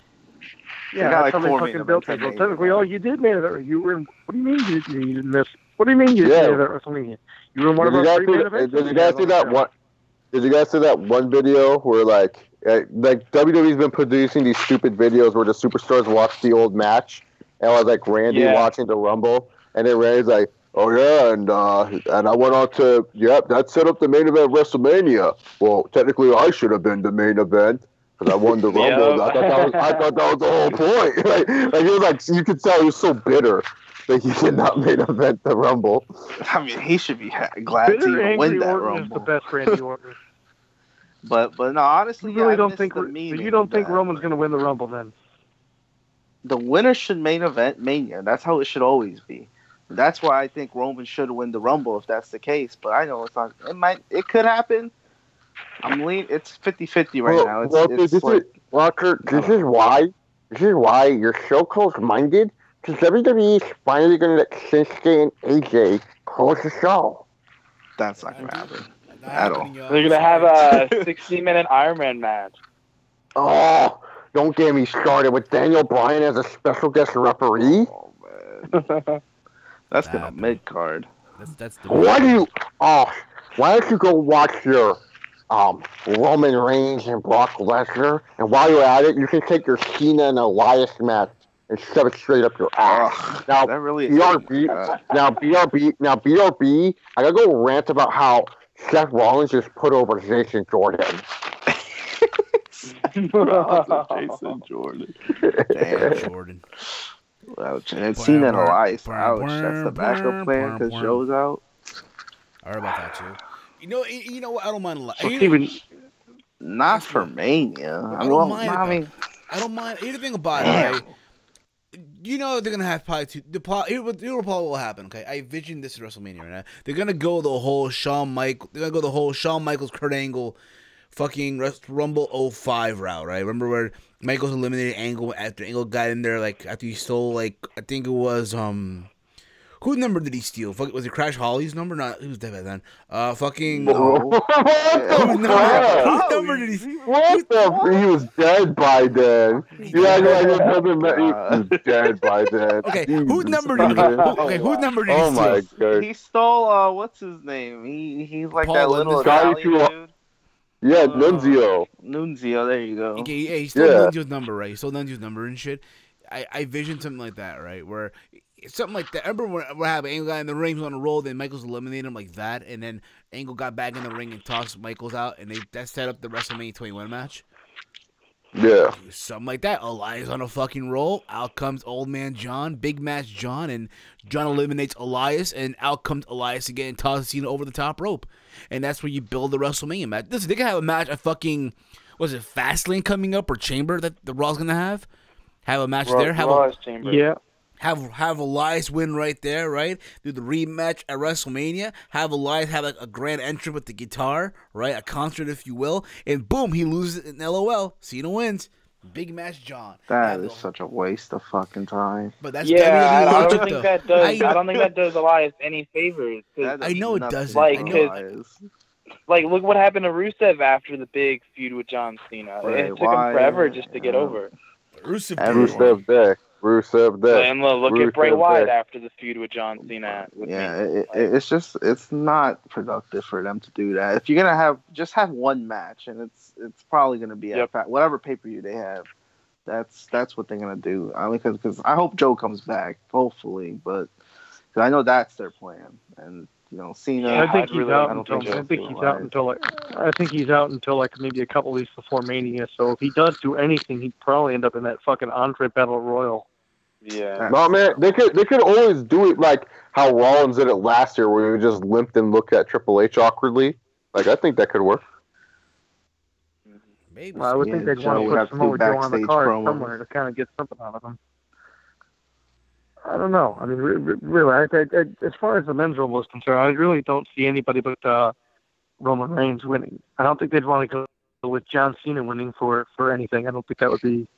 Yeah, that's how they fucking built it. Well, technically, you did main event. You were in. What do you mean you didn't miss? What do you mean you didn't main event WrestleMania? You were in one of our 3 main events. Did you guys see that one? Did you guys see that one video where like WWE's been producing these stupid videos where the superstars watch the old match, and it was like Randy watching the Rumble, and then Randy's like, "Oh yeah, and I went on to that set up the main event of WrestleMania. Well, technically I should have been the main event because I won the Rumble. I thought that was the whole point. like he was like, you could tell he was so bitter that he did not main event the Rumble. I mean, he should be glad to even win that Orton Rumble. Is the best Randy Orton. But no, honestly, you really don't think Roman's going to win the Rumble then? The winner should main event Mania. That's how it should always be. That's why I think Roman should win the Rumble if that's the case. But I know it's not. It could happen. It's 50-50 right now. Walker, this is why you're so close-minded. Because WWE's finally going to let Shinsuke and AJ close the show. That's not going to happen. At all. They're going to have a 60-minute Iron Man match. Oh, don't get me started with Daniel Bryan as a special guest referee. Oh, man. That's going to mid-card. Why don't you go watch your Roman Reigns and Brock Lesnar, and while you're at it, you can take your Cena and Elias match and shove it straight up your ass. Now, BRB, I gotta go rant about how Seth Rollins just put over Jason Jordan. Jason Jordan. Damn. Jordan. Ouch. And Cena and Elias. Ouch. That's the backup plan because Joe's out. I heard about that too. You know what? I don't mind a lot. Not for Mania. I don't mind. I don't mind anything about it. Right? You know they're gonna have probably two. Here what probably will happen. Okay, I envision this at WrestleMania right now. They're gonna go the whole Shawn Michaels, Kurt Angle, fucking Rumble 05 route. Right? Remember where Michaels eliminated Angle after Angle got in there after he stole I think it was whose number did he steal? Was it Crash Holly's number? Not, he was dead by then. Whose number did he steal? He was dead by then. He was dead by then. Okay, whose number did he steal? Oh my god. He stole, what's his name? He's like Paul that little Italian dude. Yeah, Nunzio. Nunzio, there you go. Okay, yeah, he stole Nunzio's number, right? He stole Nunzio's number and shit. I visioned something like that, right? Where something like that. Remember what happened? Angle got in the ring, he was on a roll, then Michaels eliminated him like that, and then Angle got back in the ring and tossed Michaels out, and that set up the WrestleMania 21 match. Yeah. Something like that. Elias on a fucking roll. Out comes Old Man John, Big Match John, and John eliminates Elias, and out comes Elias again and tosses Cena over the top rope. And that's where you build the WrestleMania match. Listen, they can have a match at fucking, was it Fastlane coming up or Chamber that the Raw's going to have? Have a match there? Chamber. Yeah. Have Elias win right there, right? Do the rematch at WrestleMania. Have Elias have a grand entrance with the guitar, right? A concert, if you will. And boom, he loses in LOL. Cena wins. Big Match John. That is such a waste of fucking time. But that's I don't think that does. I don't think that does Elias any favors. I know it doesn't. Like, look what happened to Rusev after the big feud with John Cena. Right, It took him forever just to get over. Rusev Day. Rusev Day. And look at Bray Wyatt after the feud with John Cena. It's not productive for them to do that. If you're gonna have one match, and it's probably gonna be at whatever pay-per-view they have. That's what they're gonna do. I mean, because I hope Joe comes back, hopefully, but cause I know that's their plan. And Cena. I think he's out until like maybe a couple weeks before Mania. So if he does do anything, he'd probably end up in that fucking Andre Battle Royal. Yeah. No, man, they could always do it like how Rollins did it last year, where he just limped and looked at Triple H awkwardly. Like, I think that could work. Maybe. Well, I would think they'd want to put Samoa Joe on the card somewhere to kind of get something out of him. I don't know. I mean, really, as far as the men's Rumble is concerned, I really don't see anybody but Roman Reigns winning. I don't think they'd want to go with John Cena winning for anything. I don't think that would be.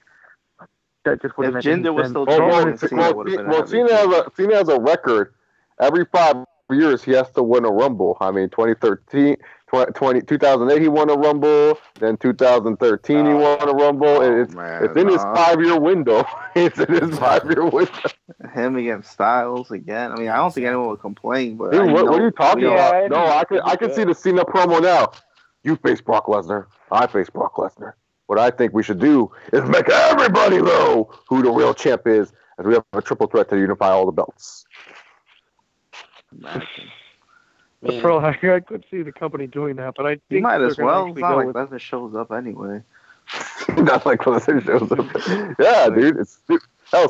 That just wouldn't make any sense. Cena has a record. Every 5 years, he has to win a Rumble. I mean, 2008, he won a Rumble. Then 2013, he won a Rumble. It's in his 5-year window. It's in his 5-year window. Him against Styles again. I mean, I don't think anyone would complain. But dude, what are you talking about? No, I can see the Cena promo now. You face Brock Lesnar. I face Brock Lesnar. What I think we should do is make everybody know who the real champ is, as we have a triple threat to unify all the belts. I could see the company doing that, but I think you might as well. It's not like with... Lesnar shows up anyway. Not like Lesnar shows up. Yeah, dude.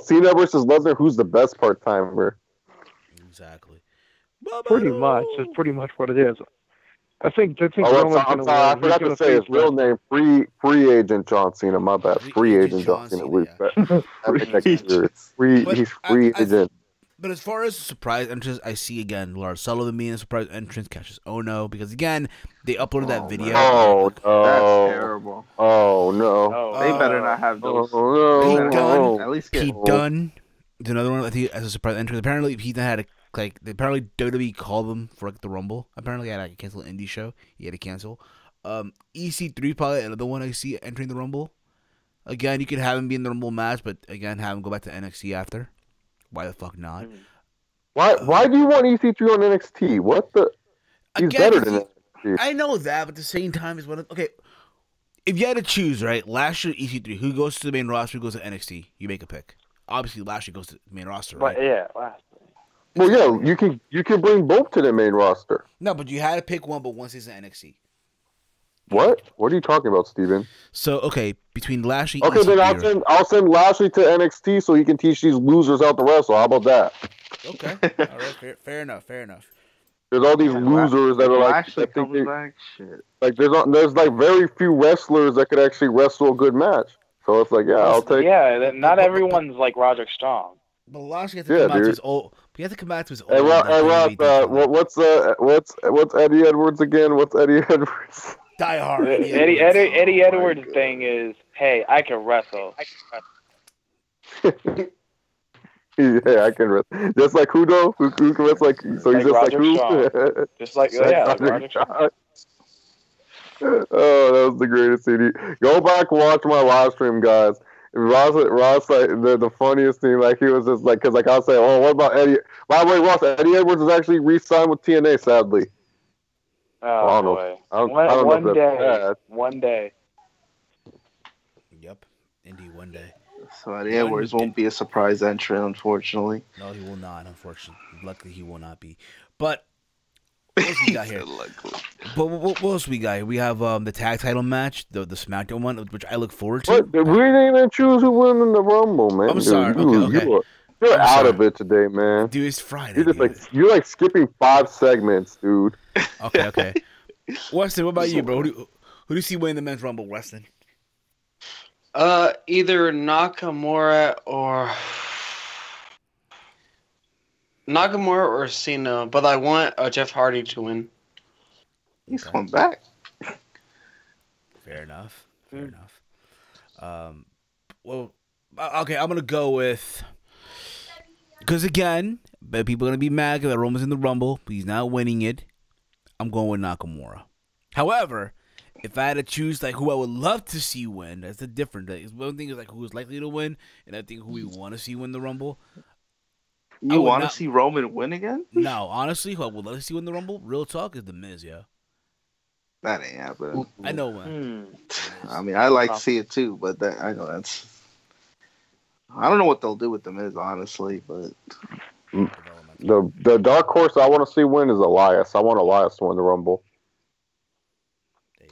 Cena versus Lesnar. Who's the best part-timer? Exactly. Pretty much. That's pretty much what it is. I think I'm sorry, I forgot to say his real name. Free agent John Cena. My bad. Free agent John Cena. He's free agent. But as far as surprise entrance, I see again Lars Sullivan being a surprise entrance, Cassius Ohno, because again they uploaded that video. Oh, that's terrible. Oh no! They better not have those. Pete Dunne. At least Pete Dunne is another one. I think as a surprise entrance. Apparently, Pete Dunne had apparently WWE called him for the Rumble. Apparently, he had to cancel an indie show. He had to cancel. EC3 probably another one I see entering the Rumble. Again, you could have him be in the Rumble match, but again, have him go back to NXT after. Why the fuck not? Why do you want EC3 on NXT? What the? He's better than NXT. I know that, but at the same time, is okay. If you had to choose, right, Lashley, EC3, who goes to the main roster, who goes to NXT? You make a pick. Obviously, Lashley goes to the main roster, right? But yeah, Lashley. Well, yeah, you can bring both to the main roster. No, but you had to pick one, but one stays in NXT. What? What are you talking about, Steven? So, okay, between Lashley... Okay, then I'll send Lashley to NXT so he can teach these losers how to wrestle. How about that? Okay. All right, fair enough. There's all these losers that are like... Shit. Like, there's like very few wrestlers that could actually wrestle a good match. So it's like, yeah, I'll take... Yeah, not everyone's like Roderick Strong. But Lashley has to come out to his old... He has to come back to his old... Hey, Ross, what's Eddie Edwards again? What's Eddie Edwards? Die Hard. Eddie Edwards' thing is, hey, I can wrestle. Yeah, I can wrestle. Just like who though? Who can wrestle? Like, so he's just like who? Just like Roderick Strong. Oh, that was the greatest CD. Go back and watch my live stream, guys. Ross, like the funniest thing, like he was just like, because like I'll say, oh, what about Eddie? By the way, Ross, Eddie Edwards is actually re-signed with TNA, sadly. Oh, boy. One day. Yep. Indeed, one day. So Eddie Edwards won't be a surprise entrant, unfortunately. No, he will not, unfortunately. Luckily, he will not be. But what else we got here? But what else we got here? We have the tag title match, the SmackDown one, which I look forward to. What? We didn't even choose who won in the Rumble, man. I'm sorry. Okay. You're out of it today, man. Dude, it's Friday. You're like skipping 5 segments, dude. Okay. Weston, what about you, bro? Who do you see winning the men's Rumble, Weston? Either Nakamura or Cena, but I want Jeff Hardy to win. He's coming back. Fair enough. Well, okay, I'm gonna go with, because again, people are gonna be mad that Roman's in the Rumble, but he's not winning it. I'm going with Nakamura. However, if I had to choose like who I would love to see win, that's a different thing. One thing is like who is likely to win, and I think who we want to see win the Rumble. You want to see Roman win again? No, honestly, who I would love to see win the Rumble, real talk, is The Miz, yo. That ain't happening. I know when. I mean, I like to see it too, but I know that's. I don't know what they'll do with The Miz, honestly, but the dark horse I want to see win is Elias. I want Elias to win the Rumble.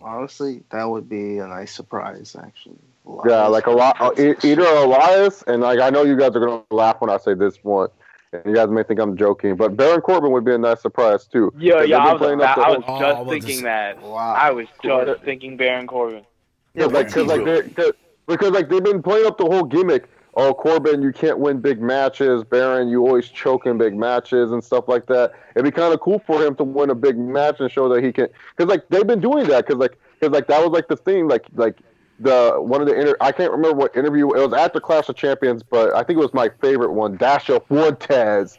Honestly, that would be a nice surprise, actually. Elias, yeah, like either Elias, and like I know you guys are gonna laugh when I say this one, and you guys may think I'm joking, but Baron Corbin would be a nice surprise too. Yeah, I was Oh, just thinking that. Wow. I was just thinking Baron Corbin. Yeah, because they've been playing up the whole gimmick. Oh, Corbin, you can't win big matches. Baron, you always choke in big matches and stuff like that. It'd be kind of cool for him to win a big match and show that he can. Because like they've been doing that. Because that was like the thing. Like one of the I can't remember what interview it was at the Clash of Champions, but I think it was my favorite one. Dasha Fuentes,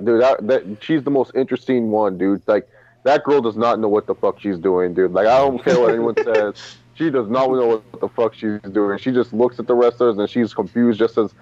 dude, that she's the most interesting one, dude. Like that girl does not know what the fuck she's doing, dude. Like I don't care what anyone says. She does not know what the fuck she's doing. She just looks at the wrestlers and she's confused, just as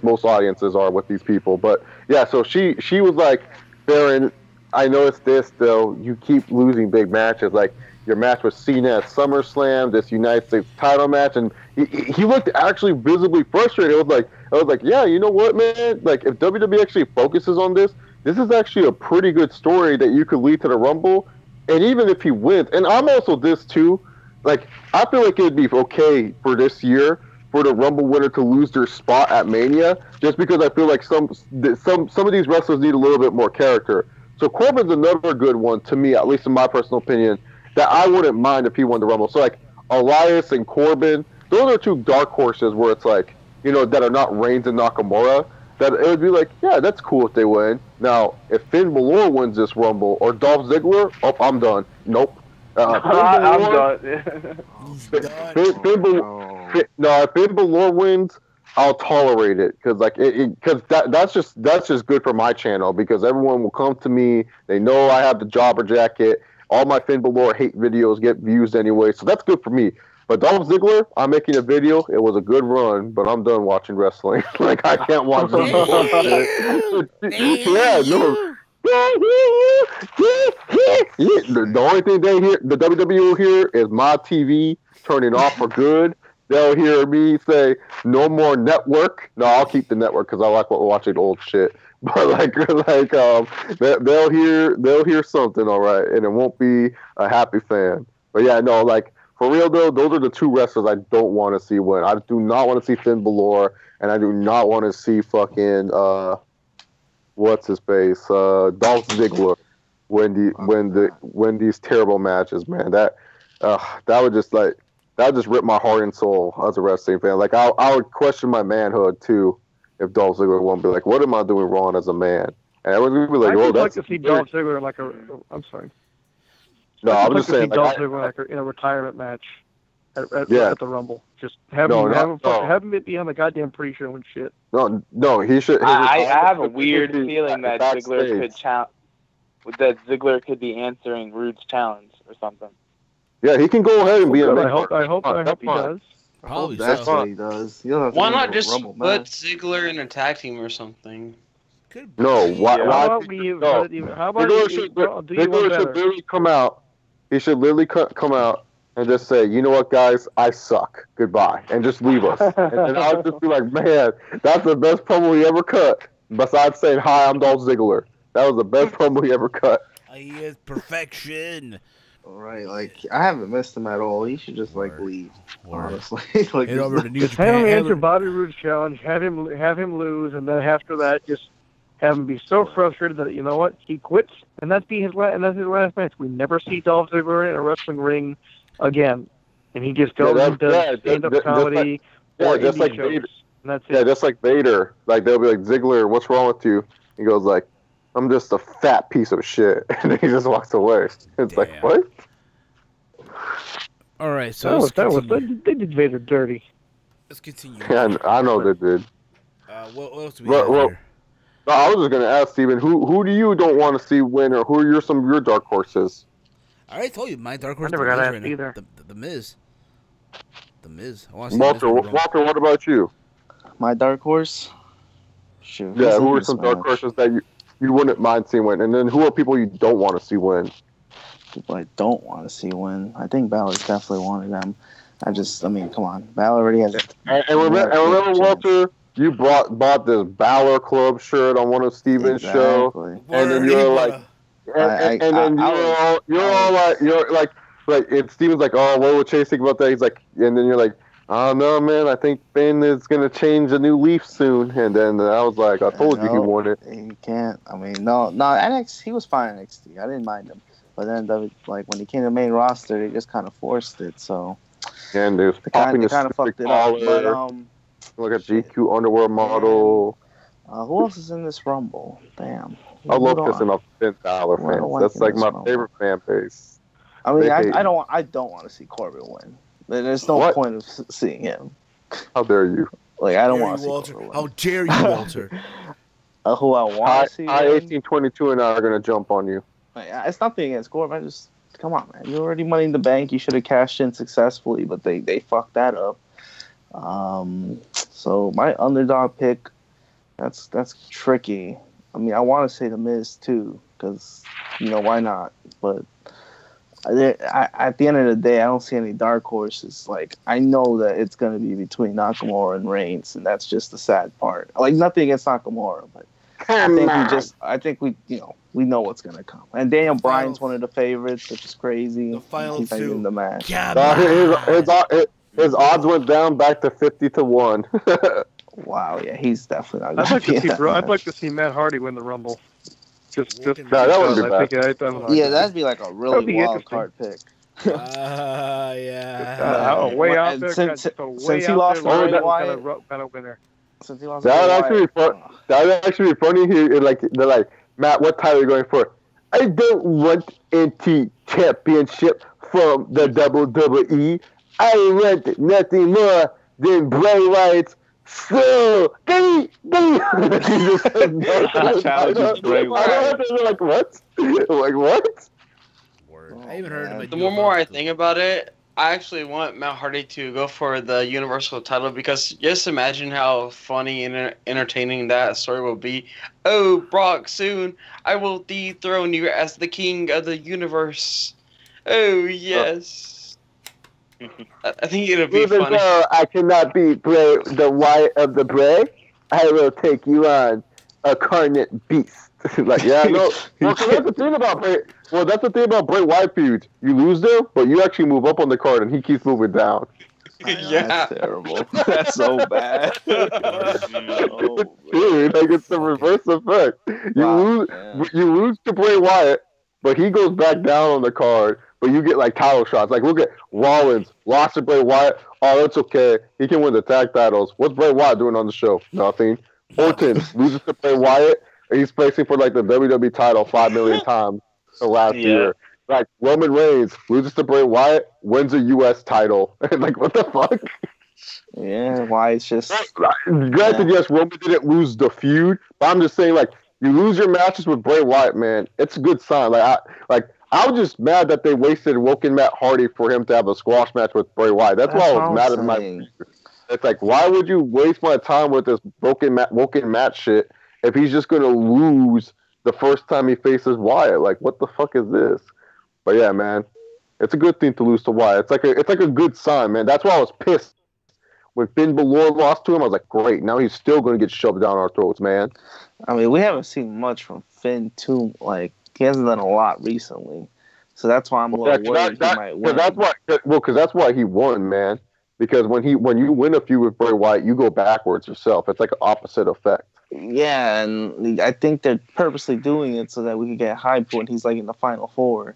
most audiences are with these people. But yeah, so she was like, Baron, I noticed this though. You keep losing big matches, like your match with Cena at SummerSlam, this United States title match, and he looked actually visibly frustrated. I was like, yeah, you know what, man? Like if WWE actually focuses on this is actually a pretty good story that you could lead to the Rumble. And even if he wins, and I'm also this too. Like, I feel like it would be okay for this year for the Rumble winner to lose their spot at Mania, just because I feel like some of these wrestlers need a little bit more character. So Corbin's another good one to me, at least in my personal opinion, that I wouldn't mind if he won the Rumble. So like Elias and Corbin, those are two dark horses where it's like, you know, that are not Reigns and Nakamura. That it would be like, yeah, that's cool if they win. Now, if Finn Balor wins this Rumble or Dolph Ziggler, oh, I'm done. Nope. I'm done. If Finn Balor wins, I'll tolerate it because that's just good for my channel because everyone will come to me. They know I have the jobber jacket. All my Finn Balor hate videos get views anyway, so that's good for me. But Dolph Ziggler, I'm making a video. It was a good run, but I'm done watching wrestling. Like I can't watch this bullshit. Yeah, no. The only thing they hear, the WWE will hear, is my TV turning off for good. They'll hear me say, "No more network." No, I'll keep the network because I like watching old shit. But they'll hear something, all right, and it won't be a happy fan. But yeah, no, like for real though, those are the two wrestlers I don't want to see win. I do not want to see Finn Balor, and I do not want to see fucking what's his face, Dolph Ziggler win these terrible matches, man. That would just rip my heart and soul as a wrestling fan. Like I would question my manhood too if Dolph Ziggler won. Be like, what am I doing wrong as a man? And everyone's gonna be like, I'd like to see Dolph Ziggler like I'm sorry. No, I'm just saying, Dolph Ziggler in a retirement match at the Rumble. Just have him be on the goddamn pre-show and shit. No, he should. I have a weird feeling that Ziggler could be answering Rude's challenge or something. Yeah, he can go ahead and be. I hope he does. Probably that's what he does. Why not just put Ziggler in a tag team or something? No, why? How about you Ziggler should literally come out. He should literally come out and just say, you know what, guys, I suck. Goodbye, and just leave us. and I'll just be like, man, that's the best promo he ever cut. Besides saying, hi, I'm Dolph Ziggler. That was the best promo he ever cut. He is perfection. All right, like I haven't missed him at all. He should just leave. Honestly, like over to New Japan. Have him answer Bobby Roode's challenge. Have him lose, and then after that, just have him be so frustrated that you know what, he quits, and that's his last match. We never see Dolph Ziggler in a wrestling ring again, and he just goes and does stand-up comedy or indie shows. And that's it. Yeah, just like Vader. Like they'll be like, Ziggler, what's wrong with you? He goes like, I'm just a fat piece of shit, and then he just walks away. It's like, what? All right, so they did Vader dirty. Let's continue. Yeah, I know they did. What else do we have here? No, I was just gonna ask Steven, who do you don't want to see win, or who are some of your dark horses? I already told you my dark horse. I never got The asked Miz right either. now. The Miz. The Miz. I want to see the Miz Walter, win the Rumble. Walter, what about you? My dark horse. Shoot, Yeah, who's who in are this some dark match? horses that you wouldn't mind seeing win? And then who are people you don't want to see win? People I don't want to see win. I think Balor's definitely one of them. I mean, come on. Balor already has. And remember, Walter, you bought this Balor Club shirt on one of Steven's show, and then you're like, you're like, and Steven's like, oh, what would Chase think about that? He's like, and then you're like, oh no, man, I think Finn is gonna change a new leaf soon. And then I was like, I told you he won it. He can't. I mean, no, NXT, he was fine in NXT. I didn't mind him, but then when he came to the main roster, they just kind of forced it. So. And they kind of fucked it up. But, look at GQ underwear model. Who else is in this Rumble? Damn. I love pissing off Finn Balor fans. That's like my favorite fan base. I mean, I don't want to see Corbin win. There's no point of seeing him. How dare you? Like, I don't want to see Walter. Corbin win. How dare you, Walter? Who I want to see win? 1822 and I are going to jump on you. Like, it's nothing against Corbin. Come on, man. You're already Money in the Bank. You should have cashed in successfully, but they fucked that up. So my underdog pick, that's tricky. I mean, I want to say The Miz too, because, why not? But at the end of the day, I don't see any dark horses. Like, I know that it's going to be between Nakamura and Reigns, and that's just the sad part. Like, nothing against Nakamura, but I think we know what's gonna come. And Daniel Bryan's one of the favorites, which is crazy. The final He's not two. even the match. His odds went down back to 50-1. Wow, yeah, he's definitely not. I'd like to see Matt Hardy win the Rumble. Just that wouldn't be bad. That'd be like a really wild card pick. Yeah. Way out there. Since he lost to Bray Wyatt. That would actually be funny here. Like, they're like, Matt, what title are you going for? I don't want anti-championship from the WWE. I want nothing more than Bray Wyatt's soul. Like, what? Like, what? Word. I even heard him. The more I think about it, I actually want Matt Hardy to go for the Universal title because just imagine how funny and entertaining that story will be. Oh, Brock, soon I will dethrone you as the king of the universe. Oh, yes. I think it'll be even funny. Though I cannot be Bray, the Wyatt of the Bray, I will take you on, a carnate beast. Like, yeah, no. Well, that's the thing about Bray. Well, that's the thing about Bray Wyatt feuds. You lose them, but you actually move up on the card, and he keeps moving down. Yeah, that's terrible. That's so bad. Dude, like, it's the reverse effect. You lose to Bray Wyatt, but he goes back down on the card. But you get like title shots. Like, look at Rollins lost to Bray Wyatt. Oh, that's okay. He can win the tag titles. What's Bray Wyatt doing on the show? Nothing. Orton loses to Bray Wyatt. He's facing for like the WWE title 5 million times the last year. Like, Roman Reigns loses to Bray Wyatt, wins a U.S. title. Like, what the fuck? Yeah, why it's just. Granted, yes, Roman didn't lose the feud, but I'm just saying, like, you lose your matches with Bray Wyatt, man. It's a good sign. I was just mad that they wasted Woken Matt Hardy for him to have a squash match with Bray Wyatt. That's why I was mad at my. It's like, why would you waste my time with this Woken Matt shit if he's just gonna lose the first time he faces Wyatt? Like, what the fuck is this? But yeah, man, it's a good thing to lose to Wyatt. It's like a good sign, man. That's why I was pissed when Finn Balor lost to him. I was like, great, now he's still gonna get shoved down our throats, man. I mean, we haven't seen much from Finn too. Like, he hasn't done a lot recently, so that's why I'm a little worried he might win. Because that's why he won, man. Because when you win a feud with Bray Wyatt, you go backwards yourself. It's like an opposite effect. Yeah, and I think they're purposely doing it so that we could get hype when he's like in the Final Four.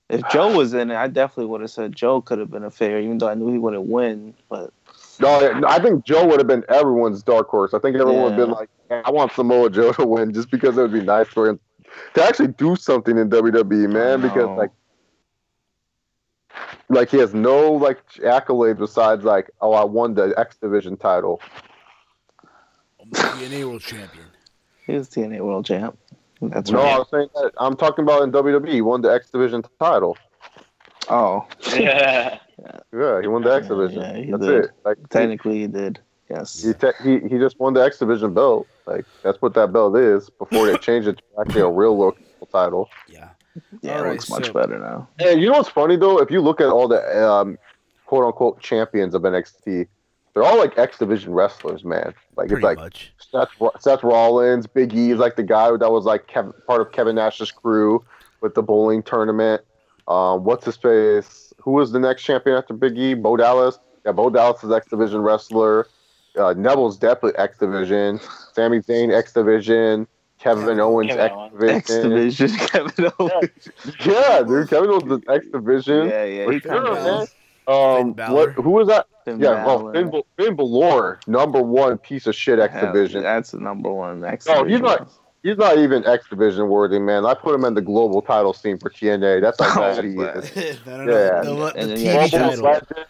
If Joe was in it, I definitely would have said Joe could have been a favorite, even though I knew he wouldn't win. But no, I think Joe would have been everyone's dark horse. I think everyone would have been like, I want Samoa Joe to win just because it would be nice for him to actually do something in WWE, man. Because like he has no like accolades besides like, oh, I won the X Division title. TNA World Champion. He was TNA World Champ. That's No, right. I was saying that I'm talking about in WWE. He won the X Division title. Oh. Yeah. Yeah, he won the X Division. Yeah, he That's did. it. Like Technically, he did. Yes. he just won the X Division belt. Like that's what that belt is. Before they changed it to actually a real local title. Yeah. Yeah, All it right, looks much so- better now. And you know what's funny though? If you look at all the quote unquote champions of NXT, they're all like X Division wrestlers, man. Like Pretty it's like much. Seth Rollins, Big E is like the guy that was like part of Kevin Nash's crew with the bowling tournament. What's his face? Who was the next champion after Big E? Bo Dallas. Yeah, Bo Dallas is X Division wrestler. Neville's definitely X Division. Sami Zayn X Division. Kevin Owens X X Division. Division, Kevin Owens. Yeah, dude, Kevin Owens is X Division. Yeah, he For sure, kinda man. is. Finn Balor. Who was that? Finn Yeah, Balor. Finn Balor, number one piece of shit X Hell, Division. That's the number one X No, Division. he's not even X Division worthy, man. I put him in the global title scene for TNA. That's how bad he is. No. Yeah. The And then TV you have title. Legend,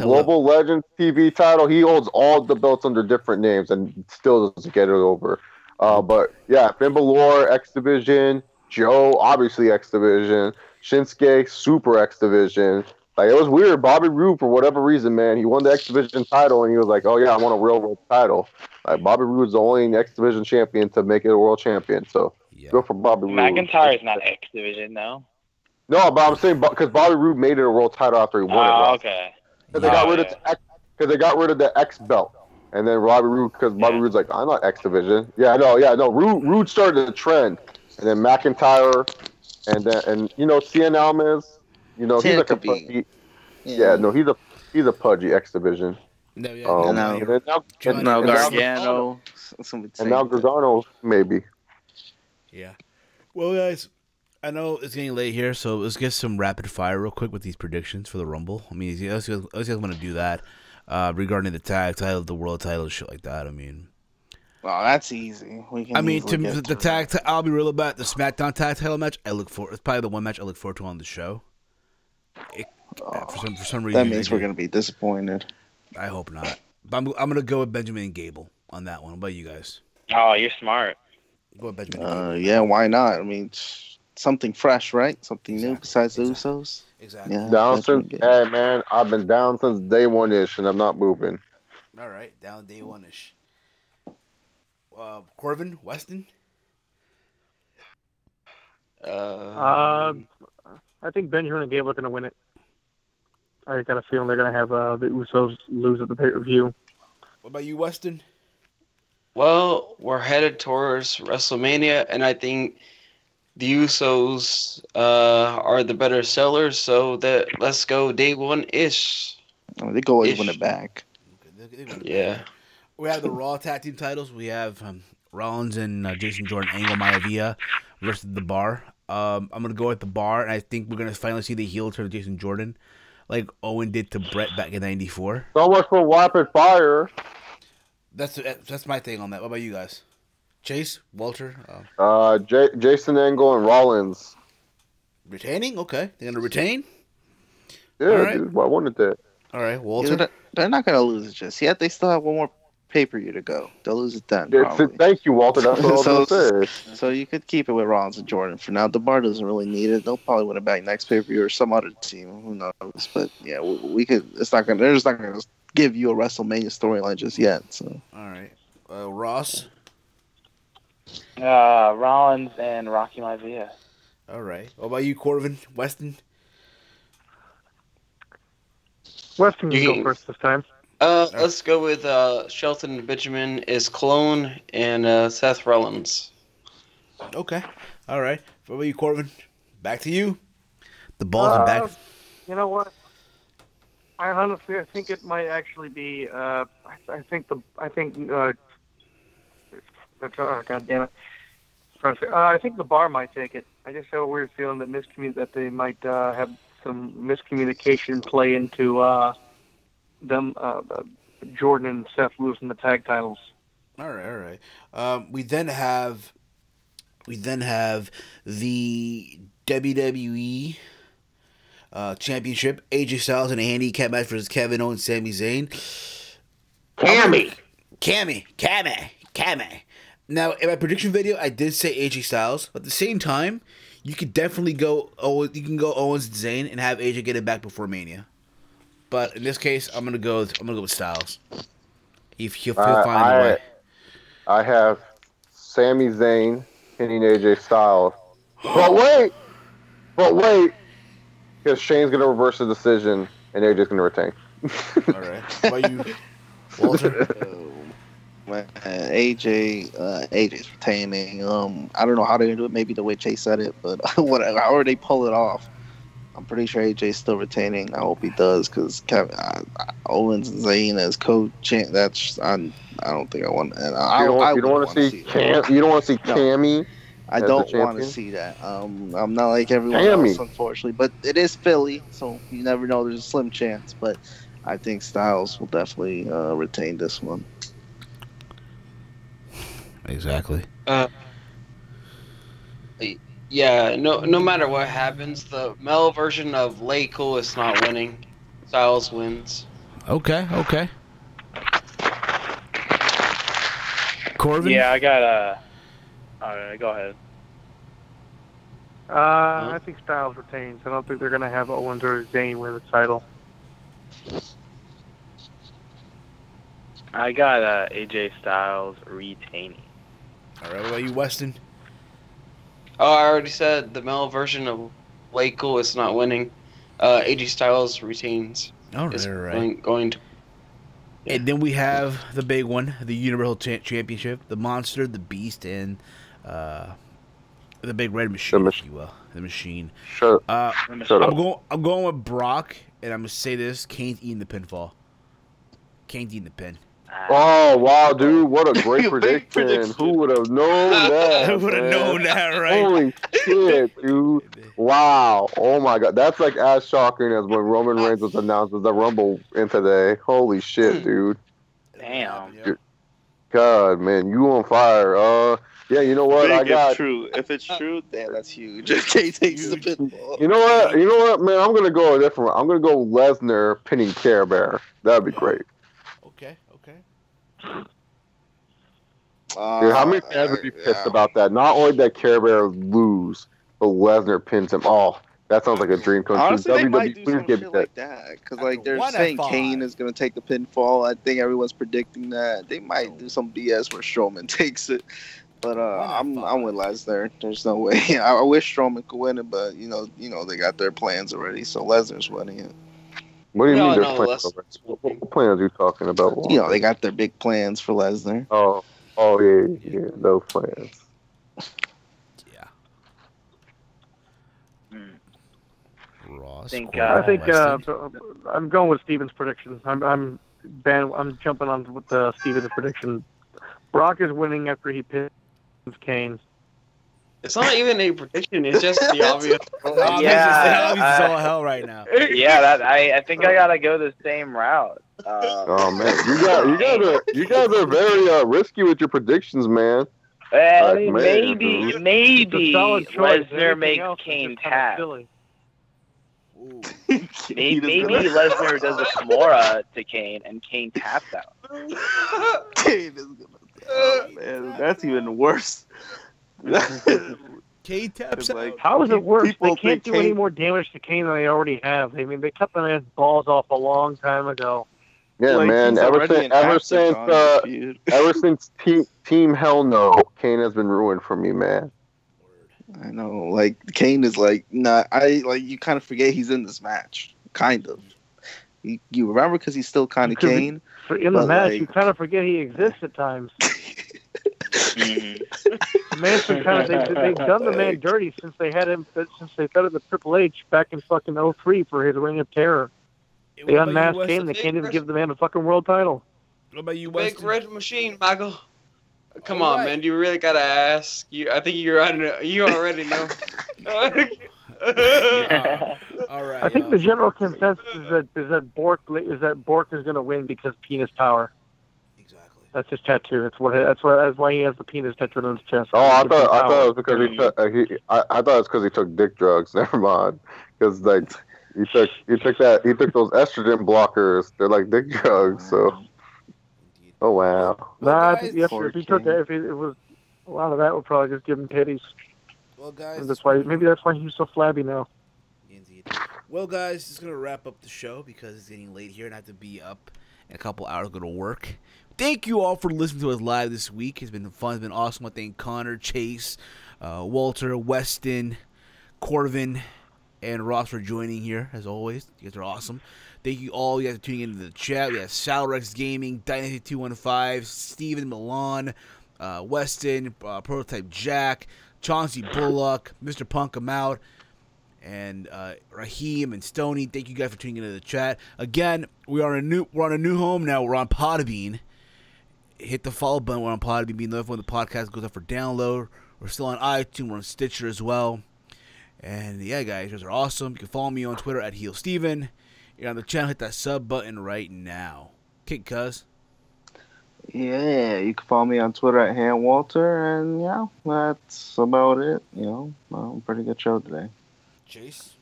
Global Legends TV title. He holds all the belts under different names and still doesn't get it over. But yeah, Finn Balor, X Division. Joe, obviously X Division. Shinsuke, Super X Division. Like, it was weird. Bobby Roode, for whatever reason, man, he won the X Division title, and he was like, oh, yeah, I want a real world title. Like, Bobby Roode's the only X Division champion to make it a world champion. So, go for Bobby Roode. McIntyre's not X Division, no. No, but I'm saying because Bobby Roode made it a world title after he won it. Right? Okay. Because they got rid of the X belt. And then Bobby Roode, because Bobby Roode's like, I'm not X Division. Yeah, no. Roode started the trend. And then McIntyre, and you know, Cien Almas, you know, he's like a pudgy. Yeah, no, he's a pudgy X Division. No, yeah. Now Gargano. And now Gargano, maybe. Yeah. Well, guys, I know it's getting late here, so let's get some rapid fire real quick with these predictions for the Rumble. I mean, let's guys want to do that regarding the tag title, the world title, shit like that. I mean, well, that's easy. The tag. I'll be real about the SmackDown tag title match. It's probably the one match I look forward to on the show. For some reason, that means we're gonna be disappointed. I hope not. But I'm gonna go with Benjamin and Gable on that one. What about you guys? Oh, you're smart. Go with Benjamin. And Gable. Yeah, why not? I mean, something fresh, right? Something new besides the Usos. Exactly. Yeah, hey man, I've been down since day one ish, and I'm not moving. All right, down day one ish. Corbin, Weston. I think Benjamin and Gable are going to win it. I got a feeling they're going to have the Usos lose at the pay-per-view. What about you, Weston? Well, we're headed towards WrestleMania, and I think the Usos are the better sellers, so let's go day one-ish. Oh, they go always win it back. Yeah. We have the Raw tag team titles. We have Rollins and Jason Jordan, Angle Maivia versus the Bar. I'm gonna go with the Bar, and I think we're gonna finally see the heel turn to Jason Jordan, like Owen did to Brett back in '94. So much for rapid fire. That's my thing on that. What about you guys? Chase, Walter, Jason Angle and Rollins retaining. Okay, they're gonna retain. Yeah, right. Dude, I wanted that. All right, Walter. Yeah, they're not gonna lose it just yet. They still have one more pay-per-view to go. They'll lose it then. Thank you, Walter. That's what I was gonna say. So you could keep it with Rollins and Jordan for now. The Bar doesn't really need it. They'll probably win it back next pay-per-view or some other team. Who knows? But yeah, we could. It's not gonna. They're just not gonna give you a WrestleMania storyline just yet. So. All right, Ross. Rollins and Rocky Maivia. All right. What about you, Corbin, Weston? Weston can go first this time. Let's go with Shelton Benjamin is clone and Seth Rollins. Okay. All right. What about you, Corbin? Back to you. The ball's back. You know what? I think it might actually be. God damn it. I think the Bar might take it. I just have a weird feeling that they might have some miscommunication play into them, Jordan and Seth losing the tag titles. All right. We then have the WWE Championship. AJ Styles in a handicap match versus Kevin Owens, Sami Zayn. Cammy. Now, in my prediction video, I did say AJ Styles, but at the same time, you could definitely go. You can go Owens and Zayn and have AJ get it back before Mania. But in this case, I'm gonna go with Styles. If he'll find a way. I have Sami Zayn hitting AJ Styles. But wait, because Shane's gonna reverse the decision and AJ's gonna retain. All right. Why you, Walter? AJ's retaining. I don't know how they're gonna do it. Maybe the way Chase said it, but whatever. However they pull it off, I'm pretty sure AJ's still retaining. I hope he does because Owens and Zayn as co-champ. I don't think I want. And you don't want to see Cam. You don't want to see Cammy. I don't want to see that. I'm not like everyone else, unfortunately. But it is Philly, so you never know. There's a slim chance. But I think Styles will definitely retain this one. Exactly. Yeah. No matter what happens, the male version of Lay Cool is not winning. Styles wins. Okay. Corbin? Yeah, I got Alright, go ahead. I think Styles retains. I don't think they're going to have Owens or Zayn win the title. I got AJ Styles retaining. All right, what about you, Weston? Oh, I already said the male version of Lay Cool is not winning. AJ Styles retains. All right. Going to. Yeah. And then we have the big one, the Universal Championship, the Monster, the Beast, and the Big Red Machine, if you will. The Machine. Shut up. I'm going with Brock, and I'm going to say this, Kane's eating the pinfall. Kane's eating the pin. Oh, wow, dude. What a great prediction. Who would have known that? Who would have known that, right? Holy shit, dude. Wow. Oh, my God. That's like as shocking as when Roman Reigns was announced as the Rumble in today. Holy shit, dude. Damn. God, man. You on fire. Yeah, you know what? If it's true, damn, that's huge. Kane takes the pinfall. You know what, man? I'm going to go a different one. I'm going to go Lesnar pinning Care Bear. That'd be great. Okay. Dude, how many fans would be pissed about that? Not only that Care Bear lose, but Lesnar pins him. Oh, that sounds like a dream come true. Honestly, they might do some shit like that. Because, they're saying Kane is going to take the pinfall. I think everyone's predicting that. They might do some BS where Strowman takes it. But I'm with Lesnar. There's no way. I wish Strowman could win it, but, you know, they got their plans already. So Lesnar's winning it. What do you mean their plans? What plans are you talking about? You know, they got their big plans for Lesnar. Oh, yeah, those plans. Yeah. Ross. I think I'm going with Steven's predictions. I'm jumping on with Steven's prediction. Brock is winning after he pins Kane. It's not even a prediction. It's just the obvious. It's all hell right now. Yeah, I think I gotta go the same route. Oh man, you guys are very risky with your predictions, man. Maybe Lesnar makes Kane tap. Maybe Lesnar does a Kimura to Kane and Kane taps out. Kane is gonna. Oh man, that's even worse. Kane taps out. How is it worse? They can't do any more damage to Kane than they already have. I mean, they cut the man's balls off a long time ago. Yeah, man. Ever since Team Hell No, Kane has been ruined for me, man. I know. Kane is you kind of forget he's in this match. Kind of. You remember because he's still kind of Kane. In the match, you kind of forget he exists at times. Man's been they've done the man dirty since they fed him to Triple H back in fucking 2003 for his Reign of Terror. They unmasked Kane. They can't even give the man a fucking world title. What about you, Big Red Machine, Michael? Come on, man. You really gotta ask. I think you already know. All right. I think the general consensus is that Bork is going to win because penis power. Exactly. That's his tattoo. That's why he has the penis tattoo on his chest. Oh, I thought it was because I thought it's because he took dick drugs. Never mind. Because he took those estrogen blockers. They're like dick drugs. So. Oh wow. Nah, I think if A lot of that would probably just give him titties. Well, guys, And that's why he's so flabby now. Indeed. Well, guys, this is going to wrap up the show because it's getting late here and I have to be up in a couple hours, go to work. Thank you all for listening to us live this week. It's been fun. It's been awesome. I thank Connor, Chase, Walter, Weston, Corvin, and Ross for joining here, as always. You guys are awesome. Thank you all. You guys are tuning into the chat. We have Salrex Gaming, Dynasty215, Steven Milan, Weston, Prototype Jack, Chauncey Bullock, Mr. Punk I'm out, and Raheem and Stoney. Thank you guys for tuning into the chat. Again, we're on a new home now. We're on Podbean. Hit the follow button. We're on Podbean. Be notified when the podcast goes up for download. We're still on iTunes. We're on Stitcher as well. And yeah, guys, you guys are awesome. You can follow me on Twitter at HeelSteven. You're on the channel. Hit that sub button right now. Kick, cuz. Yeah, you can follow me on Twitter at HandWalter, and yeah, that's about it. Pretty good show today. Chase?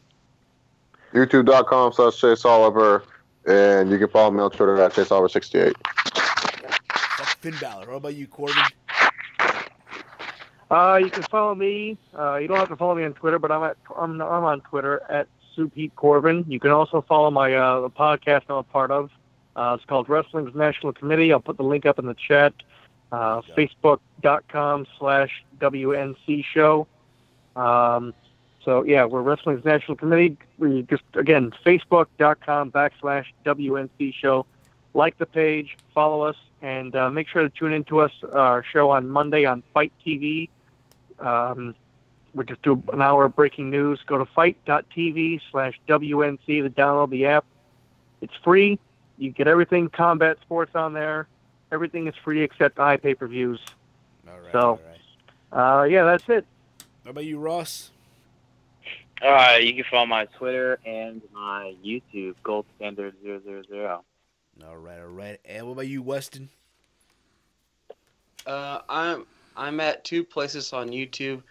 YouTube.com/Chase Oliver, and you can follow me on Twitter at Chase Oliver 68. That's Finn Balor. What about you, Corbin? You can follow me. You don't have to follow me on Twitter, but I'm on Twitter at SoupHeatCorbin. You can also follow my the podcast I'm a part of. It's called Wrestling's National Committee. I'll put the link up in the chat. Facebook.com/WNC show. So yeah, we're Wrestling's National Committee. We just, again, Facebook.com/WNC show. Like the page, follow us, and make sure to tune into our show on Monday on Fight TV. We just do an hour of breaking news. Go to fight.tv/WNC to download the app. It's free. You get everything combat sports on there. Everything is free except iPay-per-views. All right. So, all right. yeah, that's it. What about you, Ross? You can follow my Twitter and my YouTube, Gold Standard 000. All right. And what about you, Weston? I'm at two places on YouTube,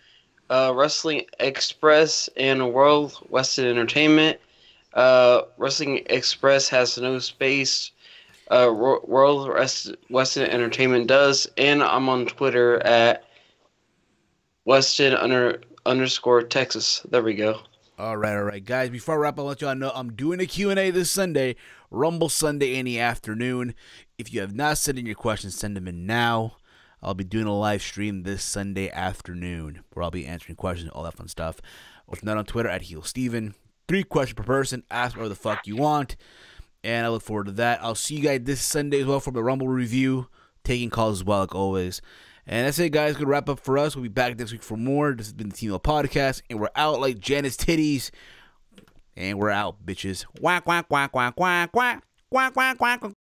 Wrestling Express and World Western Entertainment. Wrestling Express has no space. World Western Entertainment does, and I'm on Twitter at Weston_Texas. There we go. All right, guys. Before I wrap, I'll let y'all know I'm doing a Q&A this Sunday, Rumble Sunday in the afternoon. If you have not sent in your questions, send them in now. I'll be doing a live stream this Sunday afternoon where I'll be answering questions, all that fun stuff. If not on Twitter at HeelSteven. 3 questions per person. Ask whatever the fuck you want. And I look forward to that. I'll see you guys this Sunday as well for the Rumble review. Taking calls as well, like always. And that's it, guys. Good wrap up for us. We'll be back next week for more. This has been the Team Hill Podcast. And we're out like Janice Titties. And we're out, bitches. Quack, quack, quack, quack, quack, quack. Quack, quack, quack, quack,